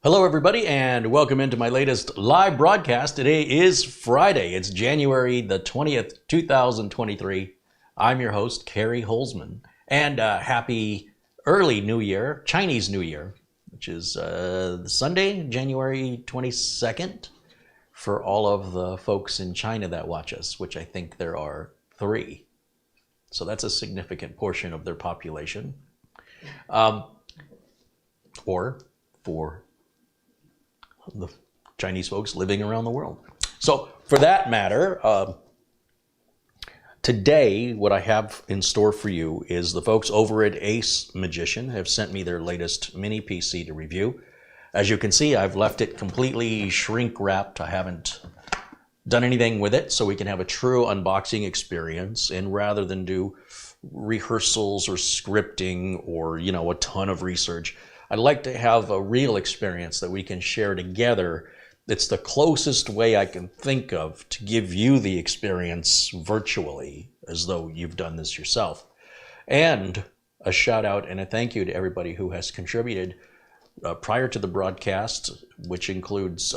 Hello everybody and welcome into my latest live broadcast. Today is Friday. It's January the 20th, 2023. I'm your host, Kerry Holzman. And happy early New Year, Chinese New Year, which is Sunday, January 22nd, for all of the folks in China that watch us, which I think there are 3. So that's a significant portion of their population. Or for the Chinese folks living around the world. So for that matter, today what I have in store for you is the folks over at ACEMAGICIAN have sent me their latest mini PC to review. As you can see, I've left it completely shrink wrapped. I haven't done anything with it, so we can have a true unboxing experience. And rather than do rehearsals or scripting or, a ton of research, I'd like to have a real experience that we can share together. It's the closest way I can think of to give you the experience virtually, as though you've done this yourself. And a shout out and a thank you to everybody who has contributed prior to the broadcast, which includes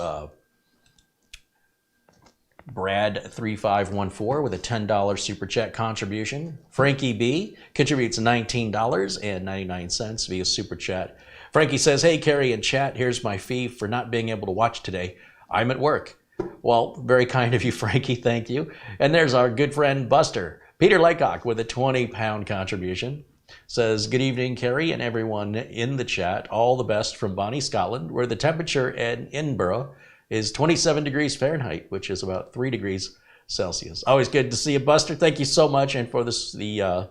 Brad3514 with a $10 super chat contribution. Frankie B contributes $19.99 via super chat. Frankie says, "Hey, Kerry and chat, here's my fee for not being able to watch today. I'm at work." Well, very kind of you, Frankie. Thank you. And there's our good friend Buster. Peter Laycock with a £20 contribution. Says, "Good evening, Kerry and everyone in the chat. All the best from Bonnie, Scotland, where the temperature in Edinburgh is 27 degrees Fahrenheit, which is about 3 degrees Celsius." Always good to see you, Buster. Thank you so much. And for the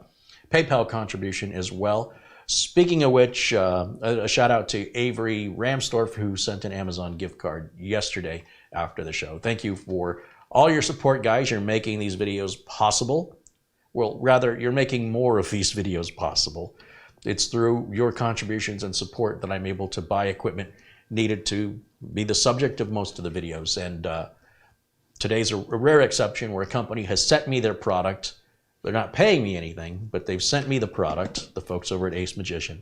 PayPal contribution as well. Speaking of which, a shout out to Avery Ramstorff, who sent an Amazon gift card yesterday after the show. Thank you for all your support, guys. You're making these videos possible. Well, rather, you're making more of these videos possible. It's through your contributions and support that I'm able to buy equipment needed to be the subject of most of the videos. And today's a rare exception where a company has sent me their product. They're not paying me anything, but they've sent me the product, the folks over at ACEMAGICIAN,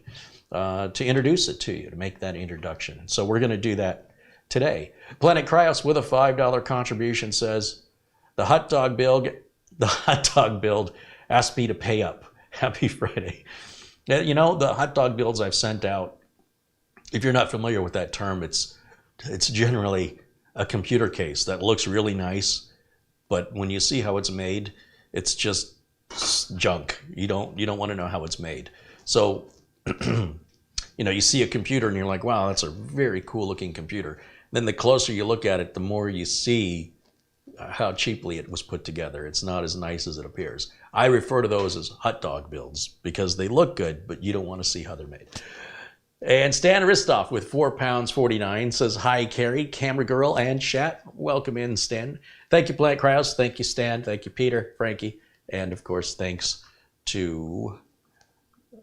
to introduce it to you, to make that introduction. So we're going to do that today. Planet Cryos with a $5 contribution says, the hot dog build asked me to pay up. Happy Friday. The hot dog builds I've sent out, if you're not familiar with that term, it's generally a computer case that looks really nice, but when you see how it's made, it's just junk. You don't want to know how it's made. So, you see a computer and you're like, wow, that's a very cool looking computer. Then the closer you look at it, the more you see how cheaply it was put together. It's not as nice as it appears. I refer to those as hot dog builds because they look good, but you don't want to see how they're made. And Stan Ristoff with £4.49 says, "Hi, Kerry, camera girl, and chat." Welcome in, Stan. Thank you, Planet Krause. Thank you, Stan. Thank you, Peter, Frankie. And, of course, thanks to,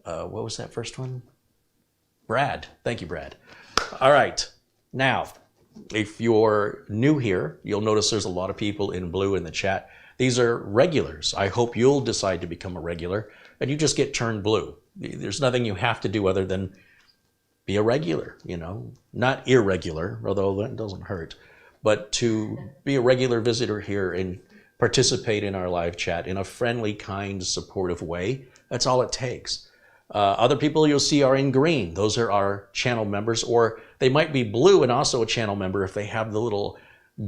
what was that first one? Brad. Thank you, Brad. All right. Now, if you're new here, you'll notice there's a lot of people in blue in the chat. These are regulars. I hope you'll decide to become a regular, and you just get turned blue. There's nothing you have to do other than be a regular, not irregular, although that doesn't hurt, but to be a regular visitor here and participate in our live chat in a friendly, kind, supportive way. That's all it takes. Other people you'll see are in green. Those are our channel members, or they might be blue and also a channel member if they have the little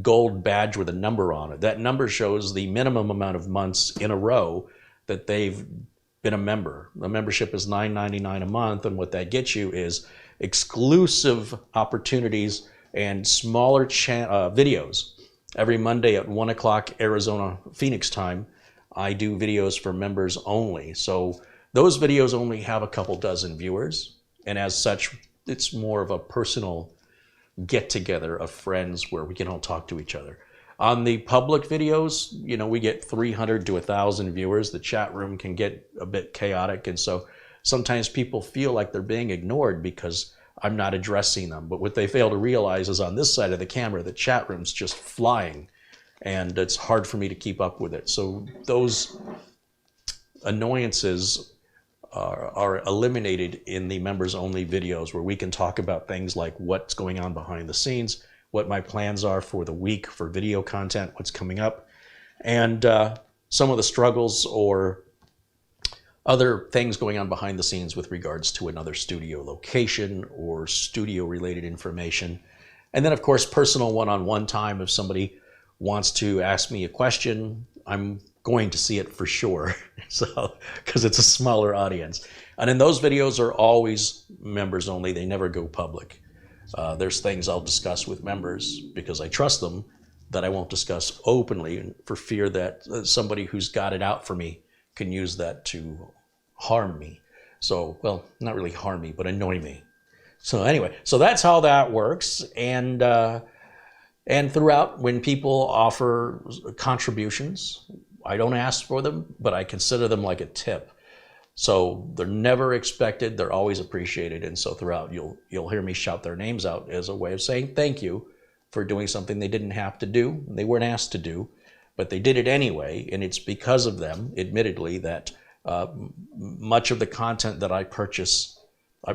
gold badge with a number on it. That number shows the minimum amount of months in a row that they've been a member. The membership is $9.99 a month, and what that gets you is exclusive opportunities and smaller videos. Every Monday at 1 o'clock Arizona Phoenix time, I do videos for members only. So those videos only have a couple dozen viewers, and as such, it's more of a personal get-together of friends where we can all talk to each other. On the public videos, we get 300 to 1,000 viewers. The chat room can get a bit chaotic, and so sometimes people feel like they're being ignored because I'm not addressing them. But what they fail to realize is on this side of the camera, the chat room's just flying, and it's hard for me to keep up with it. So those annoyances are eliminated in the members only videos, where we can talk about things like what's going on behind the scenes, what my plans are for the week for video content, what's coming up, and some of the struggles or other things going on behind the scenes with regards to another studio location or studio related information. And then of course, personal one-on-one time. If somebody wants to ask me a question, I'm going to see it for sure. So, because it's a smaller audience. And then those videos are always members only. They never go public. There's things I'll discuss with members because I trust them that I won't discuss openly for fear that somebody who's got it out for me can use that to harm me. So, well, not really harm me, but annoy me. So anyway, so that's how that works. And throughout, when people offer contributions, I don't ask for them, but I consider them like a tip. So they're never expected, they're always appreciated. And so throughout, you'll hear me shout their names out as a way of saying thank you for doing something they didn't have to do, they weren't asked to do, but they did it anyway. And it's because of them, admittedly, that much of the content that I purchase,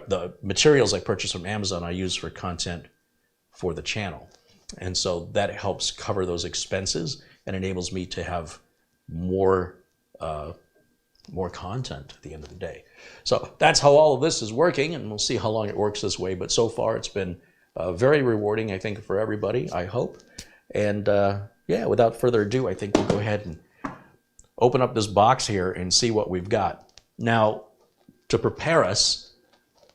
the materials I purchase from Amazon, I use for content for the channel. And so that helps cover those expenses and enables me to have more content at the end of the day. So that's how all of this is working, and we'll see how long it works this way. But so far, it's been very rewarding, I think, for everybody, I hope. And yeah, without further ado, I think we'll go ahead and open up this box here and see what we've got. Now, to prepare us,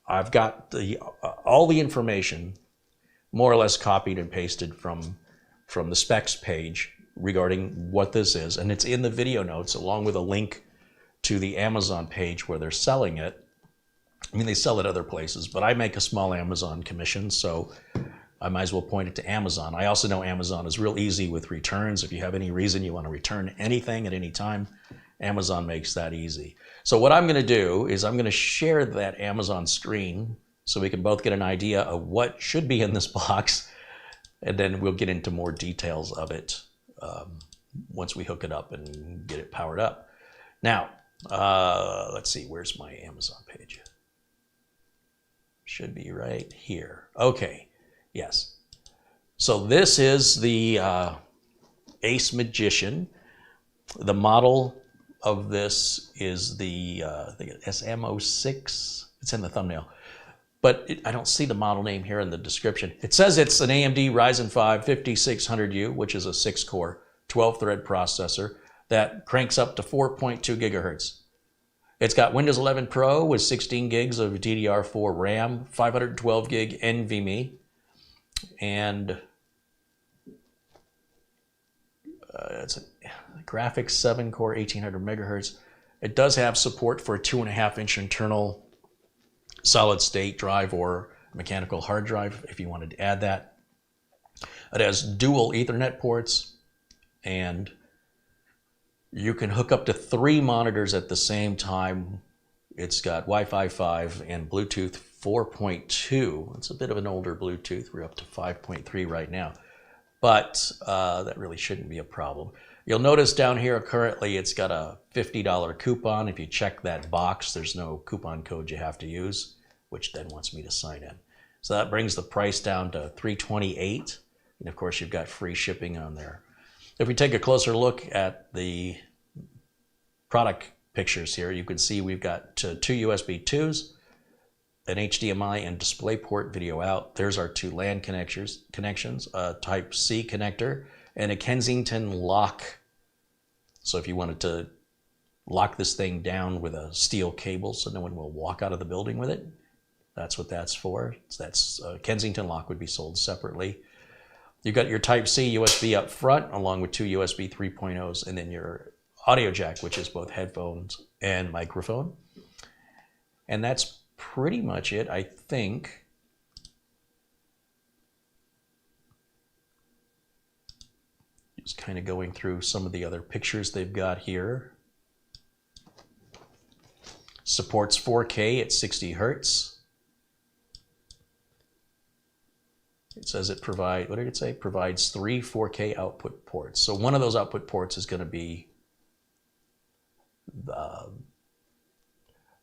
I've got all the information more or less copied and pasted from the specs page regarding what this is. And it's in the video notes along with a link to the Amazon page where they're selling it. I mean, they sell it other places, but I make a small Amazon commission, so I might as well point it to Amazon. I also know Amazon is real easy with returns. If you have any reason you want to return anything at any time, Amazon makes that easy. So what I'm going to do is I'm going to share that Amazon screen so we can both get an idea of what should be in this box, and then we'll get into more details of it once we hook it up and get it powered up. Now, let's see, where's my Amazon page? Should be right here. Okay. Yes. So this is the ACEMAGICIAN. The model of this is the I think SM06. It's in the thumbnail. But I don't see the model name here in the description. It says it's an AMD Ryzen 5 5600U, which is a 6-core, 12-thread processor that cranks up to 4.2 gigahertz. It's got Windows 11 Pro with 16 gigs of DDR4 RAM, 512 gig NVMe, and it's a graphics 7-core, 1800 megahertz. It does have support for a 2.5-inch internal solid-state drive or mechanical hard drive if you wanted to add that. It has dual Ethernet ports, and you can hook up to 3 monitors at the same time. It's got Wi-Fi 5 and Bluetooth 4.2. It's a bit of an older Bluetooth. We're up to 5.3 right now, but that really shouldn't be a problem. You'll notice down here currently it's got a $50 coupon. If you check that box, there's no coupon code you have to use, which then wants me to sign in. So that brings the price down to $328, and of course you've got free shipping on there. If we take a closer look at the product pictures here, you can see we've got 2 USB 2s, an HDMI and DisplayPort video out. There's our 2 LAN connections, a Type-C connector, and a Kensington lock. So if you wanted to lock this thing down with a steel cable so no one will walk out of the building with it, that's what that's for. That's Kensington lock would be sold separately. You've got your Type-C USB up front along with 2 USB 3.0s, and then your audio jack, which is both headphones and microphone. And that's pretty much it, I think. Just kind of going through some of the other pictures they've got here. Supports 4K at 60 Hertz. It says it provides, what did it say? Provides 3 4K output ports. So one of those output ports is going to be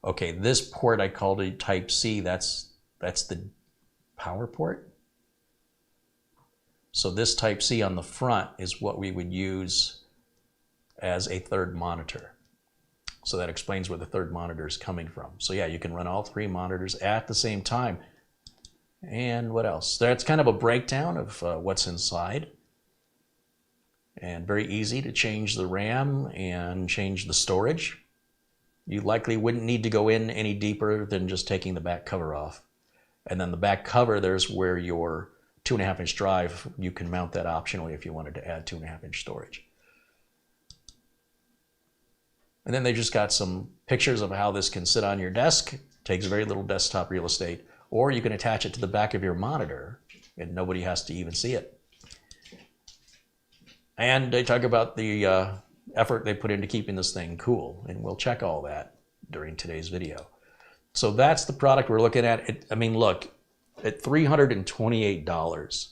Okay, this port I called a type C, that's the power port. So this type C on the front is what we would use as a third monitor. So that explains where the third monitor is coming from. So yeah, you can run all three monitors at the same time. And what else? That's kind of a breakdown of what's inside. And very easy to change the RAM and change the storage. You likely wouldn't need to go in any deeper than just taking the back cover off. And then the back cover, there's where your 2.5-inch drive, you can mount that optionally if you wanted to add 2.5-inch storage. And then they just got some pictures of how this can sit on your desk. Takes very little desktop real estate. Or you can attach it to the back of your monitor and nobody has to even see it. And they talk about the effort they put into keeping this thing cool. And we'll check all that during today's video. So that's the product we're looking at. I mean, look, at $328,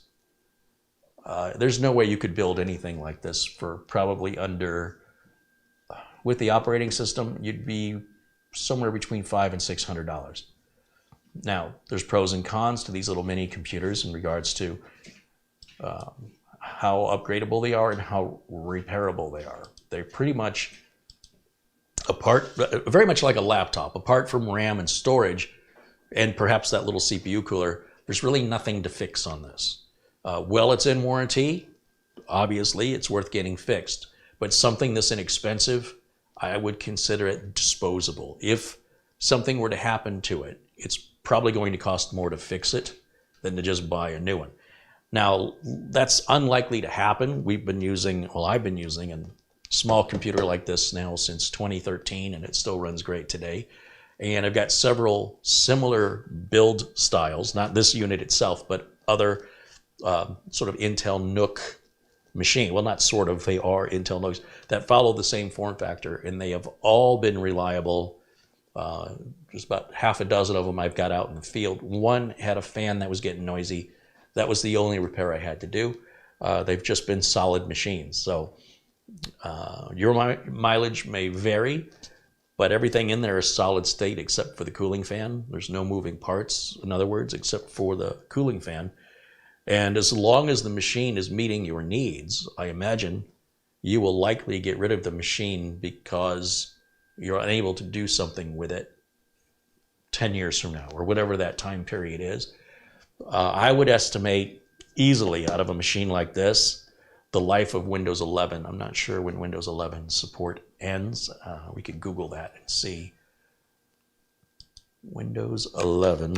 there's no way you could build anything like this for probably under, with the operating system, you'd be somewhere between $500 and $600. Now, there's pros and cons to these little mini computers in regards to how upgradable they are and how repairable they are. They're pretty much very much like a laptop. Apart from RAM and storage, and perhaps that little CPU cooler, there's really nothing to fix on this. Well, it's in warranty. Obviously, it's worth getting fixed. But something this inexpensive, I would consider it disposable. If something were to happen to it, it's probably going to cost more to fix it than to just buy a new one. Now, that's unlikely to happen. I've been using a small computer like this now since 2013, and it still runs great today. And I've got several similar build styles, not this unit itself, but other sort of Intel NUC machine. Well, not sort of, they are Intel NUCs that follow the same form factor, and they have all been reliable. Just about half a dozen of them I've got out in the field. One had a fan that was getting noisy. That was the only repair I had to do. They've just been solid machines. So your mileage may vary, but everything in there is solid state except for the cooling fan. There's no moving parts, in other words, except for the cooling fan. And as long as the machine is meeting your needs, I imagine you will likely get rid of the machine because you're unable to do something with it 10 years from now, or whatever that time period is. I would estimate easily out of a machine like this, the life of Windows 11. I'm not sure when Windows 11 support ends. We could Google that and see. Windows 11.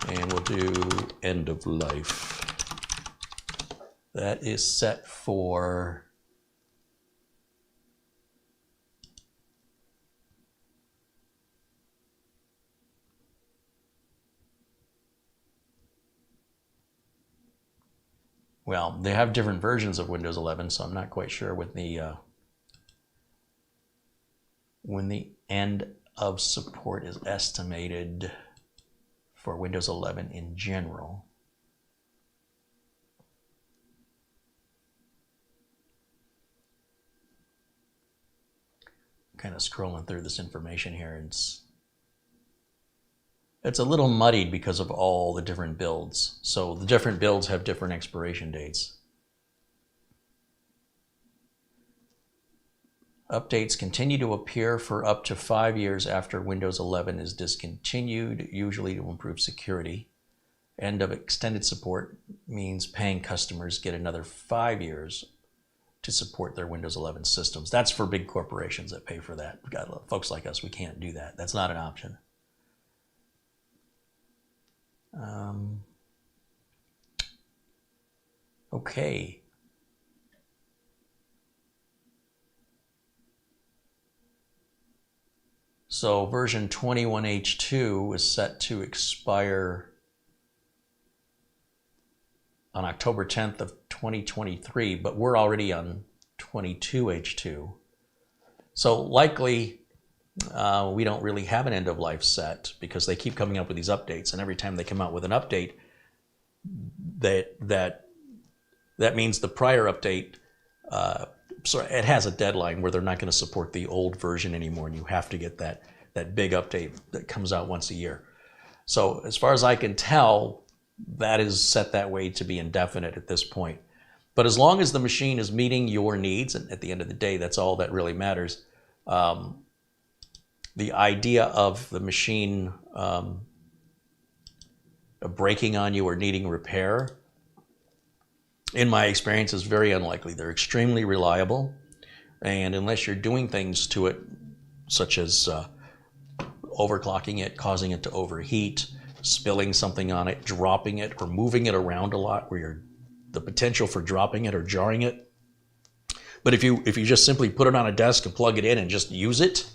And we'll do end of life. That is set for well, they have different versions of Windows 11, so I'm not quite sure when the end of support is estimated for Windows 11 in general. Kind of scrolling through this information here, and it's a little muddied because of all the different builds. So the different builds have different expiration dates. Updates continue to appear for up to 5 years after Windows 11 is discontinued, usually to improve security. End of extended support means paying customers get another 5 years to support their Windows 11 systems. That's for big corporations that pay for that. Folks like us, we can't do that. That's not an option. Okay. So version 21H2 is set to expire on October 10th of 2023, but we're already on 22H2. So likely we don't really have an end of life set because they keep coming up with these updates, and every time they come out with an update, that means the prior update so it has a deadline where they're not going to support the old version anymore, and you have to get that big update that comes out once a year. So as far as I can tell, that is set that way to be indefinite at this point. But as long as the machine is meeting your needs, and at the end of the day, that's all that really matters. The idea of the machine breaking on you or needing repair, in my experience, is very unlikely. They're extremely reliable, and unless you're doing things to it, such as overclocking it, causing it to overheat, spilling something on it, dropping it, or moving it around a lot where you're the potential for dropping it or jarring it. But if you just simply put it on a desk and plug it in and just use it,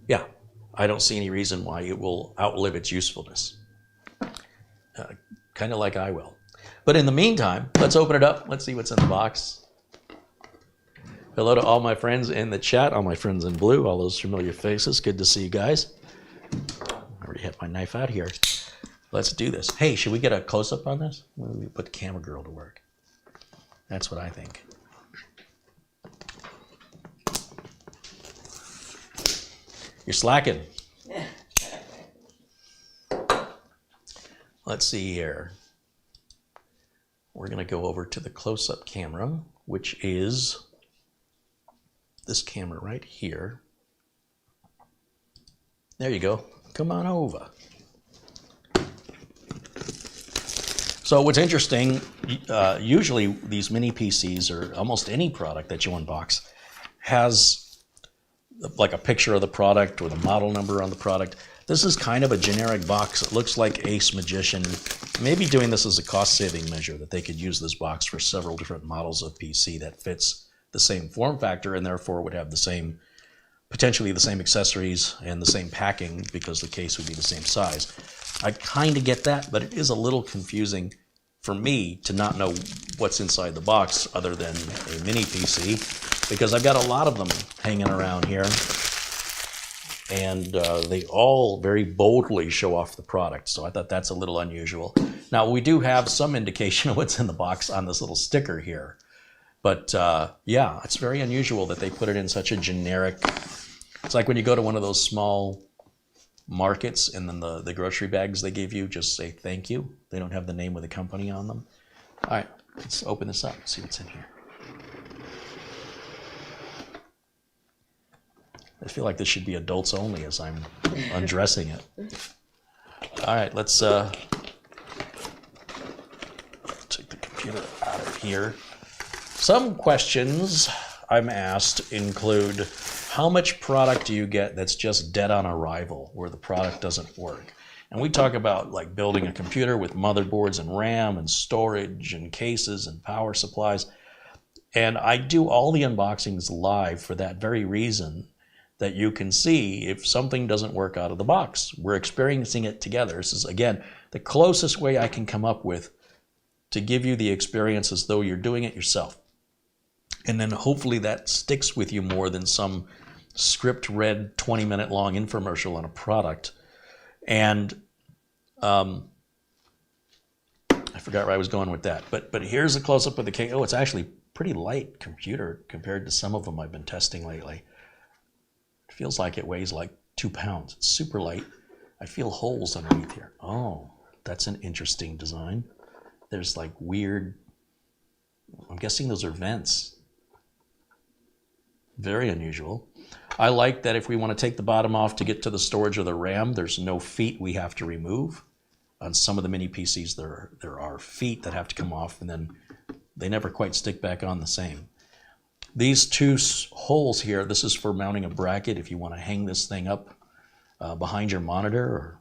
yeah, I don't see any reason why it will outlive its usefulness. Kind of like I will. But in the meantime, let's open it up. Let's see what's in the box. Hello to all my friends in the chat, all my friends in blue, all those familiar faces. Good to see you guys. I already have my knife out here. Let's do this. Hey, should we get a close-up on this? Maybe put the camera girl to work. That's what I think. You're slacking. Let's see here. We're going to go over to the close-up camera, which is this camera right here. There you go. Come on over. So what's interesting, usually these mini PCs, or almost any product that you unbox, has like a picture of the product or the model number on the product. This is kind of a generic box. It looks like ACEMAGICIAN maybe doing this as a cost-saving measure, that they could use this box for several different models of PC that fits the same form factor and therefore would have the same, potentially the same accessories and the same packing because the case would be the same size. I kind of get that, but it is a little confusing for me to not know what's inside the box other than a mini PC, because I've got a lot of them hanging around here, and they all very boldly show off the product, so I thought that's a little unusual. Now, we do have some indication of what's in the box on this little sticker here, but yeah, it's very unusual that they put it in such a generic. It's like when you go to one of those small markets and then the grocery bags they give you just say thank you. They don't have the name of the company on them. All right, let's open this up and see what's in here. I feel like this should be adults only as I'm undressing it. All right, let's take the computer out of here. Some questions I'm asked include, how much product do you get that's just dead on arrival, where the product doesn't work? And we talk about like building a computer with motherboards and RAM and storage and cases and power supplies. And I do all the unboxings live for that very reason, that you can see if something doesn't work out of the box. We're experiencing it together. This is, again, the closest way I can come up with to give you the experience as though you're doing it yourself. And then hopefully that sticks with you more than some script read 20-minute long infomercial on a product. And I forgot where I was going with that. But here's a close-up of the case. Oh, it's actually pretty light computer compared to some of them I've been testing lately. It feels like it weighs like 2 pounds. It's super light. I feel holes underneath here. Oh, that's an interesting design. There's like weird, I'm guessing those are vents. Very unusual. I like that if we want to take the bottom off to get to the storage of the RAM, there's no feet we have to remove. On some of the mini PCs, there are feet that have to come off, and then they never quite stick back on the same. These two holes here, this is for mounting a bracket if you want to hang this thing up behind your monitor or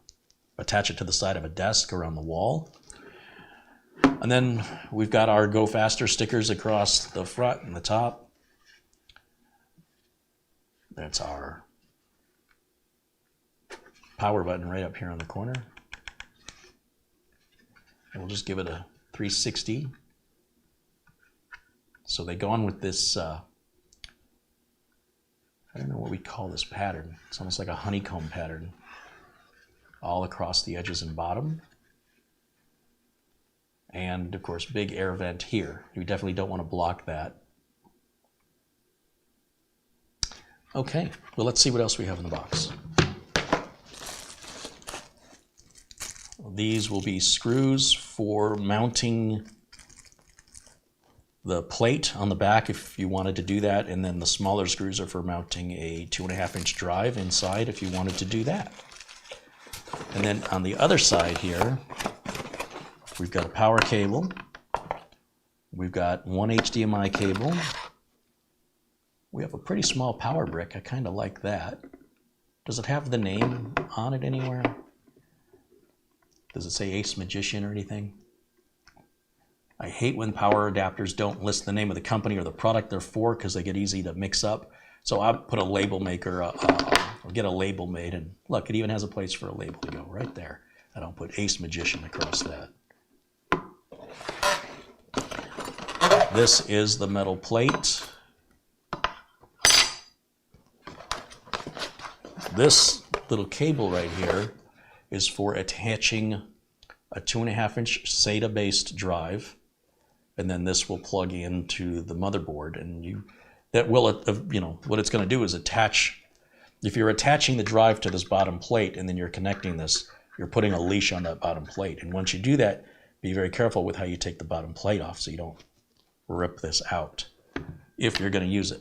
attach it to the side of a desk or on the wall. And then we've got our Go Faster stickers across the front and the top. That's our power button right up here on the corner. And we'll just give it a 360. So they go on with this, I don't know what we call this pattern. It's almost like a honeycomb pattern all across the edges and bottom. And of course, big air vent here. You definitely don't want to block that. Okay, well, let's see what else we have in the box. These will be screws for mounting the plate on the back if you wanted to do that, and then the smaller screws are for mounting a 2.5-inch drive inside if you wanted to do that. And then on the other side here, we've got a power cable. We've got one HDMI cable. We have a pretty small power brick. I kind of like that. Does it have the name on it anywhere? Does it say ACEMAGICIAN or anything? I hate when power adapters don't list the name of the company or the product they're for because they get easy to mix up. So I'll put a label maker, I'll get a label made, and look, it even has a place for a label to go right there. I don't put ACEMAGICIAN across that. This is the metal plate. This little cable right here is for attaching a 2.5-inch SATA-based drive, and then this will plug into the motherboard, and what it's going to do is attach. If you're attaching the drive to this bottom plate and then you're connecting this, you're putting a leash on that bottom plate, and once you do that, be very careful with how you take the bottom plate off so you don't rip this out if you're going to use it.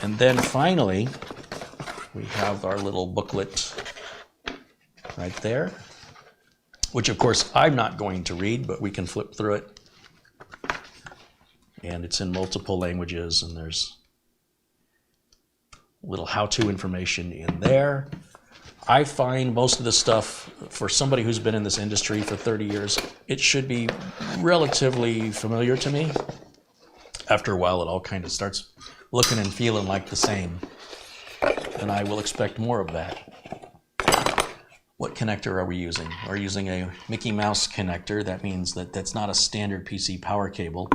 And then finally, we have our little booklet right there, which of course I'm not going to read, but we can flip through it. And it's in multiple languages, and there's little how-to information in there. I find most of this stuff, for somebody who's been in this industry for 30 years, it should be relatively familiar to me. After a while, it all kind of starts looking and feeling like the same, and I will expect more of that. What connector are we using? We're using a Mickey Mouse connector. That means that that's not a standard PC power cable.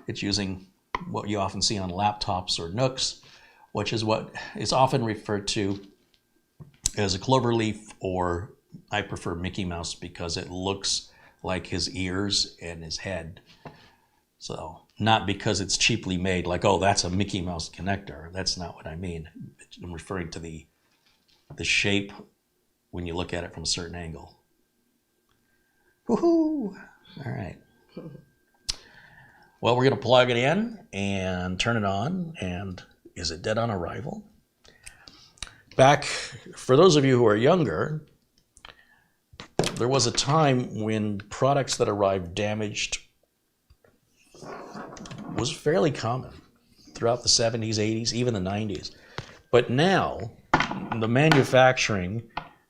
It's using what you often see on laptops or Nooks, which is what is often referred to as a cloverleaf, or I prefer Mickey Mouse because it looks like his ears and his head. So not because it's cheaply made, like, oh, that's a Mickey Mouse connector. That's not what I mean. I'm referring to the shape when you look at it from a certain angle. Woohoo! All right. Well, we're going to plug it in and turn it on. And is it dead on arrival? Back, for those of you who are younger, there was a time when products that arrived damaged was fairly common throughout the 70s, 80s, even the 90s. But now, the manufacturing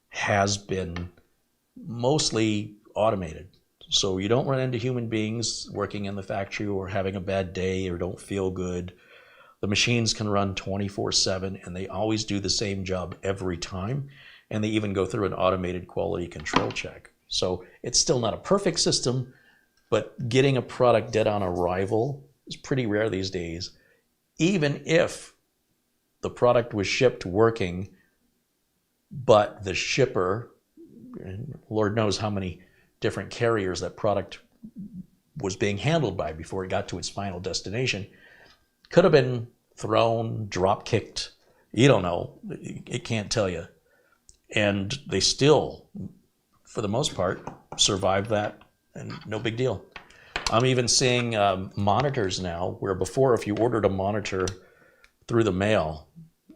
has been mostly automated. So you don't run into human beings working in the factory or having a bad day or don't feel good. The machines can run 24/7, and they always do the same job every time. And they even go through an automated quality control check. So it's still not a perfect system, but getting a product dead on arrival is pretty rare these days. Even if the product was shipped working, but the shipper, and Lord knows how many different carriers that product was being handled by before it got to its final destination, could have been thrown, drop kicked. You don't know. It can't tell you. And they still, for the most part, survived that, and no big deal. I'm even seeing monitors now where before, if you ordered a monitor through the mail,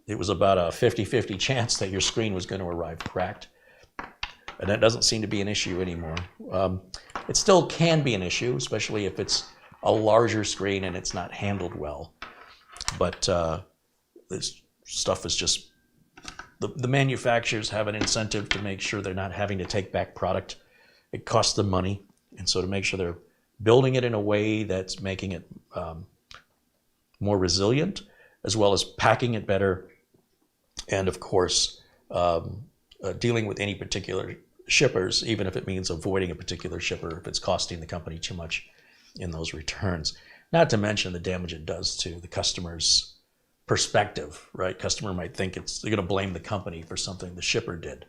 it was about a 50-50 chance that your screen was going to arrive cracked. And that doesn't seem to be an issue anymore. It still can be an issue, especially if it's a larger screen and it's not handled well. But this stuff is just, the manufacturers have an incentive to make sure they're not having to take back product. It costs them money. And so to make sure they're building it in a way that's making it more resilient, as well as packing it better, and of course, dealing with any particular shippers, even if it means avoiding a particular shipper if it's costing the company too much in those returns. Not to mention the damage it does to the customer's perspective, right? Customer might think they're going to blame the company for something the shipper did.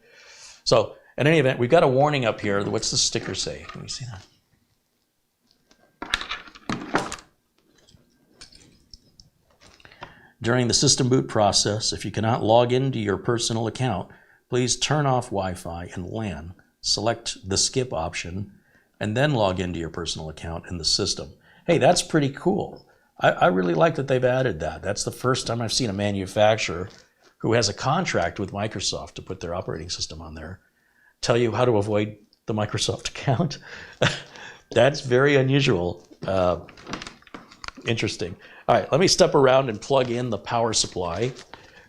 So in any event, we've got a warning up here. What's the sticker say? Can you see that? During the system boot process, if you cannot log into your personal account, please turn off Wi-Fi and LAN. Select the skip option and then log into your personal account in the system. Hey, that's pretty cool. I really like that they've added that. That's the first time I've seen a manufacturer who has a contract with Microsoft to put their operating system on there tell you how to avoid the Microsoft account. That's very unusual. Interesting. All right, let me step around and plug in the power supply,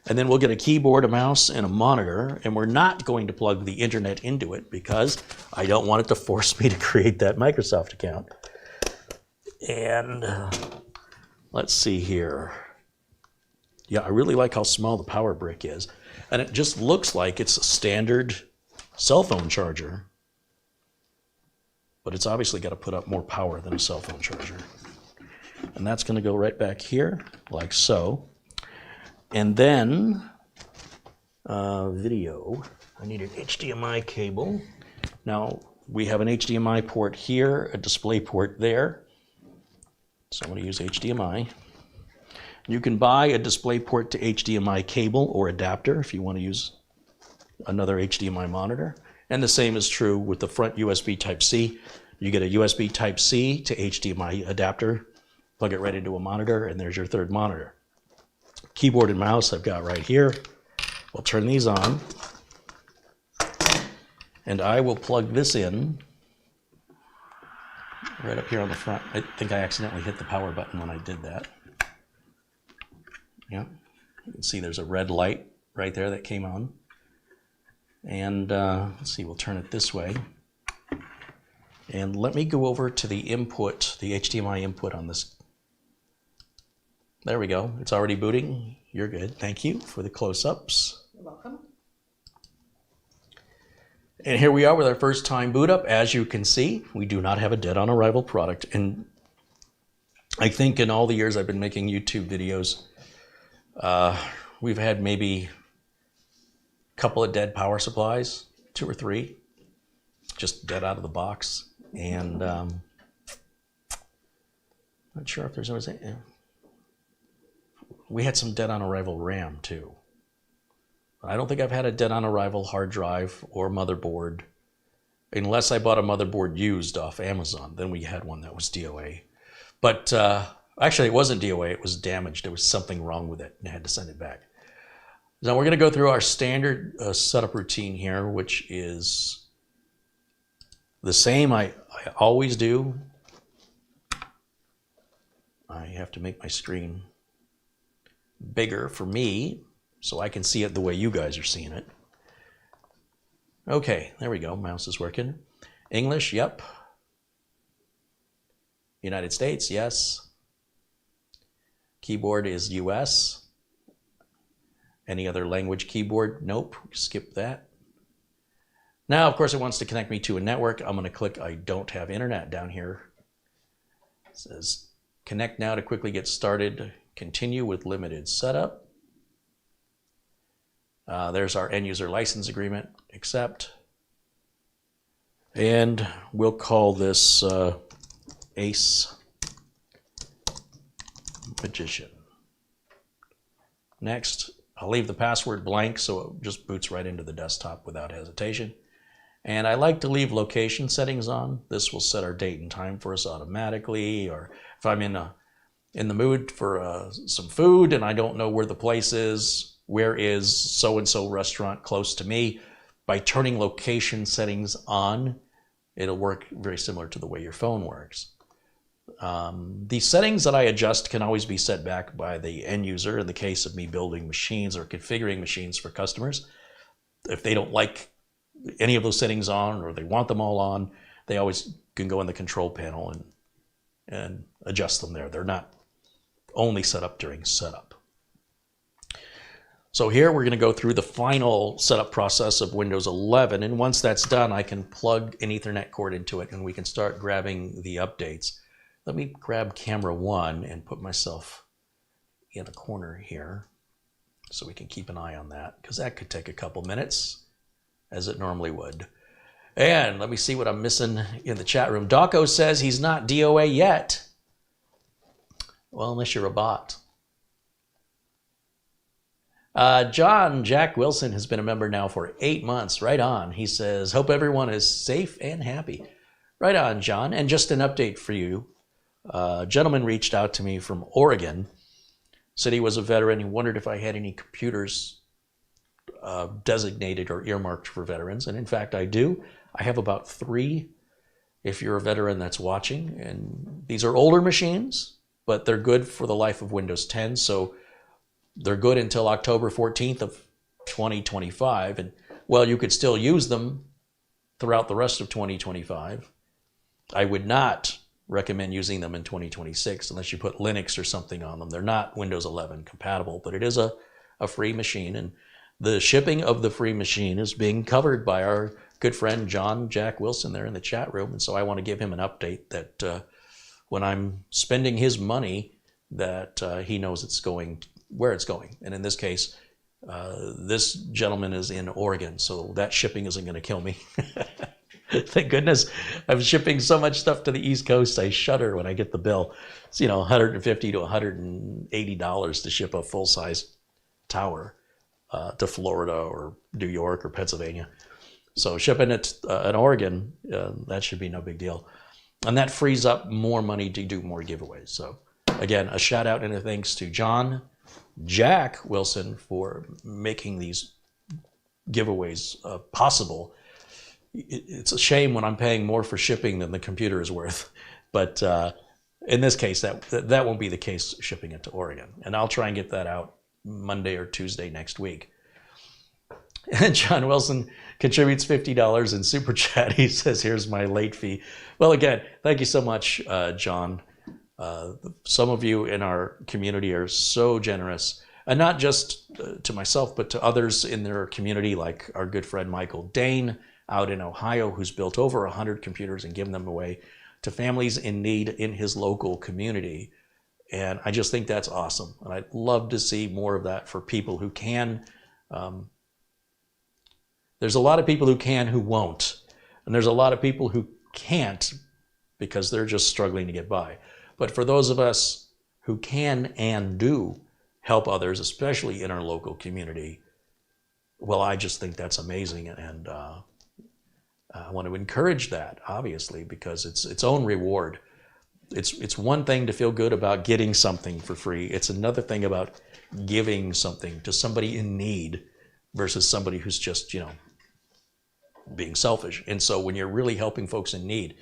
and then we'll get a keyboard, a mouse, and a monitor, and we're not going to plug the internet into it because I don't want it to force me to create that Microsoft account. And let's see here. Yeah, I really like how small the power brick is. And it just looks like it's a standard cell phone charger. But it's obviously got to put up more power than a cell phone charger. And that's going to go right back here, like so. And then, video. I need an HDMI cable. Now, we have an HDMI port here, a display port there. So I'm going to use HDMI. You can buy a display port to HDMI cable or adapter if you want to use another HDMI monitor. And the same is true with the front USB Type-C. You get a USB Type-C to HDMI adapter, plug it right into a monitor, and there's your third monitor. Keyboard and mouse I've got right here. We'll turn these on. And I will plug this in right up here on the front. I think I accidentally hit the power button when I did that. Yeah, you can see there's a red light right there that came on. And let's see, we'll turn it this way. And let me go over to the input, the HDMI input on this. There we go. It's already booting. You're good. Thank you for the close-ups. You're welcome. And here we are with our first time boot up. As you can see, we do not have a dead on arrival product. And I think in all the years I've been making YouTube videos, we've had maybe a couple of dead power supplies, 2 or 3, just dead out of the box. And not sure if there's anything. Yeah. We had some dead on arrival RAM too. I don't think I've had a dead on arrival hard drive or motherboard, unless I bought a motherboard used off Amazon. Then we had one that was DOA. But actually, it wasn't DOA. It was damaged. There was something wrong with it, and I had to send it back. Now we're going to go through our standard setup routine here, which is the same I always do. I have to make my screen bigger for me so I can see it the way you guys are seeing it. Okay, there we go. Mouse is working. English, yep. United States, yes. Keyboard is US. Any other language keyboard? Nope, skip that. Now, of course, it wants to connect me to a network. I'm going to click I don't have internet down here. It says connect now to quickly get started. Continue with limited setup. There's our end user license agreement. Accept. And we'll call this ACEMAGICIAN. Next, I'll leave the password blank so it just boots right into the desktop without hesitation. And I like to leave location settings on. This will set our date and time for us automatically, or if I'm in the mood for some food and I don't know where the place is, where is so-and-so restaurant close to me, by turning location settings on, it'll work very similar to the way your phone works. The settings that I adjust can always be set back by the end user in the case of me building machines or configuring machines for customers. If they don't like any of those settings on, or they want them all on, they always can go in the control panel and adjust them there. They're not only set up during setup. So here we're going to go through the final setup process of Windows 11, and once that's done, I can plug an Ethernet cord into it and we can start grabbing the updates. Let me grab camera 1 and put myself in a corner here so we can keep an eye on that, because that could take a couple minutes, as it normally would. And let me see what I'm missing in the chat room. Daco says he's not DOA yet. Well, unless you're a bot. John Jack Wilson has been a member now for 8 months. Right on. He says, hope everyone is safe and happy. Right on, John. And just an update for you. A gentleman reached out to me from Oregon, said he was a veteran. He wondered if I had any computers designated or earmarked for veterans. And in fact, I do. I have about 3 if you're a veteran that's watching. And these are older machines, but they're good for the life of Windows 10. So they're good until October 14th of 2025. And well, you could still use them throughout the rest of 2025. I would not recommend using them in 2026 unless you put Linux or something on them. They're not Windows 11 compatible, but it is a free machine. And the shipping of the free machine is being covered by our good friend John Jack Wilson there in the chat room. And so I want to give him an update that when I'm spending his money, that he knows it's going where it's going. And in this case, this gentleman is in Oregon, so that shipping isn't going to kill me. Thank goodness I'm shipping so much stuff to the East Coast. I shudder when I get the bill. It's, you know, $150 to $180 to ship a full-size tower to Florida or New York or Pennsylvania. So shipping it in Oregon, that should be no big deal. And that frees up more money to do more giveaways. So again, a shout out and a thanks to John Jack Wilson for making these giveaways possible. It's a shame when I'm paying more for shipping than the computer is worth. But in this case, that won't be the case shipping it to Oregon. And I'll try and get that out Monday or Tuesday next week. And John Wilson contributes $50 in Super Chat. He says, here's my late fee. Well, again, thank you so much, John. Some of you in our community are so generous. And not just to myself, but to others in their community, like our good friend Michael Dane out in Ohio, who's built over 100 computers and given them away to families in need in his local community. And I just think that's awesome. And I'd love to see more of that for people who can. There's a lot of people who can who won't. And there's a lot of people who can't because they're just struggling to get by. But for those of us who can and do help others, especially in our local community, well, I just think that's amazing. And I want to encourage that, obviously, because it's its own reward. It's one thing to feel good about getting something for free. It's another thing about giving something to somebody in need versus somebody who's just, you know, being selfish. And so when you're really helping folks in need,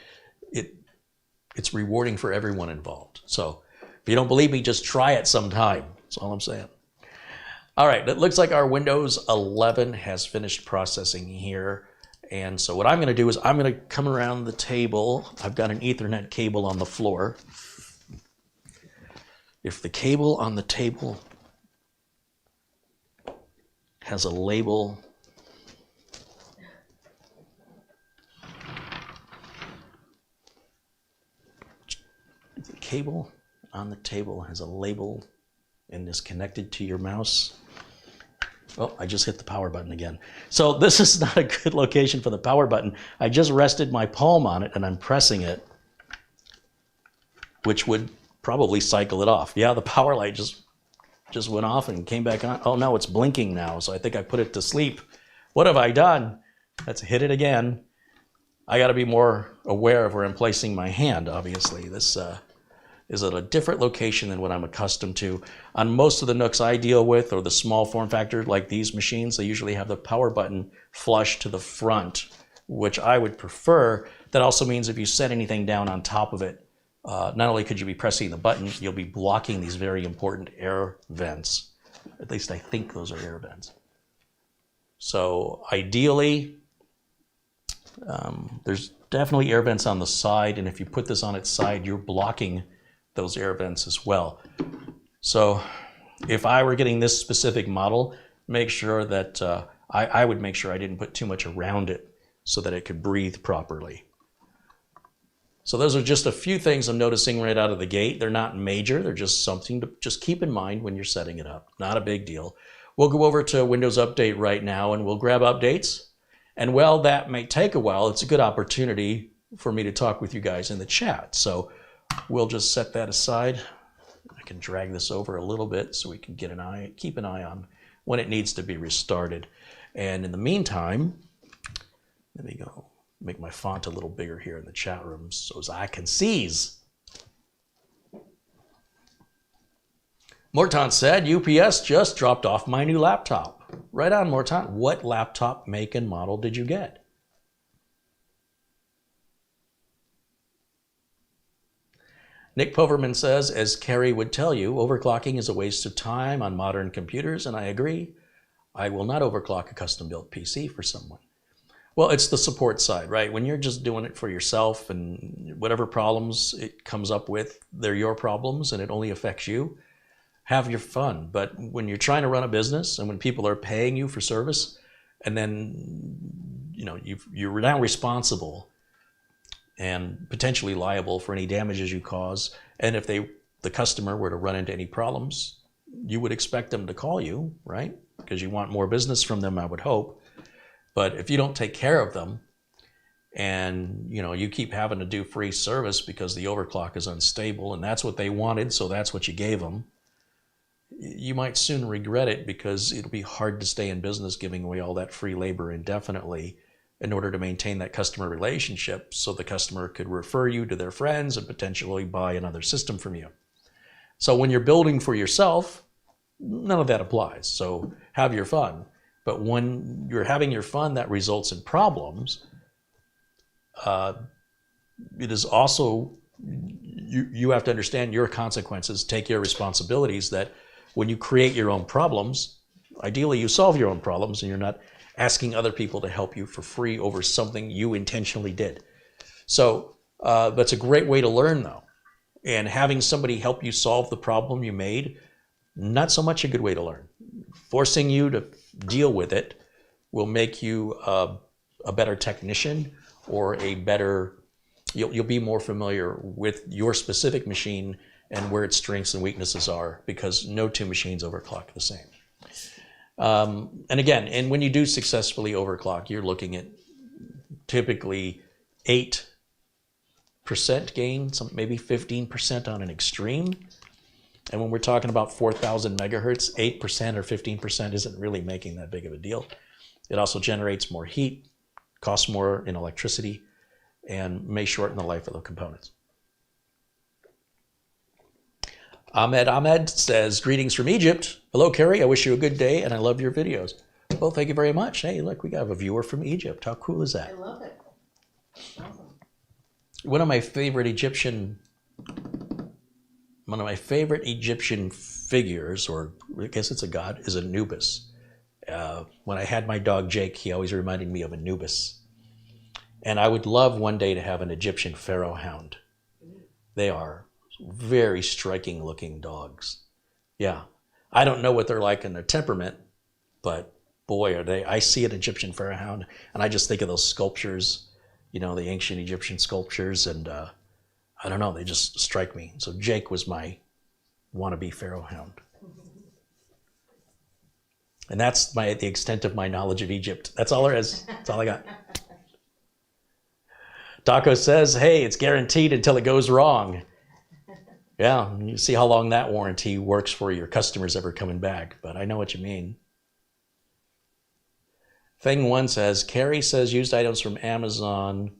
it's rewarding for everyone involved. So if you don't believe me, just try it sometime. That's all I'm saying. All right, it looks like our Windows 11 has finished processing here. And so what I'm going to do is I'm going to come around the table. I've got an Ethernet cable on the floor. If the cable on the table has a label, if the cable on the table has a label and is connected to your mouse. Oh, I just hit the power button again. So this is not a good location for the power button. I just rested my palm on it and I'm pressing it, which would probably cycle it off. Yeah, the power light just went off and came back on. Oh no, it's blinking now. So I think I put it to sleep. What have I done? Let's hit it again. I got to be more aware of where I'm placing my hand, obviously. This is at a different location than what I'm accustomed to. On most of the Nooks I deal with, or the small form factor like these machines, they usually have the power button flush to the front, which I would prefer. That also means if you set anything down on top of it, not only could you be pressing the button, you'll be blocking these very important air vents. At least I think those are air vents. So ideally, there's definitely air vents on the side, and if you put this on its side, you're blocking those air vents as well. So if I were getting this specific model, make sure that I would make sure I didn't put too much around it so that it could breathe properly. So those are just a few things I'm noticing right out of the gate. They're not major, they're just something to just keep in mind when you're setting it up. Not a big deal. We'll go over to Windows Update right now and we'll grab updates. And while that may take a while, it's a good opportunity for me to talk with you guys in the chat. So we'll just set that aside. I can drag this over a little bit so we can get keep an eye on when it needs to be restarted. And in the meantime, let me go make my font a little bigger here in the chat room so as I can seize. Morton said, UPS just dropped off my new laptop. Right on, Morton. What laptop make and model did you get? Nick Poverman says, as Carrie would tell you, overclocking is a waste of time on modern computers, and I agree. I will not overclock a custom-built PC for someone. Well, it's the support side, right? When you're just doing it for yourself and whatever problems it comes up with, they're your problems and it only affects you. Have your fun. But when you're trying to run a business and when people are paying you for service, and then you're now responsible and potentially liable for any damages you cause. And if the customer were to run into any problems, you would expect them to call you, right? Because you want more business from them, I would hope. But if you don't take care of them and you keep having to do free service because the overclock is unstable and that's what they wanted, so that's what you gave them, you might soon regret it because it'll be hard to stay in business giving away all that free labor indefinitely in order to maintain that customer relationship so the customer could refer you to their friends and potentially buy another system from you. So when you're building for yourself, none of that applies. So have your fun. But when you're having your fun that results in problems, it is also, you have to understand your consequences, take your responsibilities, that when you create your own problems, ideally you solve your own problems and you're not asking other people to help you for free over something you intentionally did. So that's a great way to learn though. And having somebody help you solve the problem you made, not so much a good way to learn. Forcing you to deal with it will make you a better technician or a better, you'll be more familiar with your specific machine and where its strengths and weaknesses are, because no two machines overclock the same. And again, and when you do successfully overclock, you're looking at typically 8% gain, maybe 15% on an extreme. And when we're talking about 4,000 megahertz, 8% or 15% isn't really making that big of a deal. It also generates more heat, costs more in electricity, and may shorten the life of the components. Ahmed says, greetings from Egypt. Hello, Carrie. I wish you a good day, and I love your videos. Well, thank you very much. Hey, look, we got a viewer from Egypt. How cool is that? I love it. Awesome. One of my favorite Egyptian figures, or I guess it's a god, is Anubis. When I had my dog Jake, he always reminded me of Anubis. And I would love one day to have an Egyptian pharaoh hound. They are very striking looking dogs. Yeah. I don't know what they're like in their temperament, but boy, are they. I see an Egyptian pharaoh hound and I just think of those sculptures, the ancient Egyptian sculptures, and I don't know, they just strike me. So Jake was my wannabe pharaoh hound. And that's the extent of my knowledge of Egypt. That's all there is. That's all I got. Taco says, hey, it's guaranteed until it goes wrong. Yeah, you see how long that warranty works for your customers ever coming back, but I know what you mean. Thing one says, Carrie says used items from Amazon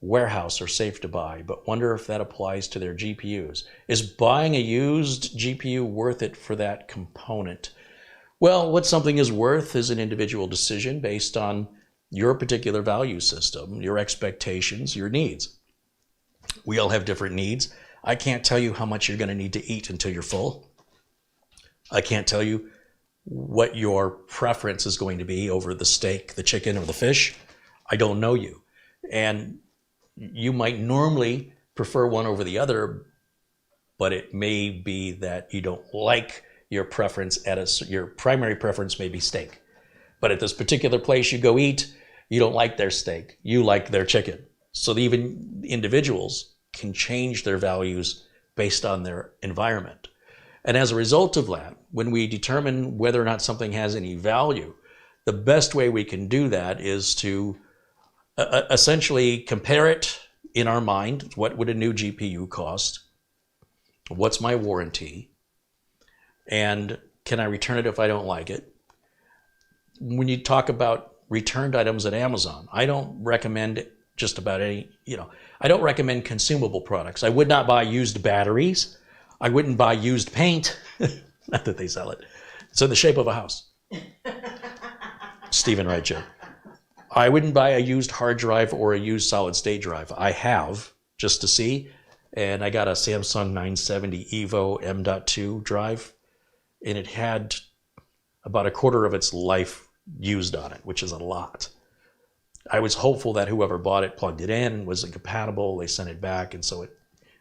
warehouse are safe to buy, but wonder if that applies to their GPUs. Is buying a used GPU worth it for that component? Well, what something is worth is an individual decision based on your particular value system, your expectations, your needs. We all have different needs. I can't tell you how much you're going to need to eat until you're full. I can't tell you what your preference is going to be over the steak, the chicken, or the fish. I don't know you. And you might normally prefer one over the other, but it may be that you don't like your preference your primary preference may be steak. But at this particular place you go eat, you don't like their steak, you like their chicken. So even individuals can change their values based on their environment. And as a result of that, when we determine whether or not something has any value, the best way we can do that is to essentially compare it in our mind. What would a new GPU cost? What's my warranty? And can I return it if I don't like it? when you talk about returned items at Amazon, I don't recommend just about any, I don't recommend consumable products. I would not buy used batteries. I wouldn't buy used paint. Not that they sell it. It's in the shape of a house. Stephen Wright joke. I wouldn't buy a used hard drive or a used solid state drive. I have, just to see, and I got a Samsung 970 Evo M.2 drive, and it had about a quarter of its life used on it, which is a lot. I was hopeful that whoever bought it plugged it in, was compatible, they sent it back, and so it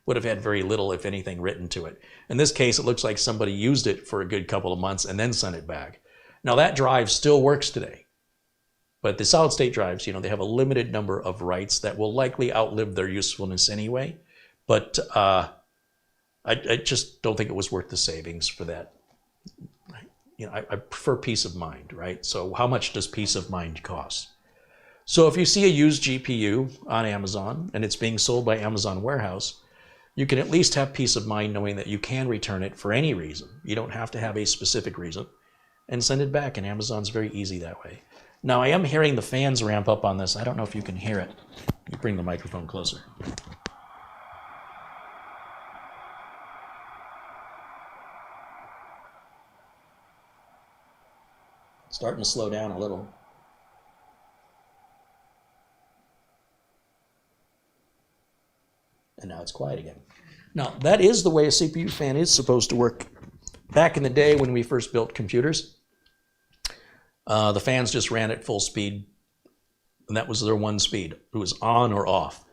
would have had very little, if anything, written to it. In this case, it looks like somebody used it for a good couple of months and then sent it back. Now that drive still works today, but the solid state drives, they have a limited number of writes that will likely outlive their usefulness anyway, but I just don't think it was worth the savings for that. I prefer peace of mind, right? So how much does peace of mind cost? So if you see a used GPU on Amazon and it's being sold by Amazon Warehouse, you can at least have peace of mind knowing that you can return it for any reason. You don't have to have a specific reason and send it back, and Amazon's very easy that way. Now I am hearing the fans ramp up on this. I don't know if you can hear it. You bring the microphone closer. Starting to slow down a little. And now it's quiet again. Now, that is the way a CPU fan is supposed to work. Back in the day when we first built computers, the fans just ran at full speed, and that was their one speed. It was on or off.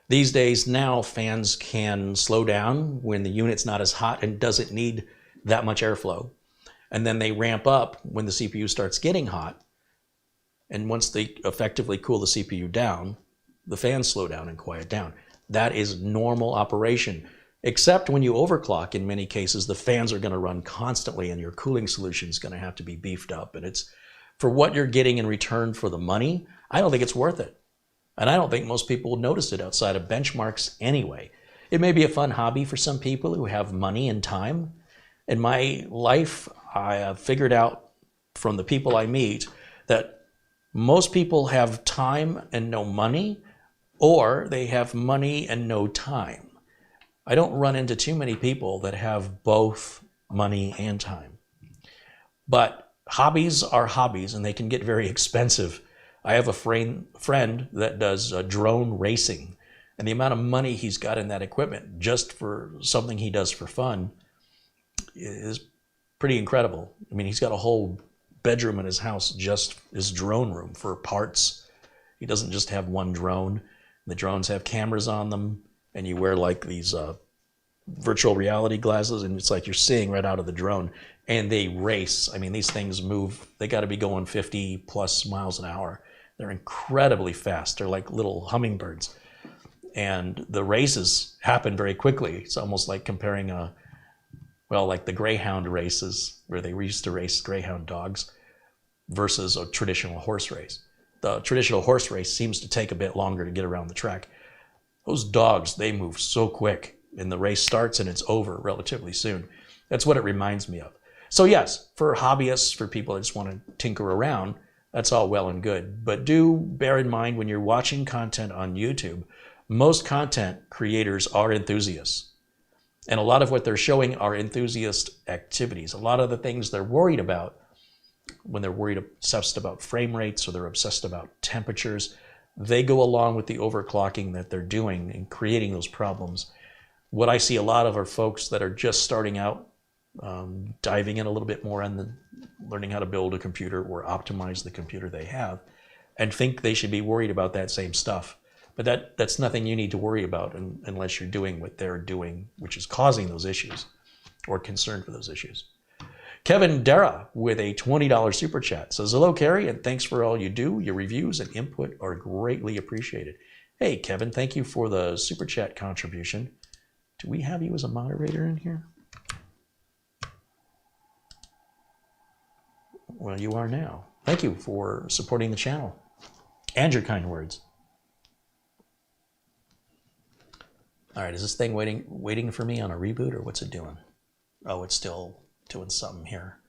These days, now fans can slow down when the unit's not as hot and doesn't need that much airflow. And then they ramp up when the CPU starts getting hot. And once they effectively cool the CPU down, the fans slow down and quiet down. That is normal operation, except when you overclock. In many cases, the fans are going to run constantly and your cooling solution is going to have to be beefed up. And it's for what you're getting in return for the money, I don't think it's worth it. And I don't think most people would notice it outside of benchmarks anyway. It may be a fun hobby for some people who have money and time. In my life, I have figured out from the people I meet that most people have time and no money, or they have money and no time. I don't run into too many people that have both money and time. But hobbies are hobbies, and they can get very expensive. I have a friend that does drone racing, and the amount of money he's got in that equipment just for something he does for fun is pretty incredible. I mean, he's got a whole bedroom in his house, just his drone room for parts. He doesn't just have one drone. The drones have cameras on them, and you wear like these virtual reality glasses, and it's like you're seeing right out of the drone. And they race. I mean, these things move. They got to be going 50 plus miles an hour. They're incredibly fast. They're like little hummingbirds. And the races happen very quickly. It's almost like comparing like the greyhound races, where they used to race greyhound dogs, versus a traditional horse race. The traditional horse race seems to take a bit longer to get around the track. Those dogs, they move so quick, and the race starts and it's over relatively soon. That's what it reminds me of. So yes, for hobbyists, for people that just want to tinker around, that's all well and good. But do bear in mind when you're watching content on YouTube, most content creators are enthusiasts. And a lot of what they're showing are enthusiast activities. A lot of the things they're worried about, when they're obsessed about frame rates or they're obsessed about temperatures, they go along with the overclocking that they're doing and creating those problems. What I see a lot of are folks that are just starting out, diving in a little bit more on learning how to build a computer or optimize the computer they have, and think they should be worried about that same stuff. But that's nothing you need to worry about unless you're doing what they're doing, which is causing those issues or concern for those issues. Kevin Dara with a $20 super chat says, hello, Kerry, and thanks for all you do. Your reviews and input are greatly appreciated. Hey, Kevin, thank you for the super chat contribution. Do we have you as a moderator in here? Well, you are now. Thank you for supporting the channel and your kind words. All right, is this thing waiting for me on a reboot, or what's it doing? Oh, it's still doing something here.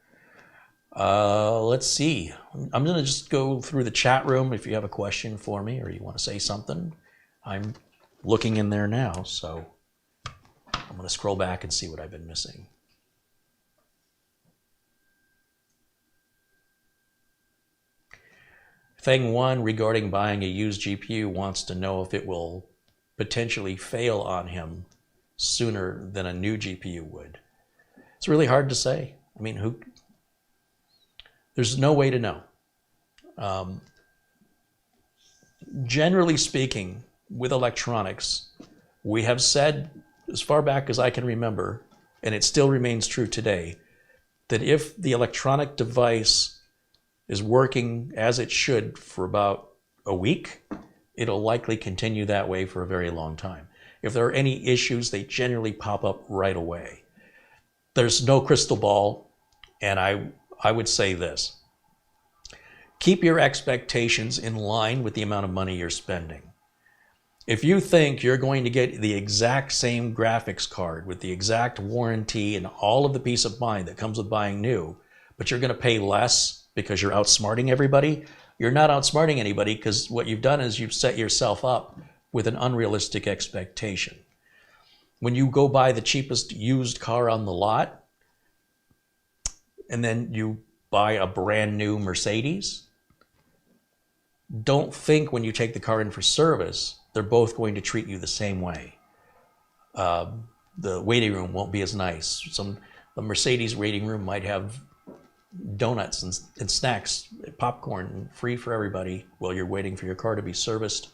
Let's see. I'm going to just go through the chat room if you have a question for me or you want to say something. I'm looking in there now, so I'm going to scroll back and see what I've been missing. Thing one regarding buying a used GPU wants to know if it will potentially fail on him sooner than a new GPU would. It's really hard to say. I mean, there's no way to know. Generally speaking, with electronics, we have said as far back as I can remember, and it still remains true today, that if the electronic device is working as it should for about a week, it'll likely continue that way for a very long time. If there are any issues, they generally pop up right away. There's no crystal ball, and I would say this. Keep your expectations in line with the amount of money you're spending. If you think you're going to get the exact same graphics card with the exact warranty and all of the peace of mind that comes with buying new, but you're going to pay less because you're outsmarting everybody, you're not outsmarting anybody, because what you've done is you've set yourself up with an unrealistic expectation. When you go buy the cheapest used car on the lot, and then you buy a brand new Mercedes, don't think when you take the car in for service, they're both going to treat you the same way. The waiting room won't be as nice. The Mercedes waiting room might have donuts and snacks, popcorn, free for everybody while you're waiting for your car to be serviced.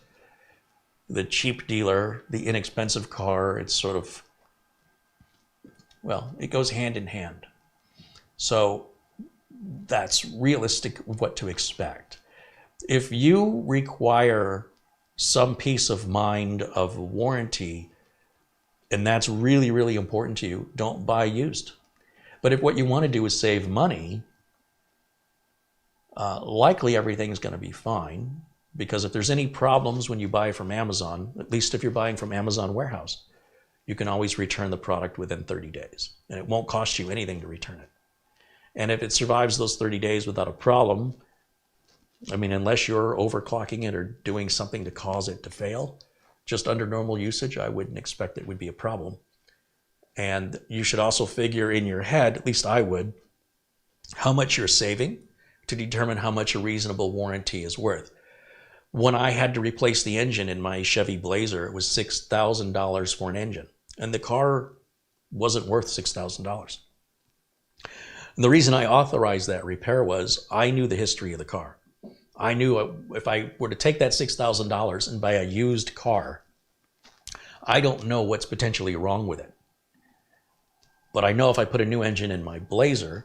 The cheap dealer, the inexpensive car, it's sort of, well, it goes hand in hand. So that's realistic what to expect. If you require some peace of mind of warranty, and that's really, really important to you, don't buy used. But if what you want to do is save money, likely everything's going to be fine, because if there's any problems when you buy from Amazon, at least if you're buying from Amazon warehouse, you can always return the product within 30 days, and it won't cost you anything to return it. And if it survives those 30 days without a problem, I mean, unless you're overclocking it or doing something to cause it to fail, just under normal usage, I wouldn't expect it would be a problem. And you should also figure in your head, at least I would, how much you're saving to determine how much a reasonable warranty is worth. When I had to replace the engine in my Chevy Blazer, it was $6,000 for an engine, and the car wasn't worth $6,000. And the reason I authorized that repair was I knew the history of the car. I knew if I were to take that $6,000 and buy a used car, I don't know what's potentially wrong with it. But I know if I put a new engine in my Blazer,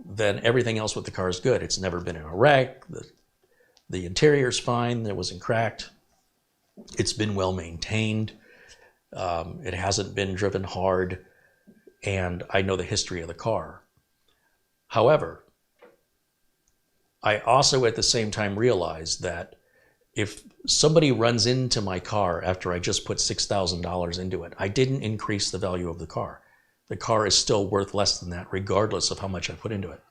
then everything else with the car is good. It's never been in a wreck. The interior's fine. It wasn't cracked. It's been well maintained. It hasn't been driven hard. And I know the history of the car. However, I also at the same time realized that if somebody runs into my car after I just put $6,000 into it, I didn't increase the value of the car. The car is still worth less than that, regardless of how much I put into it.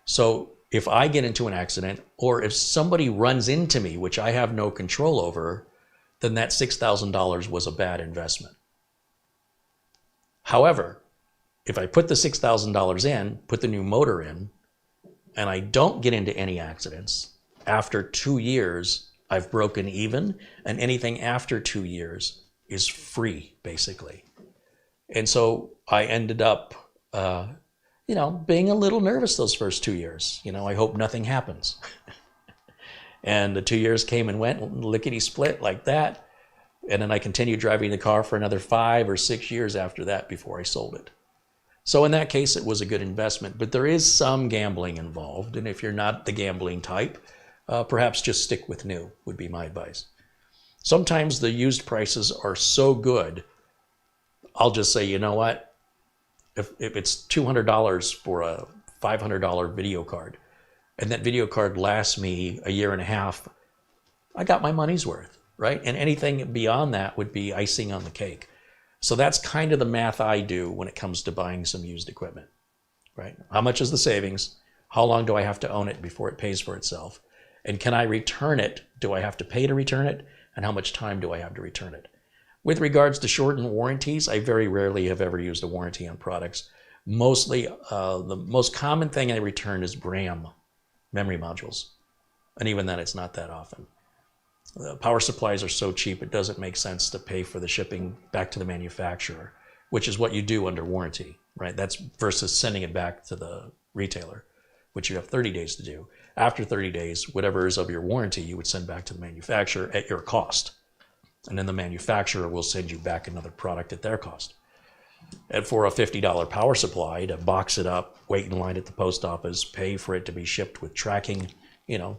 So if I get into an accident, or if somebody runs into me, which I have no control over, then that $6,000 was a bad investment. However, if I put the $6,000 in, put the new motor in, and I don't get into any accidents, after 2 years, I've broken even, and anything after 2 years is free, basically. And so I ended up, being a little nervous those first 2 years. I hope nothing happens. And the 2 years came and went, lickety-split like that. And then I continued driving the car for another 5 or 6 years after that before I sold it. So in that case, it was a good investment. But there is some gambling involved. And if you're not the gambling type, perhaps just stick with new would be my advice. Sometimes the used prices are so good, I'll just say, you know what? If it's $200 for a $500 video card, and that video card lasts me a year and a half, I got my money's worth, right? And anything beyond that would be icing on the cake. So that's kind of the math I do when it comes to buying some used equipment. right? How much is the savings? How long do I have to own it before it pays for itself? And can I return it? Do I have to pay to return it? And how much time do I have to return it? With regards to shortened warranties, I very rarely have ever used a warranty on products. Mostly, the most common thing I return is RAM, memory modules. And even then, it's not that often. The power supplies are so cheap, it doesn't make sense to pay for the shipping back to the manufacturer, which is what you do under warranty, right? That's versus sending it back to the retailer, which you have 30 days to do. After 30 days, whatever is of your warranty, you would send back to the manufacturer at your cost. And then the manufacturer will send you back another product at their cost. And for a $50 power supply, to box it up, wait in line at the post office, pay for it to be shipped with tracking,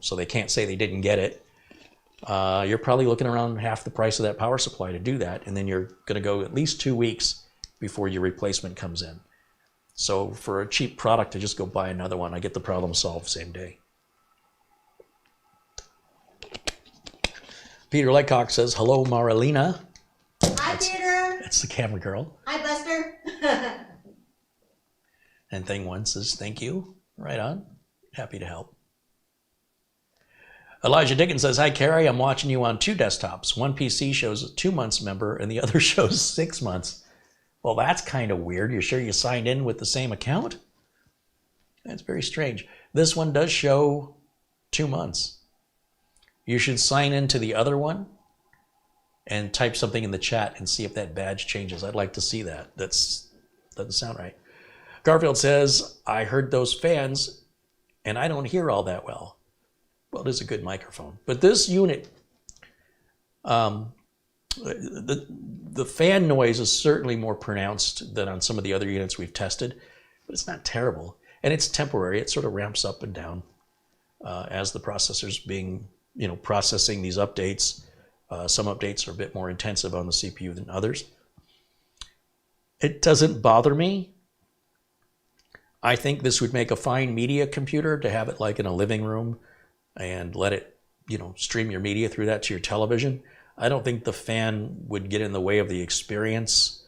so they can't say they didn't get it, you're probably looking around half the price of that power supply to do that. And then you're going to go at least 2 weeks before your replacement comes in. So for a cheap product to just go buy another one, I get the problem solved same day. Peter Laycock says, hello, Marilena. Hi, Peter. That's the camera girl. Hi, Buster. And Thing One says, thank you. Right on. Happy to help. Elijah Dickens says, hi, Carrie. I'm watching you on 2 desktops. One PC shows a 2 months member and the other shows 6 months. Well, that's kind of weird. You're sure you signed in with the same account? That's very strange. This one does show 2 months. You should sign into the other one and type something in the chat and see if that badge changes. I'd like to see that. That doesn't sound right. Garfield says, I heard those fans and I don't hear all that well. Well, it is a good microphone. But this unit, the fan noise is certainly more pronounced than on some of the other units we've tested, but it's not terrible. And it's temporary. It sort of ramps up and down as the processor's being, processing these updates. Some updates are a bit more intensive on the CPU than others. It doesn't bother me. I think this would make a fine media computer to have it like in a living room and let it, stream your media through that to your television. I don't think the fan would get in the way of the experience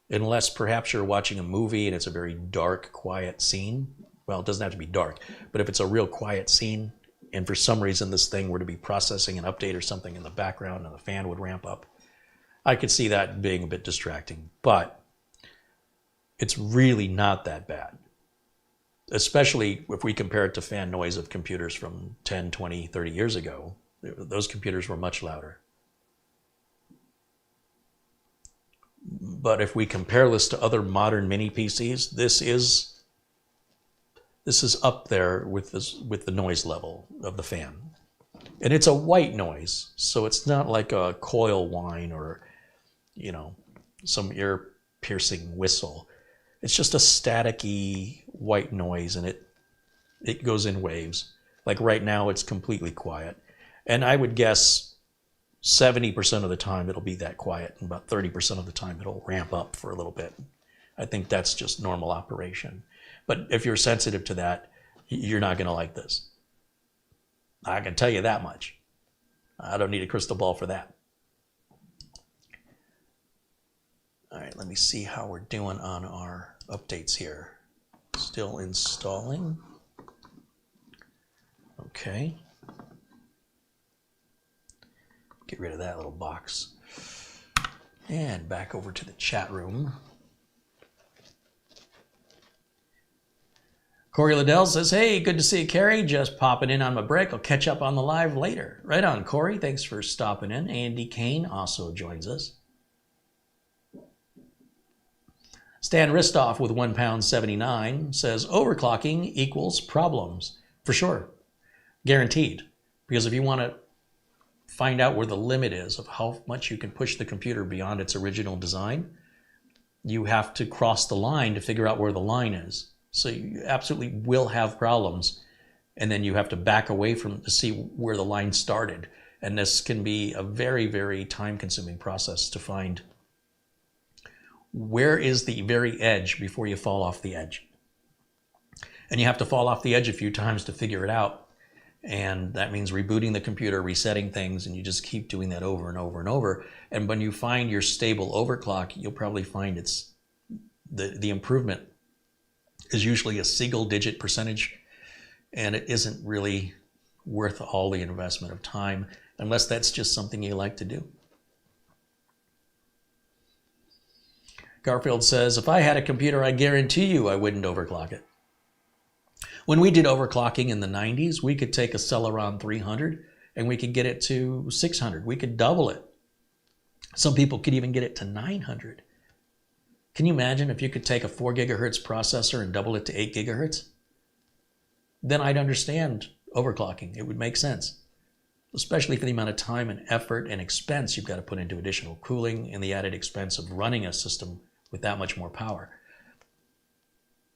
unless perhaps you're watching a movie and it's a very dark, quiet scene. Well, it doesn't have to be dark, but if it's a real quiet scene and for some reason this thing were to be processing an update or something in the background and the fan would ramp up, I could see that being a bit distracting, but it's really not that bad. Especially if we compare it to fan noise of computers from 10, 20, 30 years ago. Those computers were much louder. But if we compare this to other modern mini PCs, this is up there with the noise level of the fan. And it's a white noise, so it's not like a coil whine or, some ear-piercing whistle. It's just a staticky white noise, and it goes in waves. Like right now, it's completely quiet. And I would guess 70% of the time it'll be that quiet, and about 30% of the time it'll ramp up for a little bit. I think that's just normal operation. But if you're sensitive to that, you're not going to like this. I can tell you that much. I don't need a crystal ball for that. All right, let me see how we're doing on our updates here. Still installing. Okay. Get rid of that little box. And back over to the chat room. Corey Liddell says, hey, good to see you, Carrie. Just popping in on my break. I'll catch up on the live later. Right on, Corey. Thanks for stopping in. Andy Kane also joins us. Stan Ristoff with £1.79 says, overclocking equals problems. For sure. Guaranteed. Because if you want to find out where the limit is of how much you can push the computer beyond its original design, you have to cross the line to figure out where the line is. So you absolutely will have problems. And then you have to back away from it to see where the line started. And this can be a very, very time-consuming process to find where is the very edge before you fall off the edge. And you have to fall off the edge a few times to figure it out. And that means rebooting the computer, resetting things, and you just keep doing that over and over and over. And when you find your stable overclock, you'll probably find it's the improvement is usually a single-digit percentage, and it isn't really worth all the investment of time unless that's just something you like to do. Garfield says, if I had a computer, I guarantee you I wouldn't overclock it. When we did overclocking in the 90s, we could take a Celeron 300 and we could get it to 600. We could double it. Some people could even get it to 900. Can you imagine if you could take a 4 gigahertz processor and double it to 8 gigahertz? Then I'd understand overclocking. It would make sense, especially for the amount of time and effort and expense you've got to put into additional cooling and the added expense of running a system with that much more power.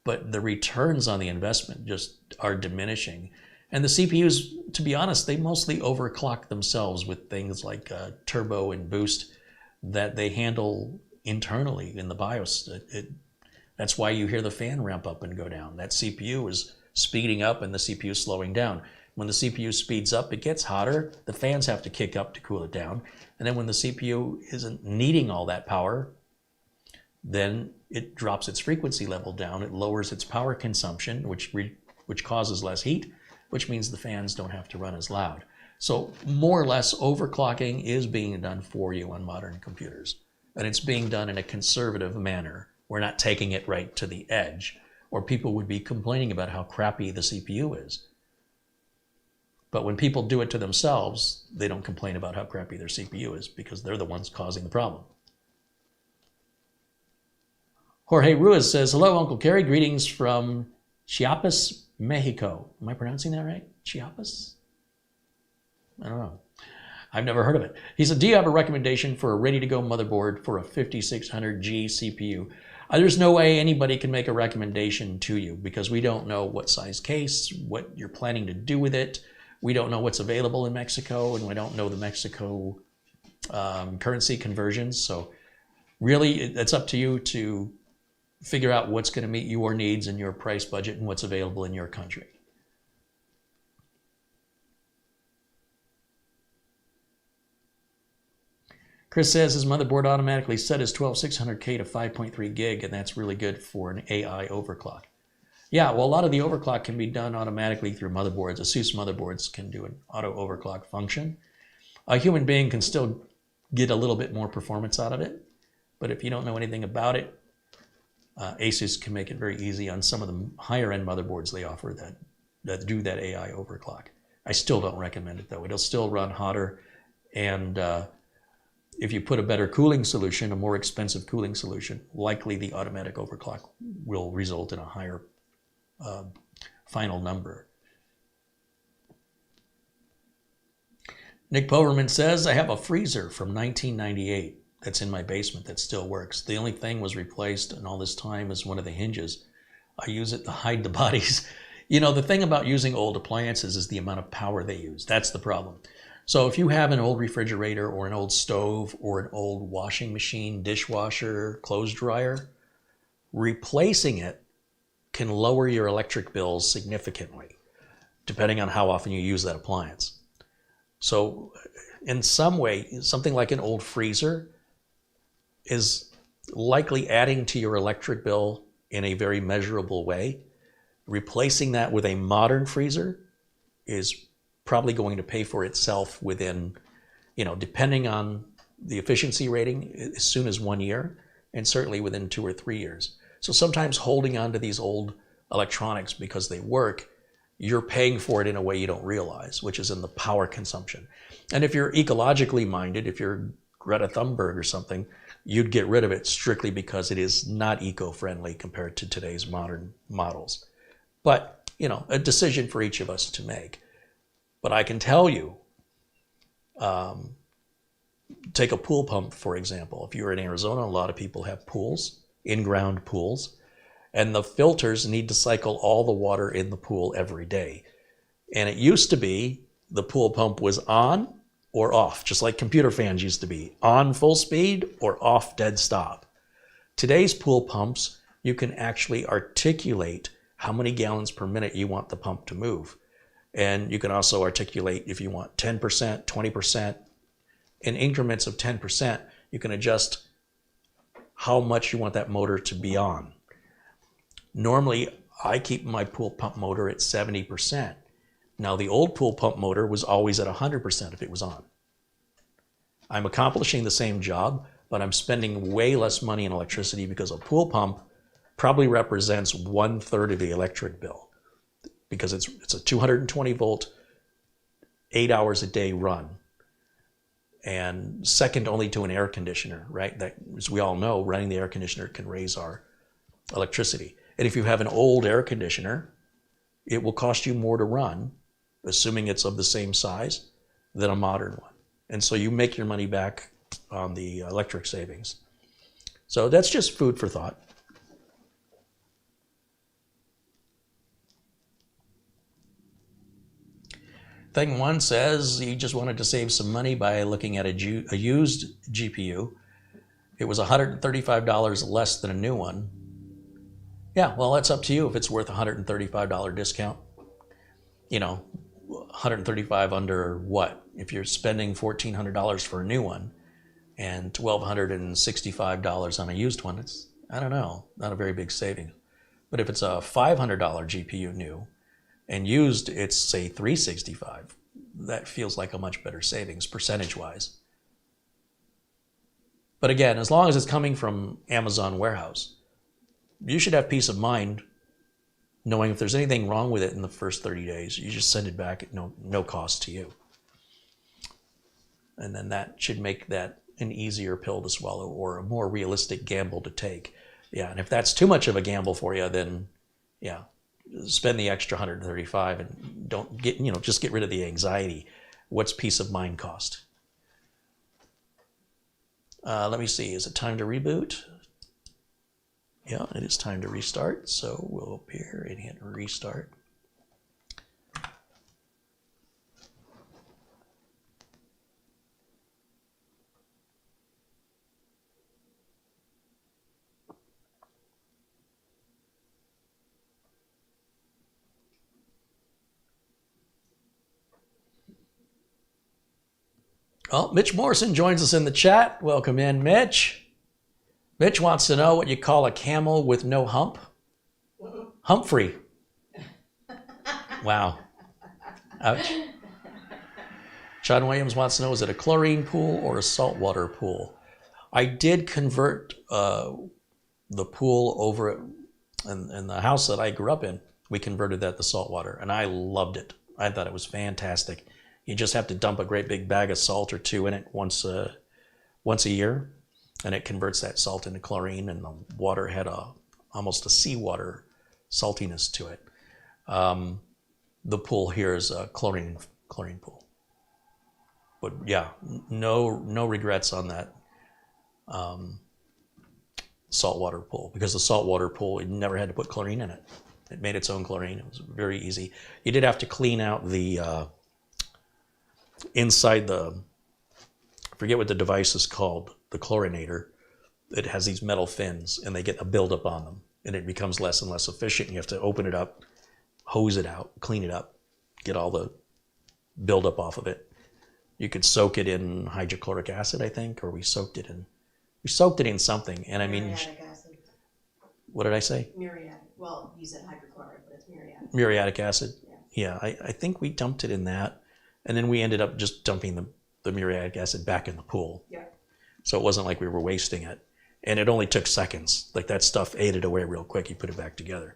But the returns on the investment just are diminishing. And the CPUs, to be honest, they mostly overclock themselves with things like turbo and boost that they handle internally in the BIOS. That's why you hear the fan ramp up and go down. That CPU is speeding up and the CPU is slowing down. When the CPU speeds up, it gets hotter. The fans have to kick up to cool it down. And then when the CPU isn't needing all that power, then it drops its frequency level down. It lowers its power consumption, which causes less heat, which means the fans don't have to run as loud. So more or less, overclocking is being done for you on modern computers. And it's being done in a conservative manner. We're not taking it right to the edge, or people would be complaining about how crappy the CPU is. But when people do it to themselves, they don't complain about how crappy their CPU is because they're the ones causing the problem. Jorge Ruiz says, hello, Uncle Kerry. Greetings from Chiapas, Mexico. Am I pronouncing that right? Chiapas? I don't know. I've never heard of it. He said, do you have a recommendation for a ready-to-go motherboard for a 5600G CPU? There's no way anybody can make a recommendation to you because we don't know what size case, what you're planning to do with it. We don't know what's available in Mexico, and we don't know the Mexico currency conversions. So really, it's up to you to figure out what's going to meet your needs and your price budget and what's available in your country. Chris says his motherboard automatically set his 12600K to 5.3 gig, and that's really good for an AI overclock. Yeah, well, a lot of the overclock can be done automatically through motherboards. ASUS motherboards can do an auto overclock function. A human being can still get a little bit more performance out of it, but if you don't know anything about it, ASUS can make it very easy on some of the higher end motherboards they offer that do that AI overclock. I still don't recommend it though. It'll still run hotter, and if you put a better cooling solution, a more expensive cooling solution, likely the automatic overclock will result in a higher final number. Nick Poverman says, I have a freezer from 1998 that's in my basement that still works. The only thing was replaced in all this time is one of the hinges. I use it to hide the bodies. You know, the thing about using old appliances is the amount of power they use. That's the problem. So if you have an old refrigerator or an old stove or an old washing machine, dishwasher, clothes dryer, replacing it can lower your electric bills significantly, depending on how often you use that appliance. So in some way, something like an old freezer is likely adding to your electric bill in a very measurable way. Replacing that with a modern freezer is probably going to pay for itself within, depending on the efficiency rating, as soon as 1 year, and certainly within 2 or 3 years. So sometimes holding on to these old electronics because they work, you're paying for it in a way you don't realize, which is in the power consumption. And if you're ecologically minded, if you're Greta Thunberg or something, you'd get rid of it strictly because it is not eco-friendly compared to today's modern models. But, a decision for each of us to make. But I can tell you, take a pool pump, for example. If you're in Arizona, a lot of people have pools, in-ground pools, and the filters need to cycle all the water in the pool every day. And it used to be the pool pump was on or off, just like computer fans used to be, on full speed or off dead stop. Today's pool pumps, you can actually articulate how many gallons per minute you want the pump to move. And you can also articulate if you want 10%, 20%. In increments of 10%, you can adjust how much you want that motor to be on. Normally, I keep my pool pump motor at 70%. Now, the old pool pump motor was always at 100% if it was on. I'm accomplishing the same job, but I'm spending way less money in electricity because a pool pump probably represents 1/3 of the electric bill, because it's a 220 volt, 8 hours a day run, and second only to an air conditioner, right? That, as we all know, running the air conditioner can raise our electricity. And if you have an old air conditioner, it will cost you more to run, assuming it's of the same size, than a modern one. And so you make your money back on the electric savings. So that's just food for thought. Thing one says he just wanted to save some money by looking at a used GPU. It was $135 less than a new one. Yeah, well, that's up to you if it's worth a $135 discount. You know, $135 under what? If you're spending $1,400 for a new one and $1,265 on a used one, it's, I don't know, not a very big savings. But if it's a $500 GPU new and used, it's say $365, that feels like a much better savings percentage-wise. But again, as long as it's coming from Amazon warehouse, you should have peace of mind knowing if there's anything wrong with it in the first 30 days, you just send it back at no cost to you. And then that should make that an easier pill to swallow or a more realistic gamble to take. Yeah, and if that's too much of a gamble for you, then yeah, spend the extra $135 and don't get, just get rid of the anxiety. What's peace of mind cost? Let me see, is it time to reboot? Yeah, it is time to restart. So we'll up here and hit restart. Oh, Mitch Morrison joins us in the chat. Welcome in, Mitch. Mitch wants to know what you call a camel with no hump. Humphrey. Wow. Ouch. John Williams wants to know, is it a chlorine pool or a saltwater pool? I did convert the pool over in the house that I grew up in. We converted that to saltwater, and I loved it. I thought it was fantastic. You just have to dump a great big bag of salt or two in it once a year, and it converts that salt into chlorine, and the water had almost a seawater saltiness to it. The pool here is a chlorine pool. But yeah, no regrets on that saltwater pool, because the saltwater pool, you never had to put chlorine in it. It made its own chlorine. It was very easy. You did have to clean out the inside I forget what the device is called, the chlorinator. It has these metal fins, and they get a buildup on them, and it becomes less and less efficient. You have to open it up, hose it out, clean it up, get all the buildup off of it. You could soak it in hydrochloric acid, I think, or we soaked it in something. And I mean, Muriatic acid. What did I say? Muriatic. Well, you said hydrochloric, but it's muriatic. Muriatic acid. Yeah. Yeah, I think we dumped it in that. And then we ended up just dumping the muriatic acid back in the pool. Yeah. So it wasn't like we were wasting it. And it only took seconds. Like that stuff ate it away real quick. You put it back together.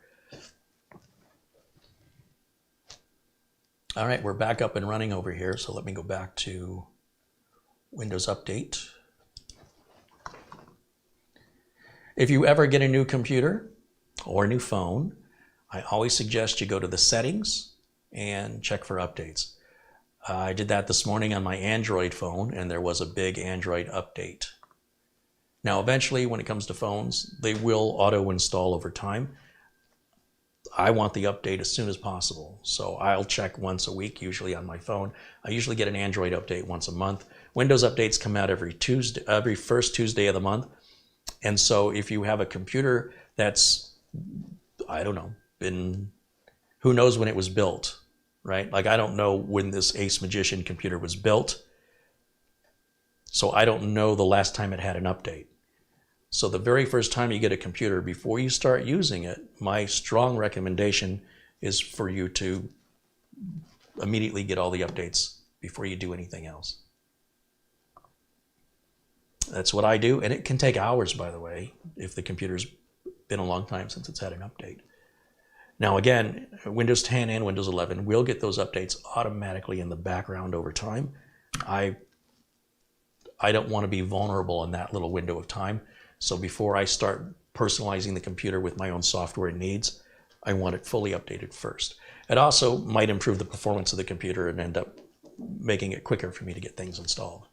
All right, we're back up and running over here. So let me go back to Windows Update. If you ever get a new computer or a new phone, I always suggest you go to the settings and check for updates. I did that this morning on my Android phone, and there was a big Android update. Now, eventually, when it comes to phones, they will auto-install over time. I want the update as soon as possible, so I'll check once a week, usually on my phone. I usually get an Android update once a month. Windows updates come out every first Tuesday of the month, and so if you have a computer that's, I don't know, who knows when it was built, right? Like, I don't know when this ACEMAGICIAN computer was built, so I don't know the last time it had an update. So the very first time you get a computer, before you start using it, my strong recommendation is for you to immediately get all the updates before you do anything else. That's what I do, and it can take hours, by the way, if the computer's been a long time since it's had an update. Now again, Windows 10 and Windows 11 will get those updates automatically in the background over time. I don't want to be vulnerable in that little window of time. So before I start personalizing the computer with my own software needs, I want it fully updated first. It also might improve the performance of the computer and end up making it quicker for me to get things installed.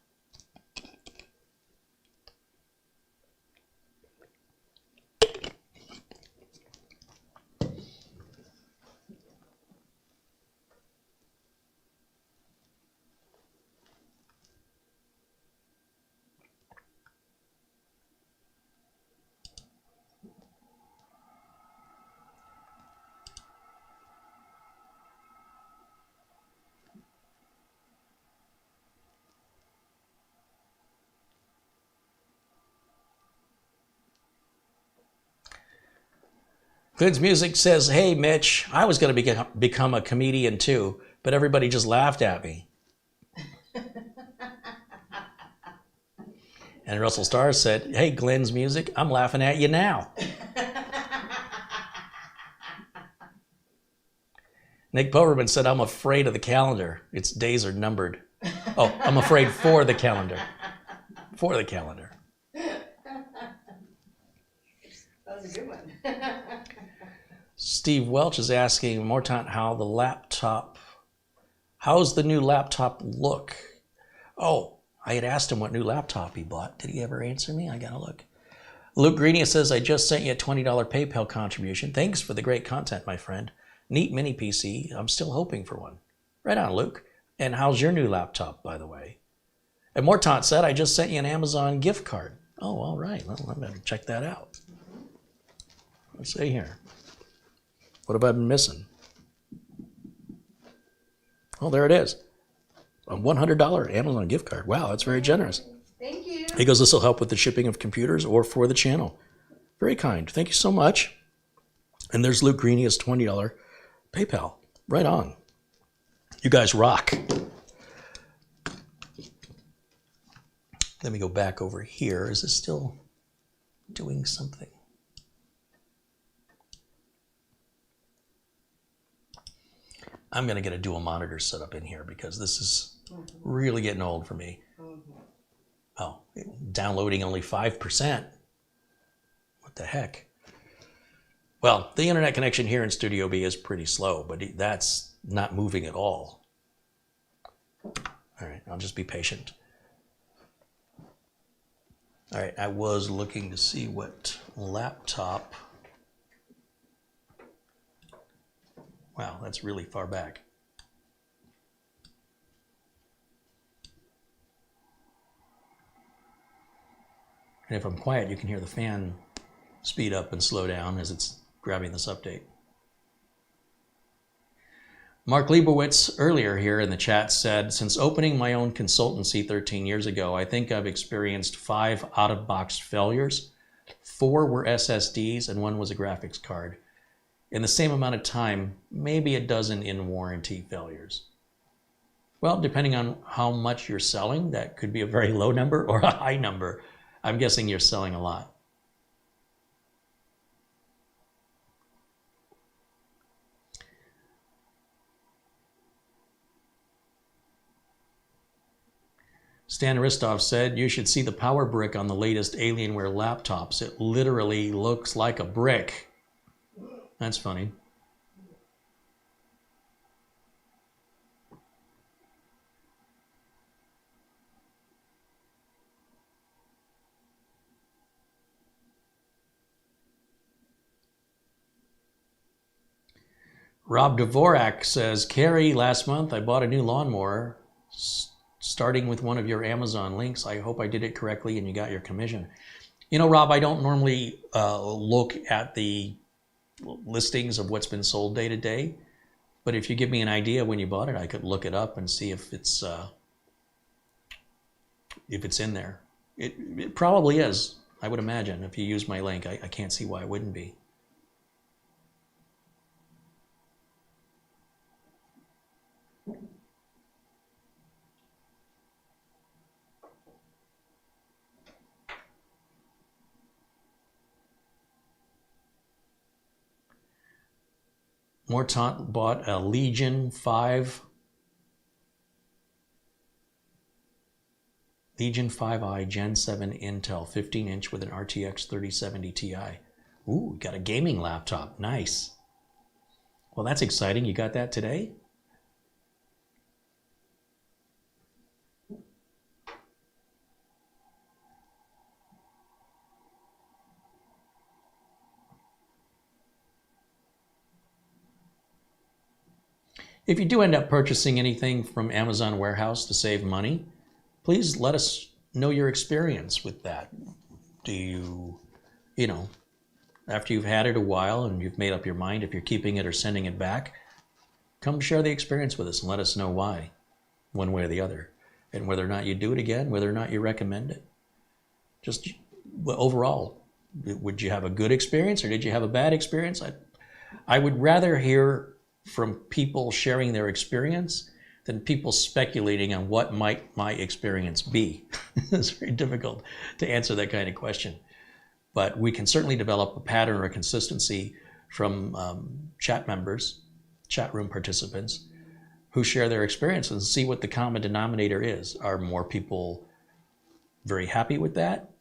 Glid's Music says, hey, Mitch, I was going to become a comedian too, but everybody just laughed at me. And Russell Starr said, hey, Glenn's Music, I'm laughing at you now. Nick Poverman said, I'm afraid of the calendar. Its days are numbered. Oh, I'm afraid for the calendar. For the calendar. That was a good one. Steve Welch is asking Mortant how's the new laptop look? Oh, I had asked him what new laptop he bought. Did he ever answer me? I gotta look. Luke Greenia says, I just sent you a $20 PayPal contribution. Thanks for the great content, my friend. Neat mini PC. I'm still hoping for one. Right on, Luke. And how's your new laptop, by the way? And Mortant said, I just sent you an Amazon gift card. Oh, all right. Well, I better check that out. Let's see here. What have I been missing? Oh, there it is. A $100 Amazon gift card. Wow, that's very generous. Thank you. He goes, this will help with the shipping of computers or for the channel. Very kind. Thank you so much. And there's Luke Greenia's $20 PayPal. Right on. You guys rock. Let me go back over here. Is this still doing something? I'm going to get a dual monitor set up in here because this is really getting old for me. Oh, downloading only 5%. What the heck? Well, the internet connection here in Studio B is pretty slow, but that's not moving at all. All right, I'll just be patient. All right, I was looking to see what laptop. Wow, that's really far back. And if I'm quiet, you can hear the fan speed up and slow down as it's grabbing this update. Mark Leibowitz earlier here in the chat said, since opening my own consultancy 13 years ago, I think I've experienced 5 out-of-box failures. 4 were SSDs and 1 was a graphics card. In the same amount of time, maybe a dozen in-warranty failures. Well, depending on how much you're selling, that could be a very low number or a high number. I'm guessing you're selling a lot. Stan Ristov said, you should see the power brick on the latest Alienware laptops. It literally looks like a brick. That's funny. Rob Dvorak says, Carrie, last month I bought a new lawnmower, starting with one of your Amazon links. I hope I did it correctly and you got your commission. You know, Rob, I don't normally look at the listings of what's been sold day to day, but if you give me an idea when you bought it, I could look it up and see if it's in there. It probably is. I would imagine if you use my link, I can't see why it wouldn't be. Mortant bought a Legion 5i Gen 7 Intel 15-inch with an RTX 3070 Ti. Ooh, got a gaming laptop. Nice. Well, that's exciting. You got that today? If you do end up purchasing anything from Amazon Warehouse to save money, please let us know your experience with that. Do you know, after you've had it a while and you've made up your mind if you're keeping it or sending it back, come share the experience with us and let us know why, one way or the other, and whether or not you do it again, whether or not you recommend it. Just overall, would you have a good experience or did you have a bad experience? I would rather hear from people sharing their experience than people speculating on what might my experience be. It's very difficult to answer that kind of question. But we can certainly develop a pattern or a consistency from chat members, chat room participants, who share their experience and see what the common denominator is. Are more people very happy with that?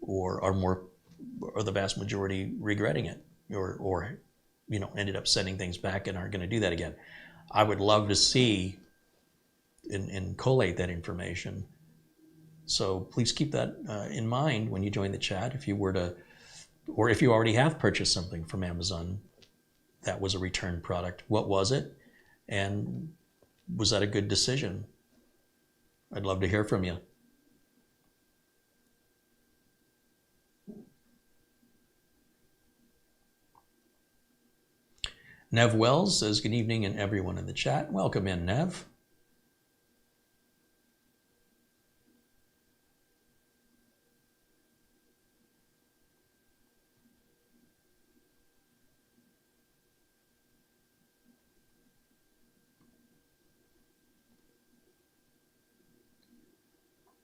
Or are the vast majority regretting it? Or ended up sending things back and aren't going to do that again? I would love to see and collate that information. So please keep that in mind when you join the chat. If you were to, or if you already have purchased something from Amazon that was a returned product, what was it? And was that a good decision? I'd love to hear from you. Nev Wells says, good evening, and everyone in the chat. Welcome in, Nev.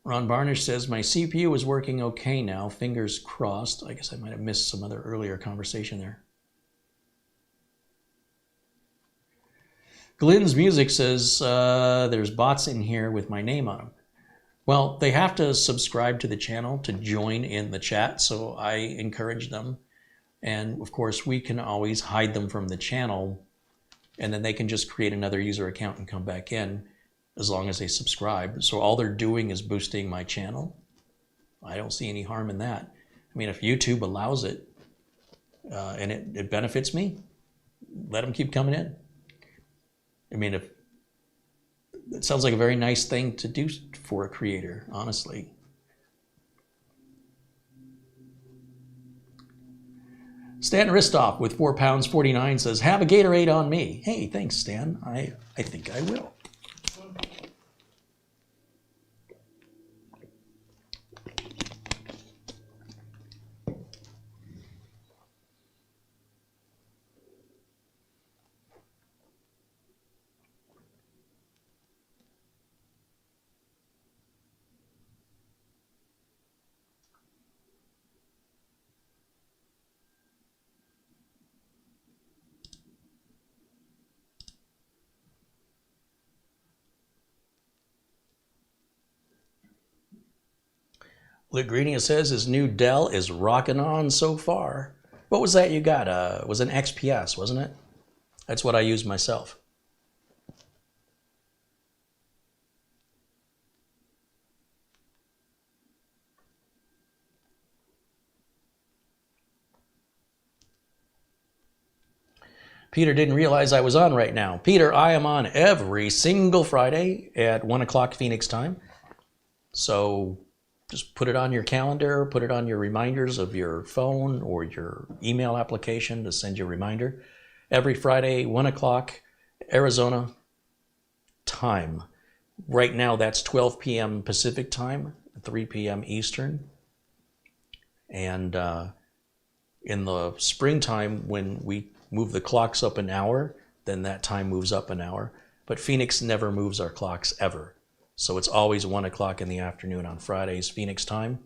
Ron Barnish says, my CPU is working okay now, fingers crossed. I guess I might have missed some other earlier conversation there. Glenn's Music says, there's bots in here with my name on them. Well, they have to subscribe to the channel to join in the chat, so I encourage them. And of course, we can always hide them from the channel, and then they can just create another user account and come back in as long as they subscribe. So all they're doing is boosting my channel. I don't see any harm in that. I mean, if YouTube allows it and it benefits me, let them keep coming in. I mean, if it sounds like a very nice thing to do for a creator, honestly. Stan Ristoff with £4.49 says, have a Gatorade on me. Hey, thanks, Stan. I think I will. Ligrinia says his new Dell is rocking on so far. What was that you got? It was an XPS, wasn't it? That's what I use myself. Peter didn't realize I was on right now. Peter, I am on every single Friday at 1 o'clock Phoenix time. So just put it on your calendar, put it on your reminders of your phone or your email application to send you a reminder. Every Friday, 1 o'clock Arizona time. Right now, that's 12 p.m. Pacific time, 3 p.m. Eastern. And in the springtime, when we move the clocks up an hour, then that time moves up an hour. But Phoenix never moves our clocks ever. So it's always 1 o'clock in the afternoon on Fridays, Phoenix time.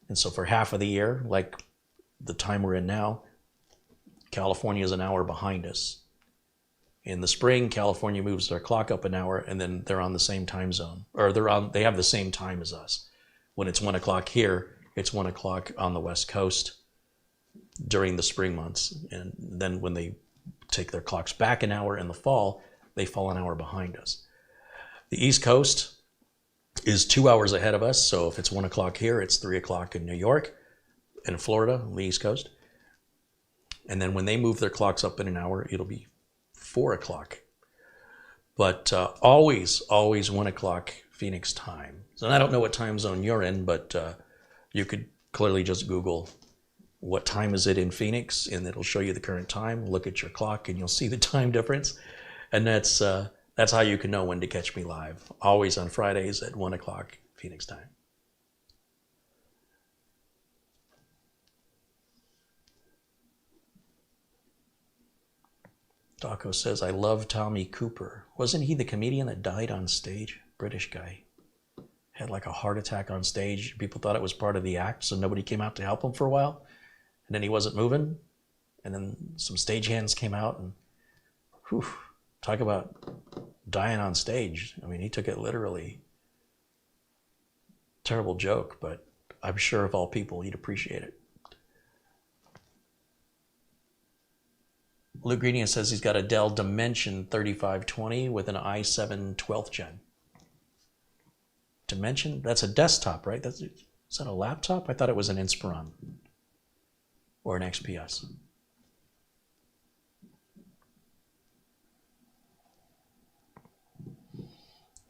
And so for half of the year, like the time we're in now, California is an hour behind us. In the spring, California moves their clock up an hour, and then they're on the same time zone, or they have the same time as us. When it's 1 o'clock here, it's 1 o'clock on the West Coast during the spring months. And then when they take their clocks back an hour in the fall, they fall an hour behind us. The East Coast is 2 hours ahead of us. So if it's 1 o'clock here, it's 3 o'clock in New York and Florida on the East Coast. And then when they move their clocks up in an hour, it'll be 4 o'clock. But always 1 o'clock Phoenix time. So I don't know what time zone you're in, but you could clearly just Google what time is it in Phoenix, and it'll show you the current time. Look at your clock, and you'll see the time difference. And that's how you can know when to catch me live. Always on Fridays at 1 o'clock Phoenix time. Daco says, I love Tommy Cooper. Wasn't he the comedian that died on stage? British guy. Had like a heart attack on stage. People thought it was part of the act, so nobody came out to help him for a while. And then he wasn't moving. And then some stagehands came out and, whew, talk about dying on stage. I mean, he took it literally. Terrible joke, but I'm sure of all people, he'd appreciate it. Luke Greenian says he's got a Dell Dimension 3520 with an i7 12th gen. Dimension? That's a desktop, right? Is that a laptop? I thought it was an Inspiron or an XPS.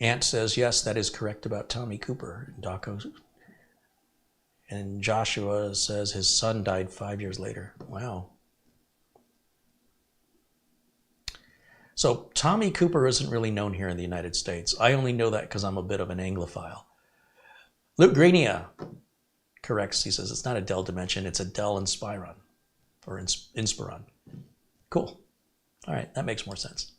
Ant says, yes, that is correct about Tommy Cooper. Daco. And Joshua says his son died 5 years later. Wow. So Tommy Cooper isn't really known here in the United States. I only know that because I'm a bit of an Anglophile. Luke Greenia corrects. He says it's not a Dell Dimension, it's a Dell Inspiron or Inspiron. Cool. All right, that makes more sense.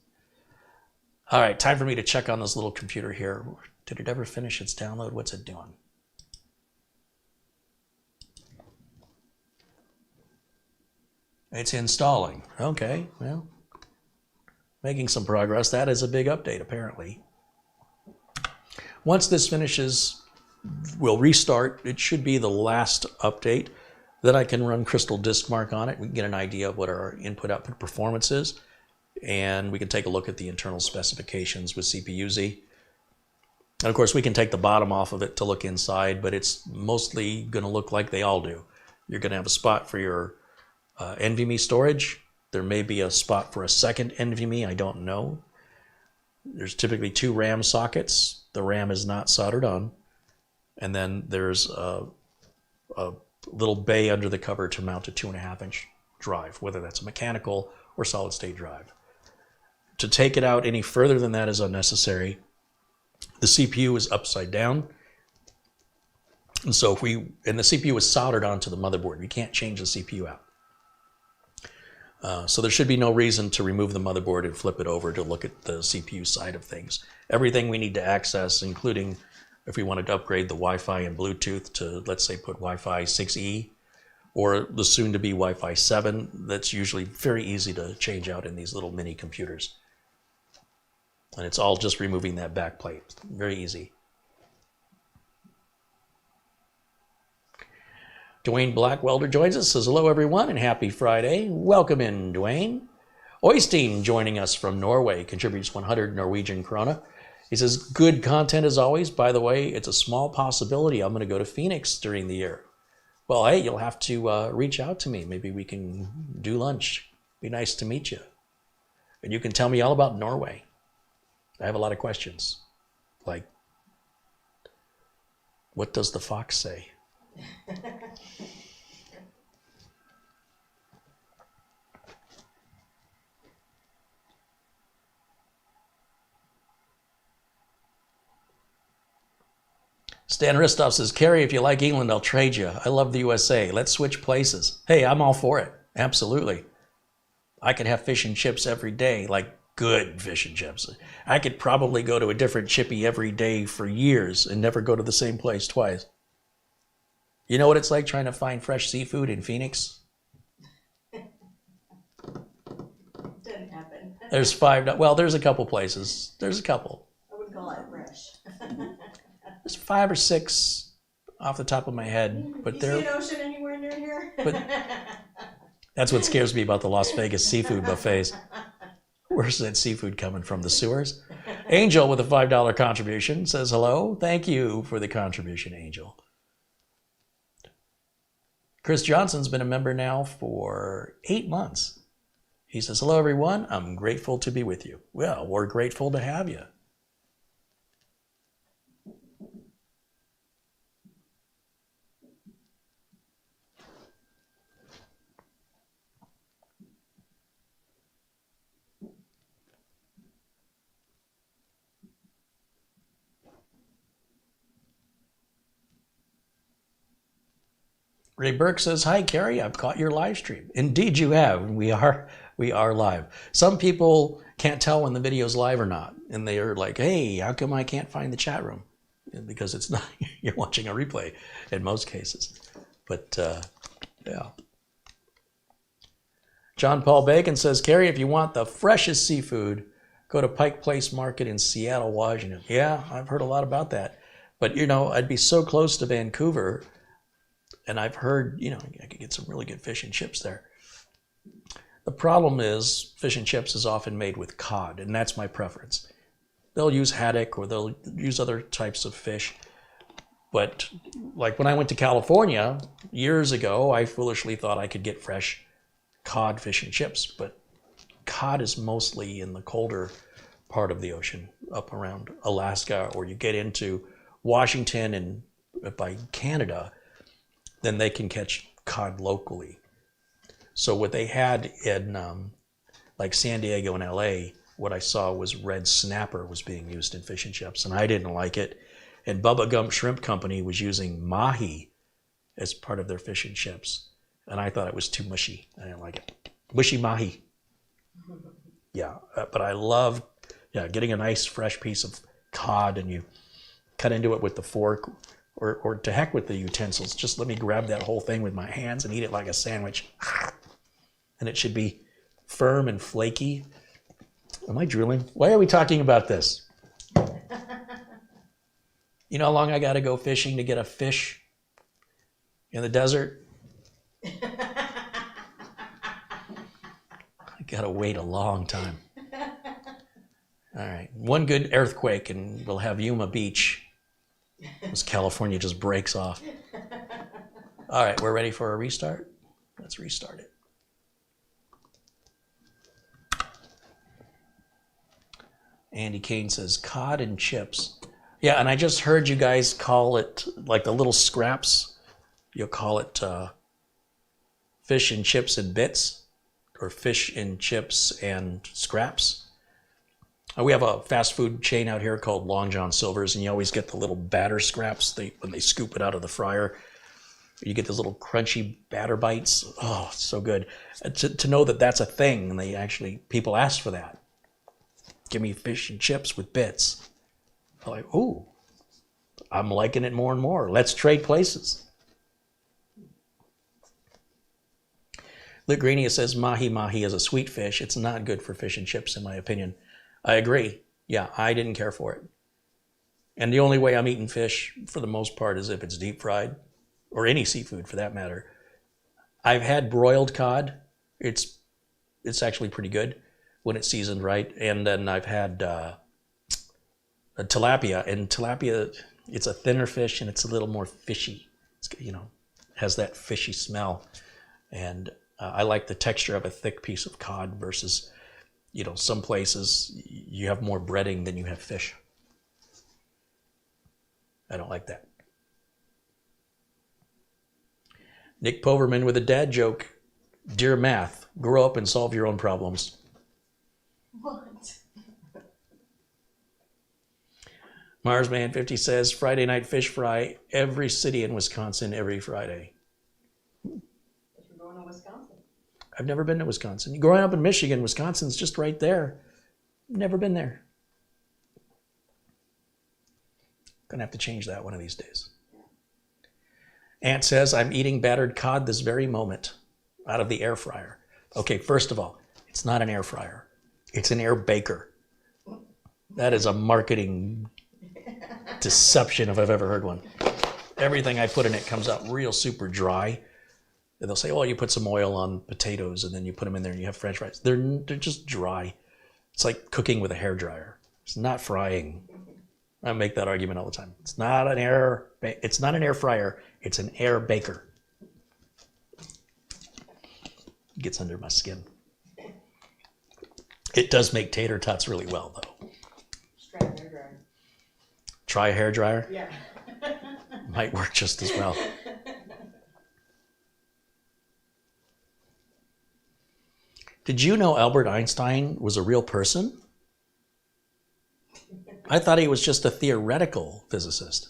All right, time for me to check on this little computer here. Did it ever finish its download? What's it doing? It's installing. Okay, well, making some progress. That is a big update, apparently. Once this finishes, we'll restart. It should be the last update. Then I can run Crystal Disk Mark on it. We can get an idea of what our input-output performance is. And we can take a look at the internal specifications with CPU-Z. And of course, we can take the bottom off of it to look inside, but it's mostly going to look like they all do. You're going to have a spot for your NVMe storage. There may be a spot for a second NVMe, I don't know. There's typically 2 RAM sockets. The RAM is not soldered on. And then there's a little bay under the cover to mount a 2.5-inch drive, whether that's a mechanical or solid-state drive. To take it out any further than that is unnecessary. The CPU is upside down. And so the CPU is soldered onto the motherboard. You can't change the CPU out. So there should be no reason to remove the motherboard and flip it over to look at the CPU side of things. Everything we need to access, including if we wanted to upgrade the Wi-Fi and Bluetooth to, let's say, put Wi-Fi 6E or the soon-to-be Wi-Fi 7, that's usually very easy to change out in these little mini computers. And it's all just removing that back plate. Very easy. Dwayne Blackwelder joins us, says hello everyone and happy Friday. Welcome in, Dwayne. Oystein joining us from Norway, contributes 100 Norwegian krona. He says, good content as always. By the way, it's a small possibility I'm going to go to Phoenix during the year. Well, hey, you'll have to reach out to me. Maybe we can do lunch. Be nice to meet you. And you can tell me all about Norway. I have a lot of questions. Like, what does the fox say? Stan Ristoff says, Carrie, if you like England, I'll trade you. I love the USA. Let's switch places. Hey, I'm all for it. Absolutely. I could have fish and chips every day, like good fish and chips. I could probably go to a different chippy every day for years and never go to the same place twice. You know what it's like trying to find fresh seafood in Phoenix? Didn't happen. There's there's a couple places. There's a couple. I wouldn't call it fresh. There's 5 or 6 off the top of my head, but you they're. see an ocean anywhere near here? But that's what scares me about the Las Vegas seafood buffets. Where's that seafood coming from? The sewers? Angel with a $5 contribution says hello. Thank you for the contribution, Angel. Chris Johnson's been a member now for 8 months. He says, hello, everyone. I'm grateful to be with you. Well, we're grateful to have you. Ray Burke says, hi, Carrie, I've caught your live stream. Indeed you have. We are live. Some people can't tell when the video's live or not. And they are like, hey, how come I can't find the chat room? Because it's not, you're watching a replay in most cases. But yeah. John Paul Bacon says, Carrie, if you want the freshest seafood, go to Pike Place Market in Seattle, Washington. Yeah, I've heard a lot about that. But, I'd be so close to Vancouver. And I've heard, I could get some really good fish and chips there. The problem is fish and chips is often made with cod, and that's my preference. They'll use haddock or they'll use other types of fish. But like when I went to California years ago, I foolishly thought I could get fresh cod fish and chips. But cod is mostly in the colder part of the ocean, up around Alaska, or you get into Washington and by Canada, then they can catch cod locally. So what they had in like San Diego and LA, what I saw was red snapper was being used in fish and chips, and I didn't like it. And Bubba Gump Shrimp Company was using mahi as part of their fish and chips, and I thought it was too mushy. I didn't like it. Mushy mahi. Yeah, but I love getting a nice fresh piece of cod, and you cut into it with the fork. Or to heck with the utensils. Just let me grab that whole thing with my hands and eat it like a sandwich. And it should be firm and flaky. Am I drooling? Why are we talking about this? You know how long I got to go fishing to get a fish in the desert? I got to wait a long time. All right. One good earthquake and we'll have Yuma Beach. As California just breaks off. All right, we're ready for a restart? Let's restart it. Andy Kane says, cod and chips. Yeah, and I just heard you guys call it, like the little scraps, you'll call it fish and chips and bits, or fish and chips and scraps. We have a fast food chain out here called Long John Silver's, and you always get the little batter scraps when they scoop it out of the fryer. You get those little crunchy batter bites. Oh, so good. To know that that's a thing, and people ask for that. Give me fish and chips with bits. I'm like, ooh, I'm liking it more and more. Let's trade places. Luke Greenia says mahi is a sweet fish. It's not good for fish and chips, in my opinion. I agree. Yeah, I didn't care for it. And the only way I'm eating fish, for the most part, is if it's deep fried, or any seafood for that matter. I've had broiled cod. It's actually pretty good when it's seasoned right. And then I've had a tilapia. And tilapia, it's a thinner fish and it's a little more fishy. It's, has that fishy smell. And I like the texture of a thick piece of cod versus... some places you have more breading than you have fish. I don't like that. Nick Poverman with a dad joke. Dear math, grow up and solve your own problems. What? Marsman50 says, Friday night fish fry, every city in Wisconsin every Friday. If you're going to Wisconsin. I've never been to Wisconsin. Growing up in Michigan, Wisconsin's just right there. Never been there. Gonna have to change that one of these days. Ant says, I'm eating battered cod this very moment out of the air fryer. Okay, first of all, it's not an air fryer. It's an air baker. That is a marketing deception if I've ever heard one. Everything I put in it comes out real super dry. And they'll say, oh, you put some oil on potatoes and then you put them in there and you have French fries. They're just dry. It's like cooking with a hairdryer. It's not frying. I make that argument all the time. It's not an air fryer. It's an air baker. It gets under my skin. It does make tater tots really well, though. Try a hairdryer. Try a hairdryer? Yeah. Might work just as well. Did you know Albert Einstein was a real person? I thought he was just a theoretical physicist.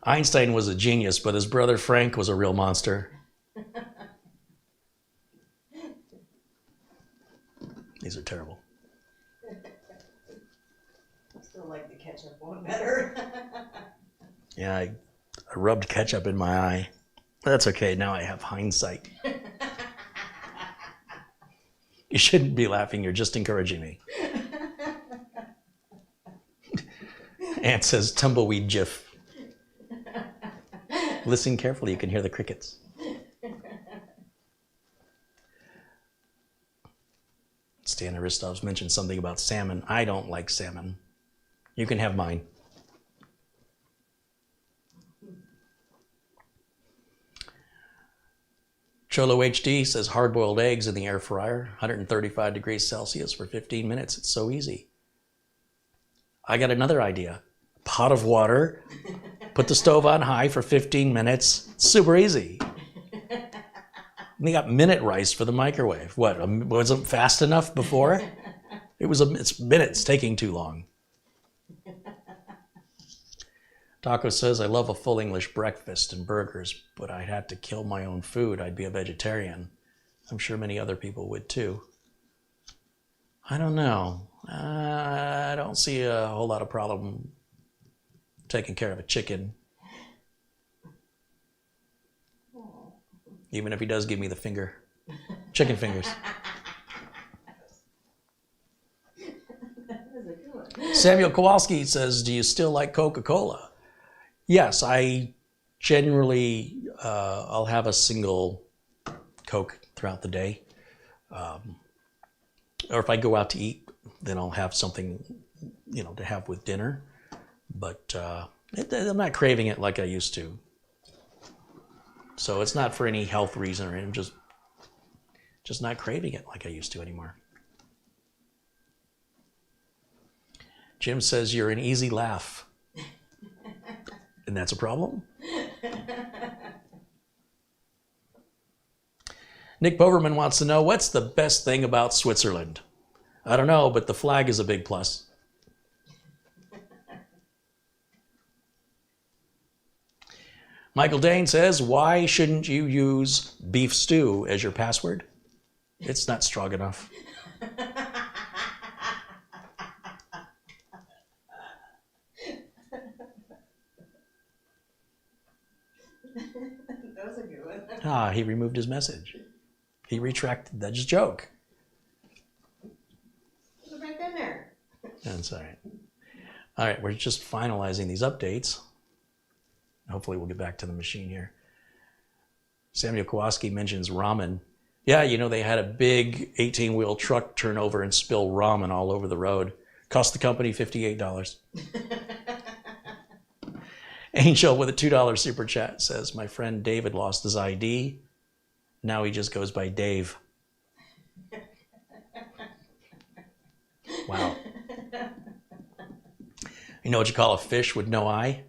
Einstein was a genius, but his brother Frank was a real monster. These are terrible. I still like the ketchup one better. Yeah, I rubbed ketchup in my eye. That's okay, now I have hindsight. You shouldn't be laughing, you're just encouraging me. Ant says, tumbleweed gif. Listen carefully, you can hear the crickets. Stan Aristov's mentioned something about salmon. I don't like salmon. You can have mine. Cholo HD says hard-boiled eggs in the air fryer, 135 degrees Celsius for 15 minutes. It's so easy. I got another idea. Pot of water, put the stove on high for 15 minutes. Super easy. And they got minute rice for the microwave. What, wasn't fast enough before? It's minutes taking too long. Taco says, I love a full English breakfast and burgers, but I'd have to kill my own food. I'd be a vegetarian. I'm sure many other people would too. I don't know. I don't see a whole lot of problem taking care of a chicken. Even if he does give me the finger. Chicken fingers. Samuel Kowalski says, do you still like Coca-Cola? Yes, I generally, I'll have a single Coke throughout the day. Or if I go out to eat, then I'll have something, to have with dinner. But I'm not craving it like I used to. So it's not for any health reason or anything, just not craving it like I used to anymore. Jim says, you're an easy laugh. And that's a problem? Nick Boverman wants to know, what's the best thing about Switzerland? I don't know, but the flag is a big plus. Michael Dane says, why shouldn't you use beef stew as your password? It's not strong enough. That was a good one. Ah, he removed his message. He retracted that joke. It was right in there. That's all right. All right, we're just finalizing these updates. Hopefully we'll get back to the machine here. Samuel Kowalski mentions ramen. Yeah, they had a big 18-wheel truck turn over and spill ramen all over the road. Cost the company $58. Angel with a $2 super chat says, my friend David lost his ID. Now he just goes by Dave. Wow. You know what you call a fish with no eye?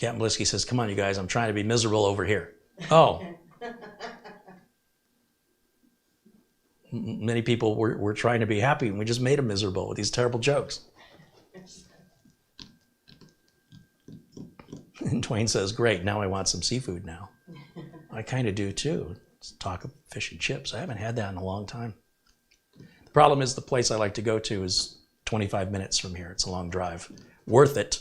Captain Blisky says, come on, you guys, I'm trying to be miserable over here. Oh. Many people were trying to be happy, and we just made them miserable with these terrible jokes. And Dwayne says, great, now I want some seafood now. I kind of do too. Let's talk of fish and chips. I haven't had that in a long time. The problem is the place I like to go to is 25 minutes from here. It's a long drive. Worth it.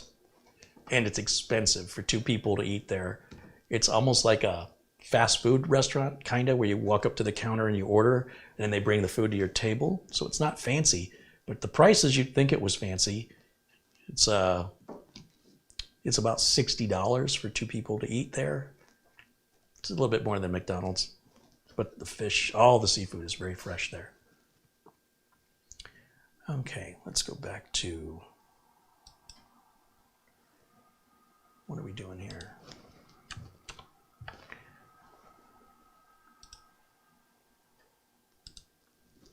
And it's expensive for 2 people to eat there. It's almost like a fast food restaurant, kind of, where you walk up to the counter and you order, and then they bring the food to your table. So it's not fancy, but the prices you'd think it was fancy. It's about $60 for 2 people to eat there. It's a little bit more than McDonald's, but the fish, all the seafood is very fresh there. Okay, let's go back to, what are we doing here?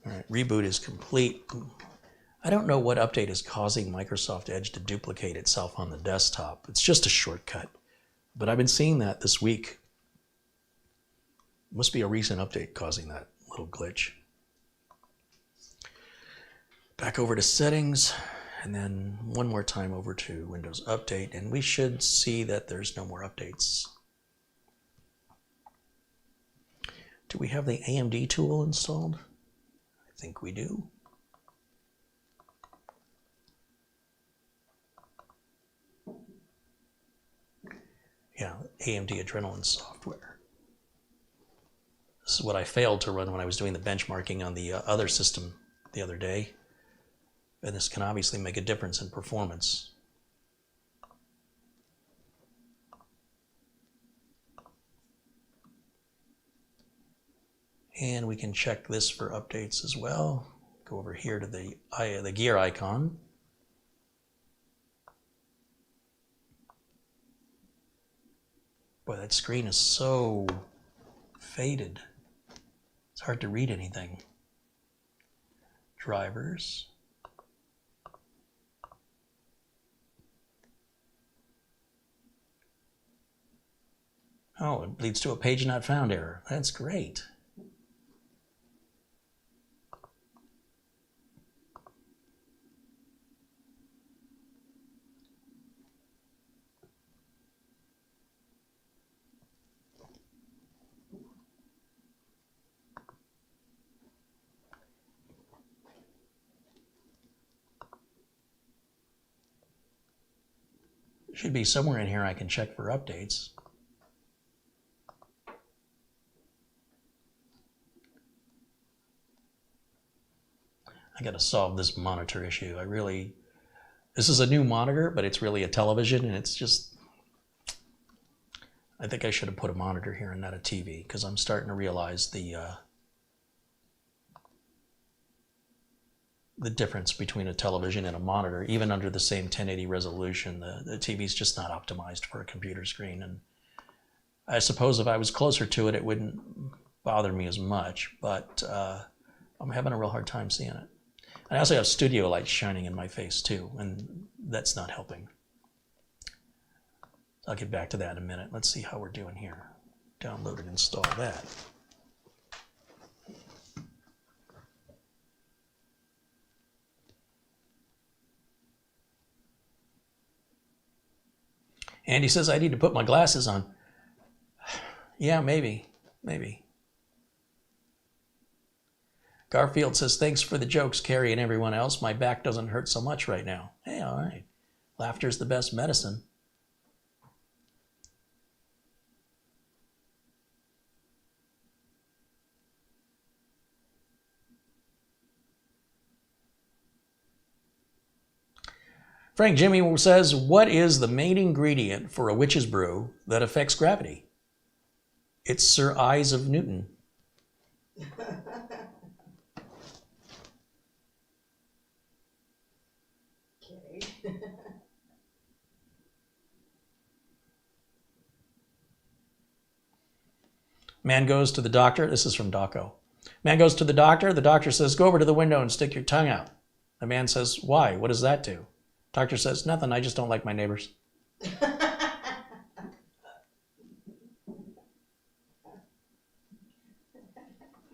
All right, reboot is complete. I don't know what update is causing Microsoft Edge to duplicate itself on the desktop. It's just a shortcut, but I've been seeing that this week. Must be a recent update causing that little glitch. Back over to settings, and then one more time over to Windows Update, and we should see that there's no more updates. Do we have the AMD tool installed? I think we do. Yeah, AMD Adrenalin software. This is what I failed to run when I was doing the benchmarking on the other system the other day. And this can obviously make a difference in performance. And we can check this for updates as well. Go over here to the gear icon. Boy, that screen is so faded. It's hard to read anything. Drivers. Oh, it leads to a page not found error. That's great. Should be somewhere in here I can check for updates. I got to solve this monitor issue. This is a new monitor, but it's really a television, and it's just, I think I should have put a monitor here and not a TV, because I'm starting to realize the difference between a television and a monitor. Even under the same 1080 resolution, the TV is just not optimized for a computer screen. And I suppose if I was closer to it, it wouldn't bother me as much, but I'm having a real hard time seeing it. I also have studio lights shining in my face too, and that's not helping. I'll get back to that in a minute. Let's see how we're doing here. Download and install that. Andy says, I need to put my glasses on. Yeah, maybe. Garfield says, thanks for the jokes, Carrie and everyone else. My back doesn't hurt so much right now. Hey, all right. Laughter's the best medicine. Frank Jimmy says, what is the main ingredient for a witch's brew that affects gravity? It's Sir Eyes of Newton. Okay. Man goes to the doctor. This is from Daco. Man goes to the doctor says, go over to the window and stick your tongue out. The man says, why? What does that do? Doctor says, nothing, I just don't like my neighbors.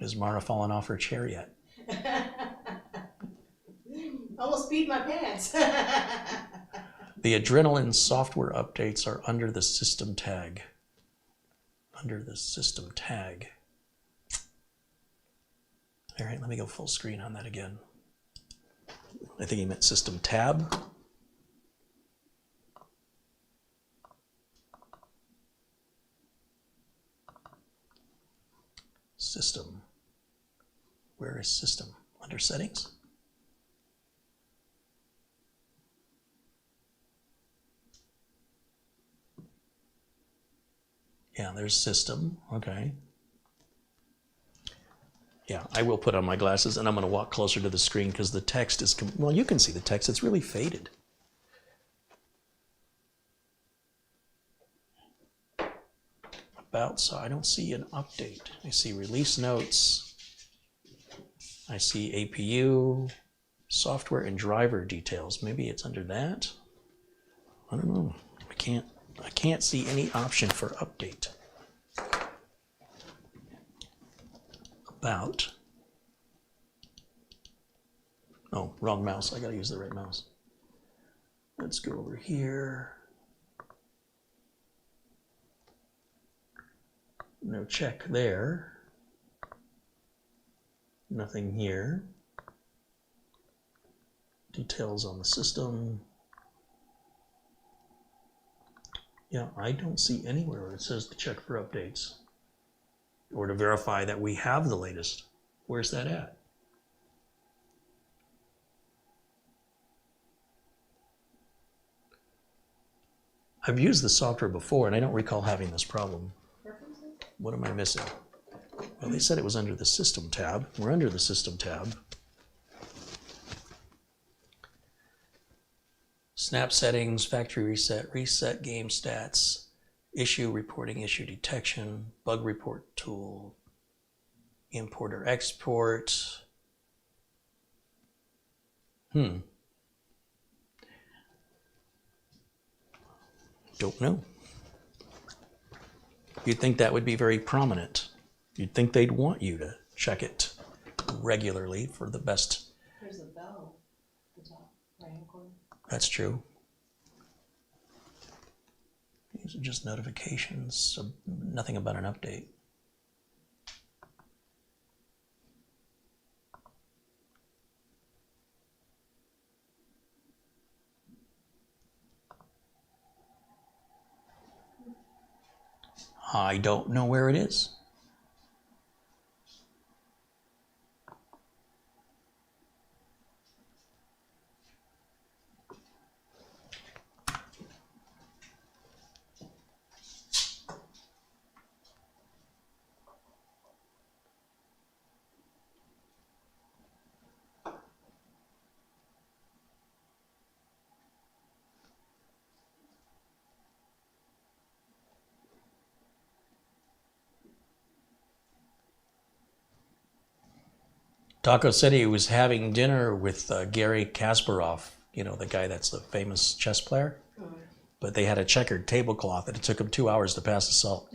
Is Mara fallen off her chair yet? Almost peed my pants. The Adrenaline software updates are under the system tag. Under the system tag. All right, let me go full screen on that again. I think he meant system tab. System. Where is system? Under settings? Yeah, there's system. Okay. Yeah, I will put on my glasses and I'm going to walk closer to the screen because the text is, well, you can see the text. It's really faded. About, so I don't see an update. I see release notes. I see APU, software and driver details. Maybe it's under that. I don't know. I can't see any option for update. About. Oh, wrong mouse. I gotta use the right mouse. Let's go over here. No check there. Nothing here. Details on the system. Yeah, I don't see anywhere where it says to check for updates or to verify that we have the latest. Where's that at? I've used the software before and I don't recall having this problem. What am I missing? Well, they said it was under the system tab. We're under the system tab. Snap settings, factory reset, reset game stats, issue reporting, issue detection, bug report tool, import or export. Don't know. You'd think that would be very prominent. You'd think they'd want you to check it regularly for the best. There's a bell at the top right-hand corner. That's true. These are just notifications, so nothing about an update. I don't know where it is. Taco said he was having dinner with Gary Kasparov, you know, the guy that's the famous chess player. Mm-hmm. But they had a checkered tablecloth and it took him 2 hours to pass the salt.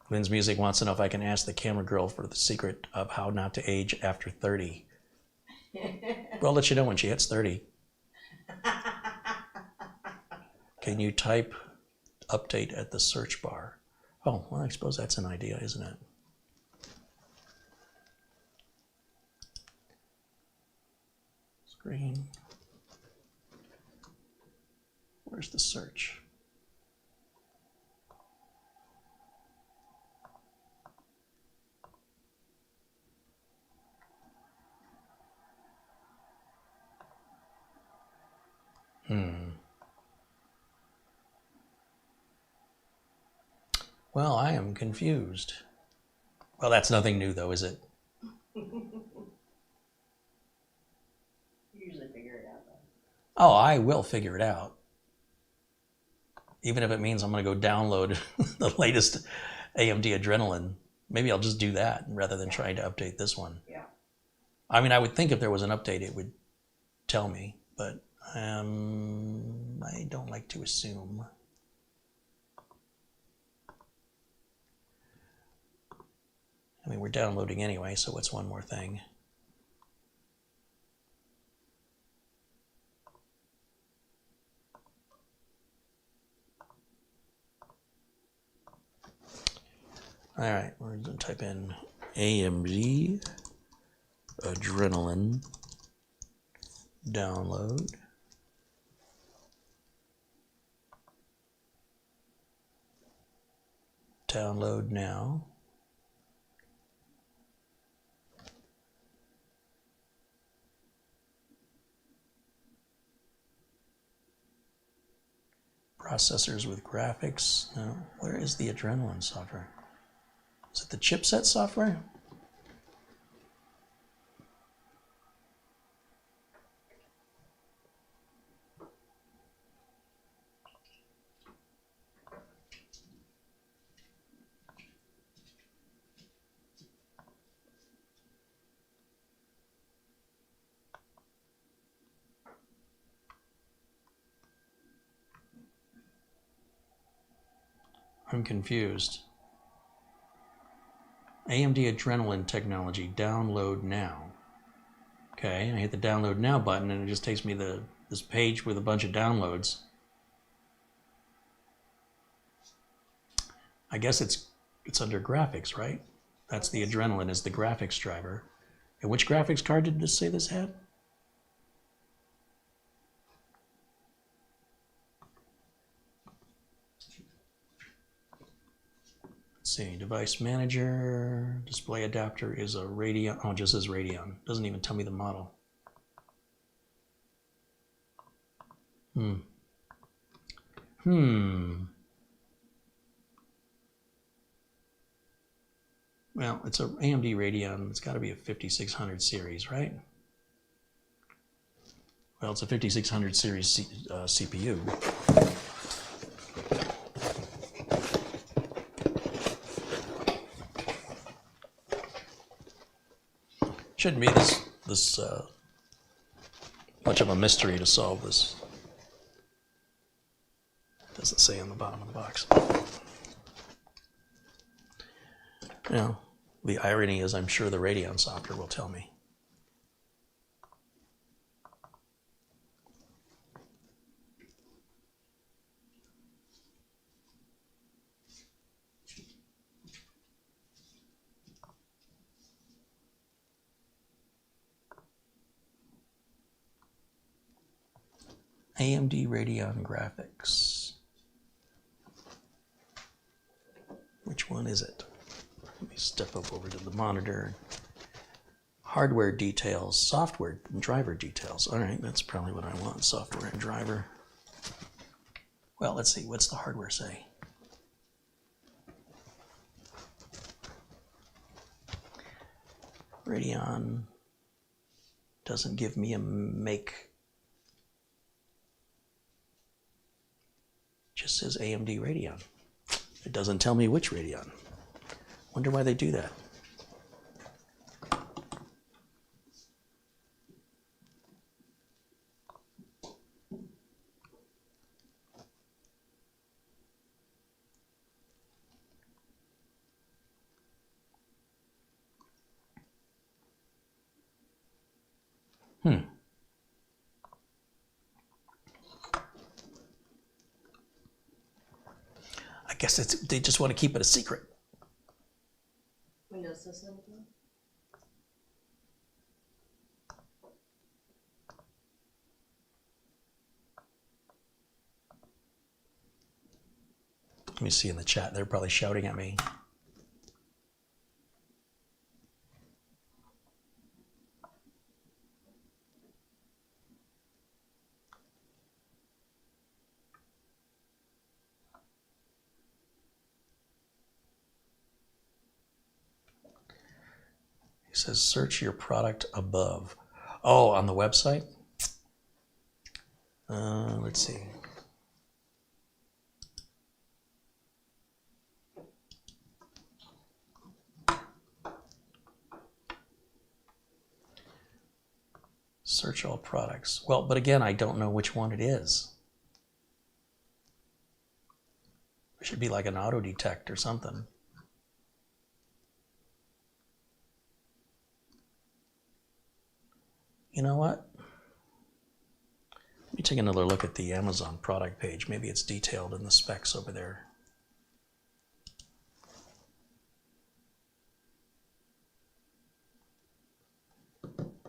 Lynn's Music wants to know if I can ask the camera girl for the secret of how not to age after 30. Well, I'll let you know when she hits 30. Can you type update at the search bar? Oh, well, I suppose that's an idea, isn't it? Screen. Where's the search? Well, I am confused. Well, that's nothing new though, is it? You usually figure it out though. Oh, I will figure it out. Even if it means I'm going to go download the latest AMD Adrenaline. Maybe I'll just do that rather than trying to update this one. Yeah. I mean, I would think if there was an update, it would tell me, but I don't like to assume. I mean, we're downloading anyway, so what's one more thing? All right, we're going to type in AMD Adrenaline download. Download now. Processors with graphics. No, where is the Adrenaline software? Is it the chipset software? I'm confused. AMD Adrenaline technology, download now. Okay, I hit the download now button and it just takes me to this page with a bunch of downloads. I guess it's under graphics, right? That's the Adrenaline is the graphics driver. And which graphics card did this say this had? Let's see, device manager, display adapter is a Radeon. Oh, it just says Radeon. Doesn't even tell me the model. Well, it's a AMD Radeon. It's got to be a 5600 series, right? Well, it's a 5600 series CPU. Shouldn't be this much of a mystery to solve this. Doesn't say on the bottom of the box. Now, the irony is I'm sure the Radeon software will tell me. AMD Radeon graphics. Which one is it? Let me step up over to the monitor. Hardware details, software and driver details. All right, that's probably what I want, software and driver. Well, let's see, what's the hardware say? Radeon doesn't give me a make. Just says AMD Radeon. It doesn't tell me which Radeon. Wonder why they do that. I guess they just want to keep it a secret. Windows system. Let me see in the chat. They're probably shouting at me. He says, search your product above. Oh, on the website? Let's see. search all products. Well, but again, I don't know which one it is. It should be like an auto detect or something. You know what? Let me take another look at the Amazon product page. Maybe it's detailed in the specs over there.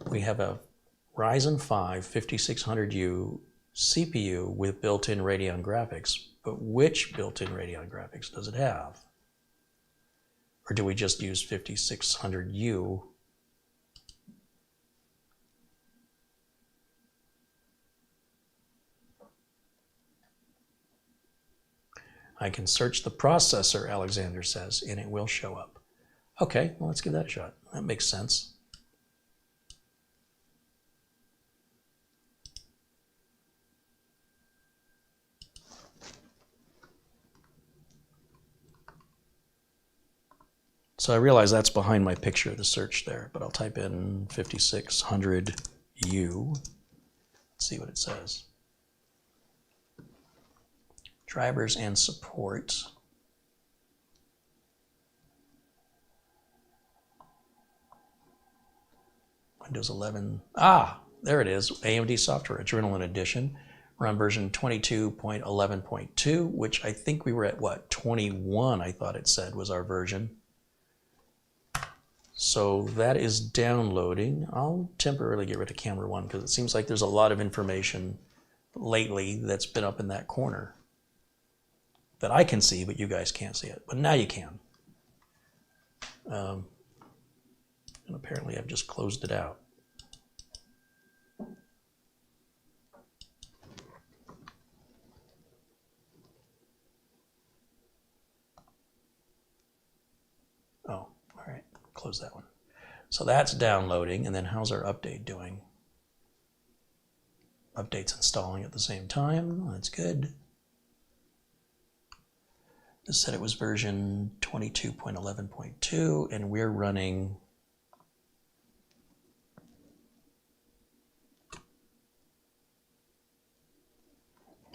We have a Ryzen 5 5600U CPU with built-in Radeon graphics, but which built-in Radeon graphics does it have? Or do we just use 5600U? I can search the processor, Alexander says, and it will show up. Okay, well, let's give that a shot. That makes sense. So I realize that's behind my picture of the search there, but I'll type in 5600U. Let's see what it says. Drivers and support. Windows 11. Ah, there it is. AMD Software Adrenaline Edition. We're on version 22.11.2, which I think we were at, what, 21, I thought it said was our version. So that is downloading. I'll temporarily get rid of camera 1 because it seems like there's a lot of information lately that's been up in that corner that I can see, but you guys can't see it. But now you can. And apparently I've just closed it out. Oh, all right, close that one. So that's downloading, and then how's our update doing? Update's installing at the same time. That's good. It said it was version 22.11.2, and we're running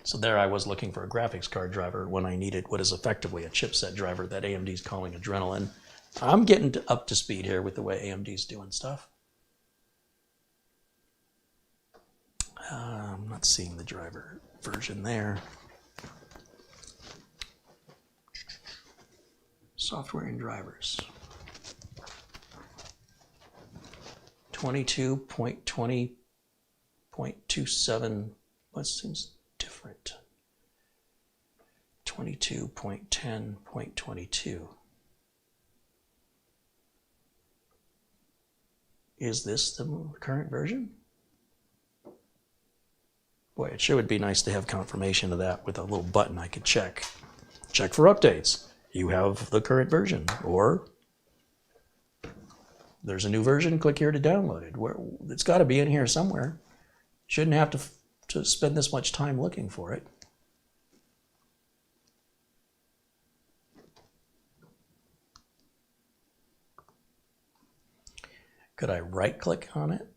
so there I was looking for a graphics card driver when I needed what is effectively a chipset driver that AMD's calling Adrenaline. I'm getting up to speed here with the way AMD's doing stuff. I'm not seeing the driver version there. Software and drivers. 22.20.27. What seems different? 22.10.22. Is this the current version? Boy, it sure would be nice to have confirmation of that with a little button I could check. Check for updates. You have the current version, or there's a new version, click here to download it. It's got to be in here somewhere. Shouldn't have to spend this much time looking for it. Could I right click on it?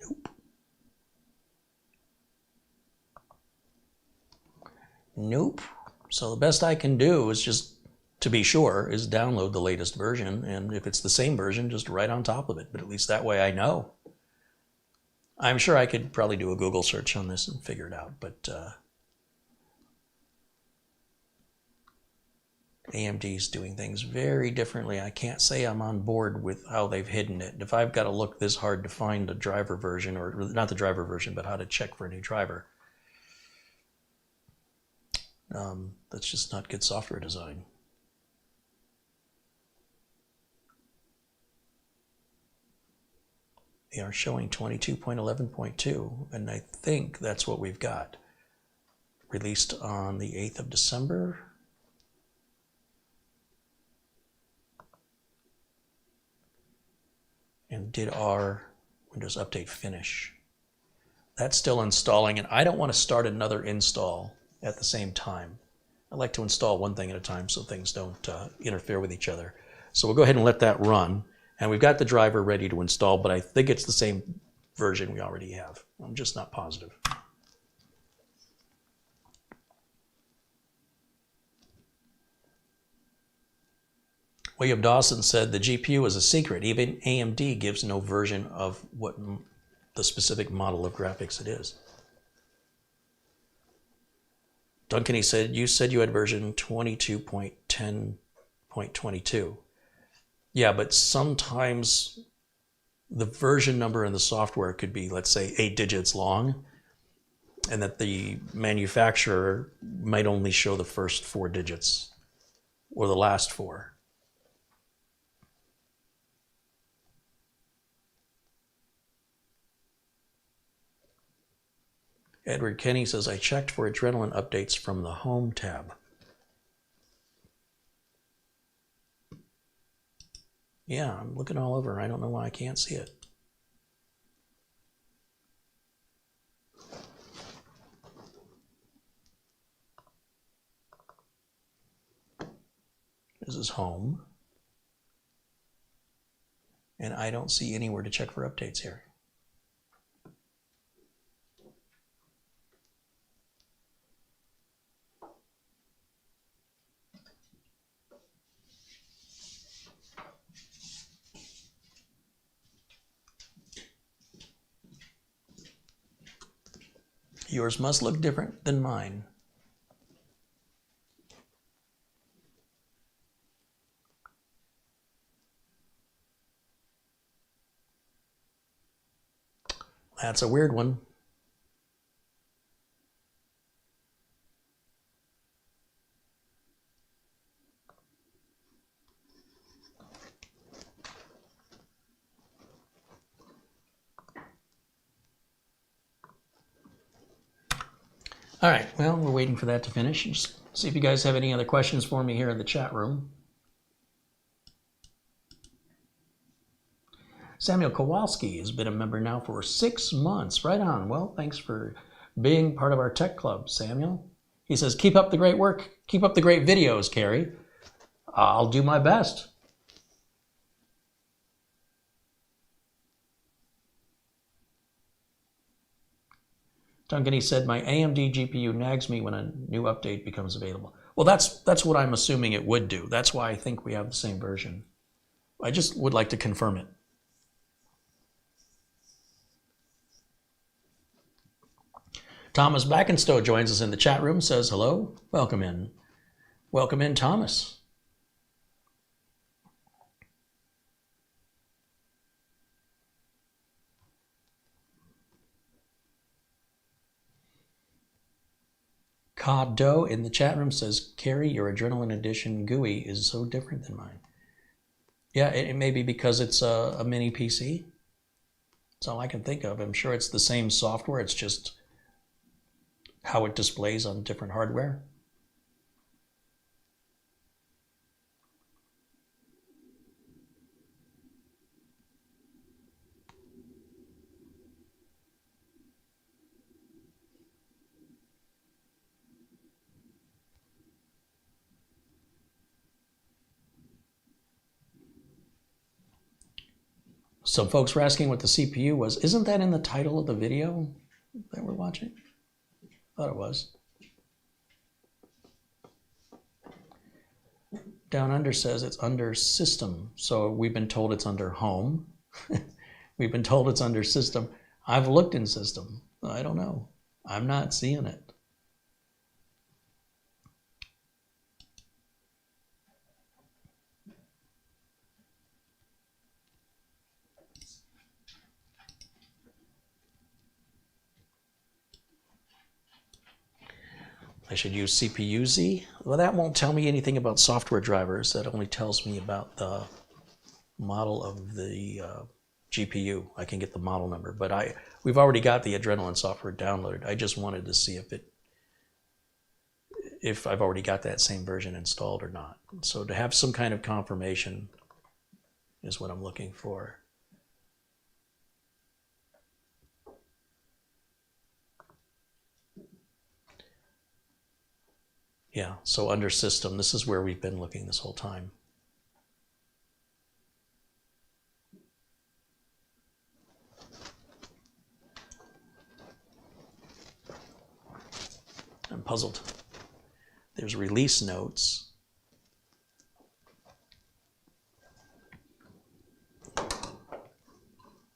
Nope. Nope. So the best I can do is just, to be sure, is download the latest version, and if it's the same version, just right on top of it. But at least that way I know. I'm sure I could probably do a Google search on this and figure it out, but AMD's doing things very differently. I can't say I'm on board with how they've hidden it. If I've got to look this hard to find a driver version, or not the driver version, but how to check for a new driver, that's just not good software design. They are showing 22.11.2, and I think that's what we've got. Released on the 8th of December. And did our Windows Update finish? That's still installing, and I don't want to start another install at the same time. I like to install one thing at a time so things don't interfere with each other. So we'll go ahead and let that run. And we've got the driver ready to install, but I think it's the same version we already have. I'm just not positive. William Dawson said the GPU is a secret. Even AMD gives no version of what the specific model of graphics it is. Duncan, he said, you said you had version 22.10.22. Yeah, but sometimes the version number in the software could be, let's say, 8 digits long, and that the manufacturer might only show the first 4 digits or the last 4. Edward Kenny says, I checked for Adrenaline updates from the Home tab. Yeah, I'm looking all over. I don't know why I can't see it. This is Home. And I don't see anywhere to check for updates here. Yours must look different than mine. That's a weird one. All right, well, we're waiting for that to finish. Just see if you guys have any other questions for me here in the chat room. Samuel Kowalski has been a member now for 6 months. Right on. Well, thanks for being part of our tech club, Samuel. He says, keep up the great work. Keep up the great videos, Carrie. I'll do my best. Duncan, he said, my AMD GPU nags me when a new update becomes available. Well, that's what I'm assuming it would do. That's why I think we have the same version. I just would like to confirm it. Thomas Backenstow joins us in the chat room, says hello. Welcome in. Welcome in, Thomas. Coddo in the chat room says, Carrie, your Adrenaline Edition GUI is so different than mine. Yeah, it may be because it's a mini PC. That's all I can think of. I'm sure it's the same software. It's just how it displays on different hardware. Some folks were asking what the CPU was. Isn't that in the title of the video that we're watching? Thought it was. Down Under says it's under System. So we've been told it's under Home. We've been told it's under System. I've looked in System. I don't know. I'm not seeing it. I should use CPU-Z. Well, that won't tell me anything about software drivers. That only tells me about the model of the GPU. I can get the model number, but we've already got the Adrenaline software downloaded. I just wanted to see if I've already got that same version installed or not. So to have some kind of confirmation is what I'm looking for. Yeah, so under System, this is where we've been looking this whole time. I'm puzzled. There's release notes.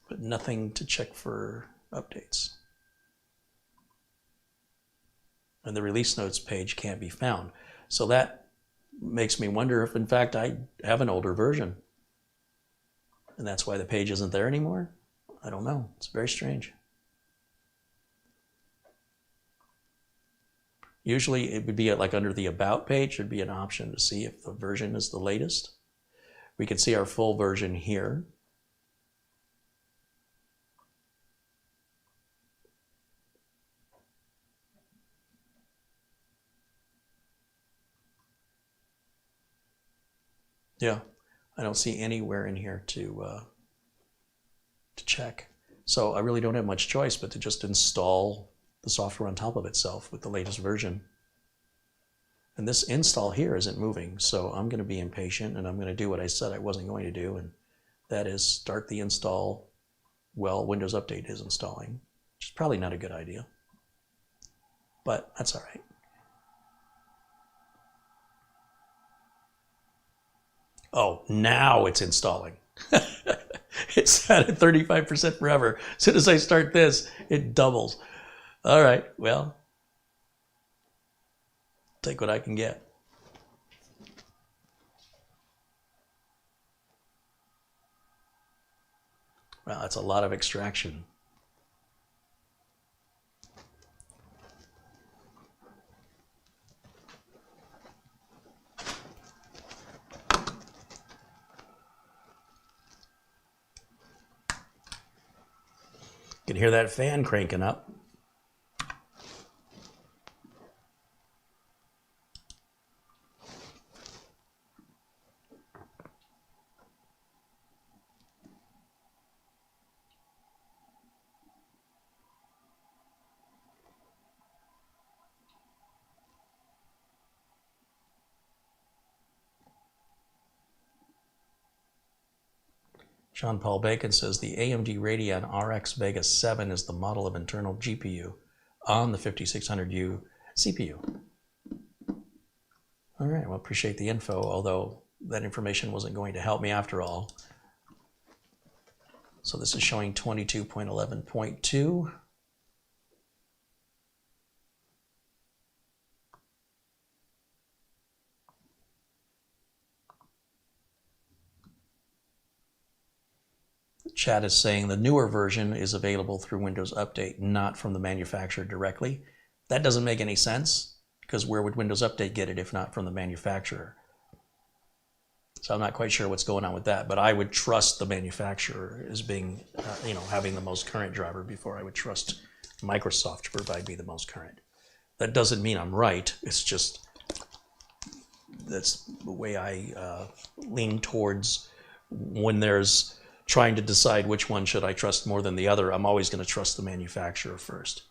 But nothing to check for updates. And the release notes page can't be found. So that makes me wonder if, in fact, I have an older version. And that's why the page isn't there anymore? I don't know. It's very strange. Usually it would be like under the About page, there'd be an option to see if the version is the latest. We can see our full version here. Yeah, I don't see anywhere in here to check. So I really don't have much choice but to just install the software on top of itself with the latest version. And this install here isn't moving, so I'm going to be impatient and I'm going to do what I said I wasn't going to do, and that is start the install while Windows Update is installing, which is probably not a good idea, but that's all right. Oh, now it's installing. It sat at 35% forever. As soon as I start this, it doubles. All right, well, take what I can get. Wow, that's a lot of extraction. You can hear that fan cranking up. Sean Paul Bacon says the AMD Radeon RX Vega 7 is the model of internal GPU on the 5600U CPU. All right, well, appreciate the info, although that information wasn't going to help me after all. So this is showing 22.11.2. Chat is saying the newer version is available through Windows Update, not from the manufacturer directly. That doesn't make any sense, because where would Windows Update get it if not from the manufacturer? So I'm not quite sure what's going on with that, but I would trust the manufacturer as being, having the most current driver before I would trust Microsoft to provide me the most current. That doesn't mean I'm right. It's just that's the way I lean towards when there's trying to decide which one should I trust more than the other. I'm always going to trust the manufacturer first.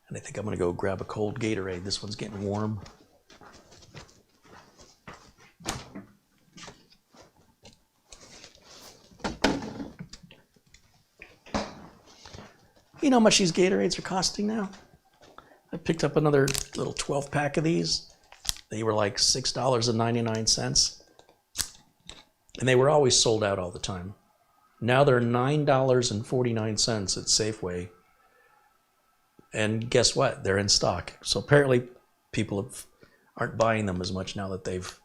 And I think I'm going to go grab a cold Gatorade. This one's getting warm. You know how much these Gatorades are costing now? I picked up another little 12 pack of these. They were like $6.99. And they were always sold out all the time. Now they're $9.49 at Safeway. And guess what? They're in stock. So apparently people aren't buying them as much now that they've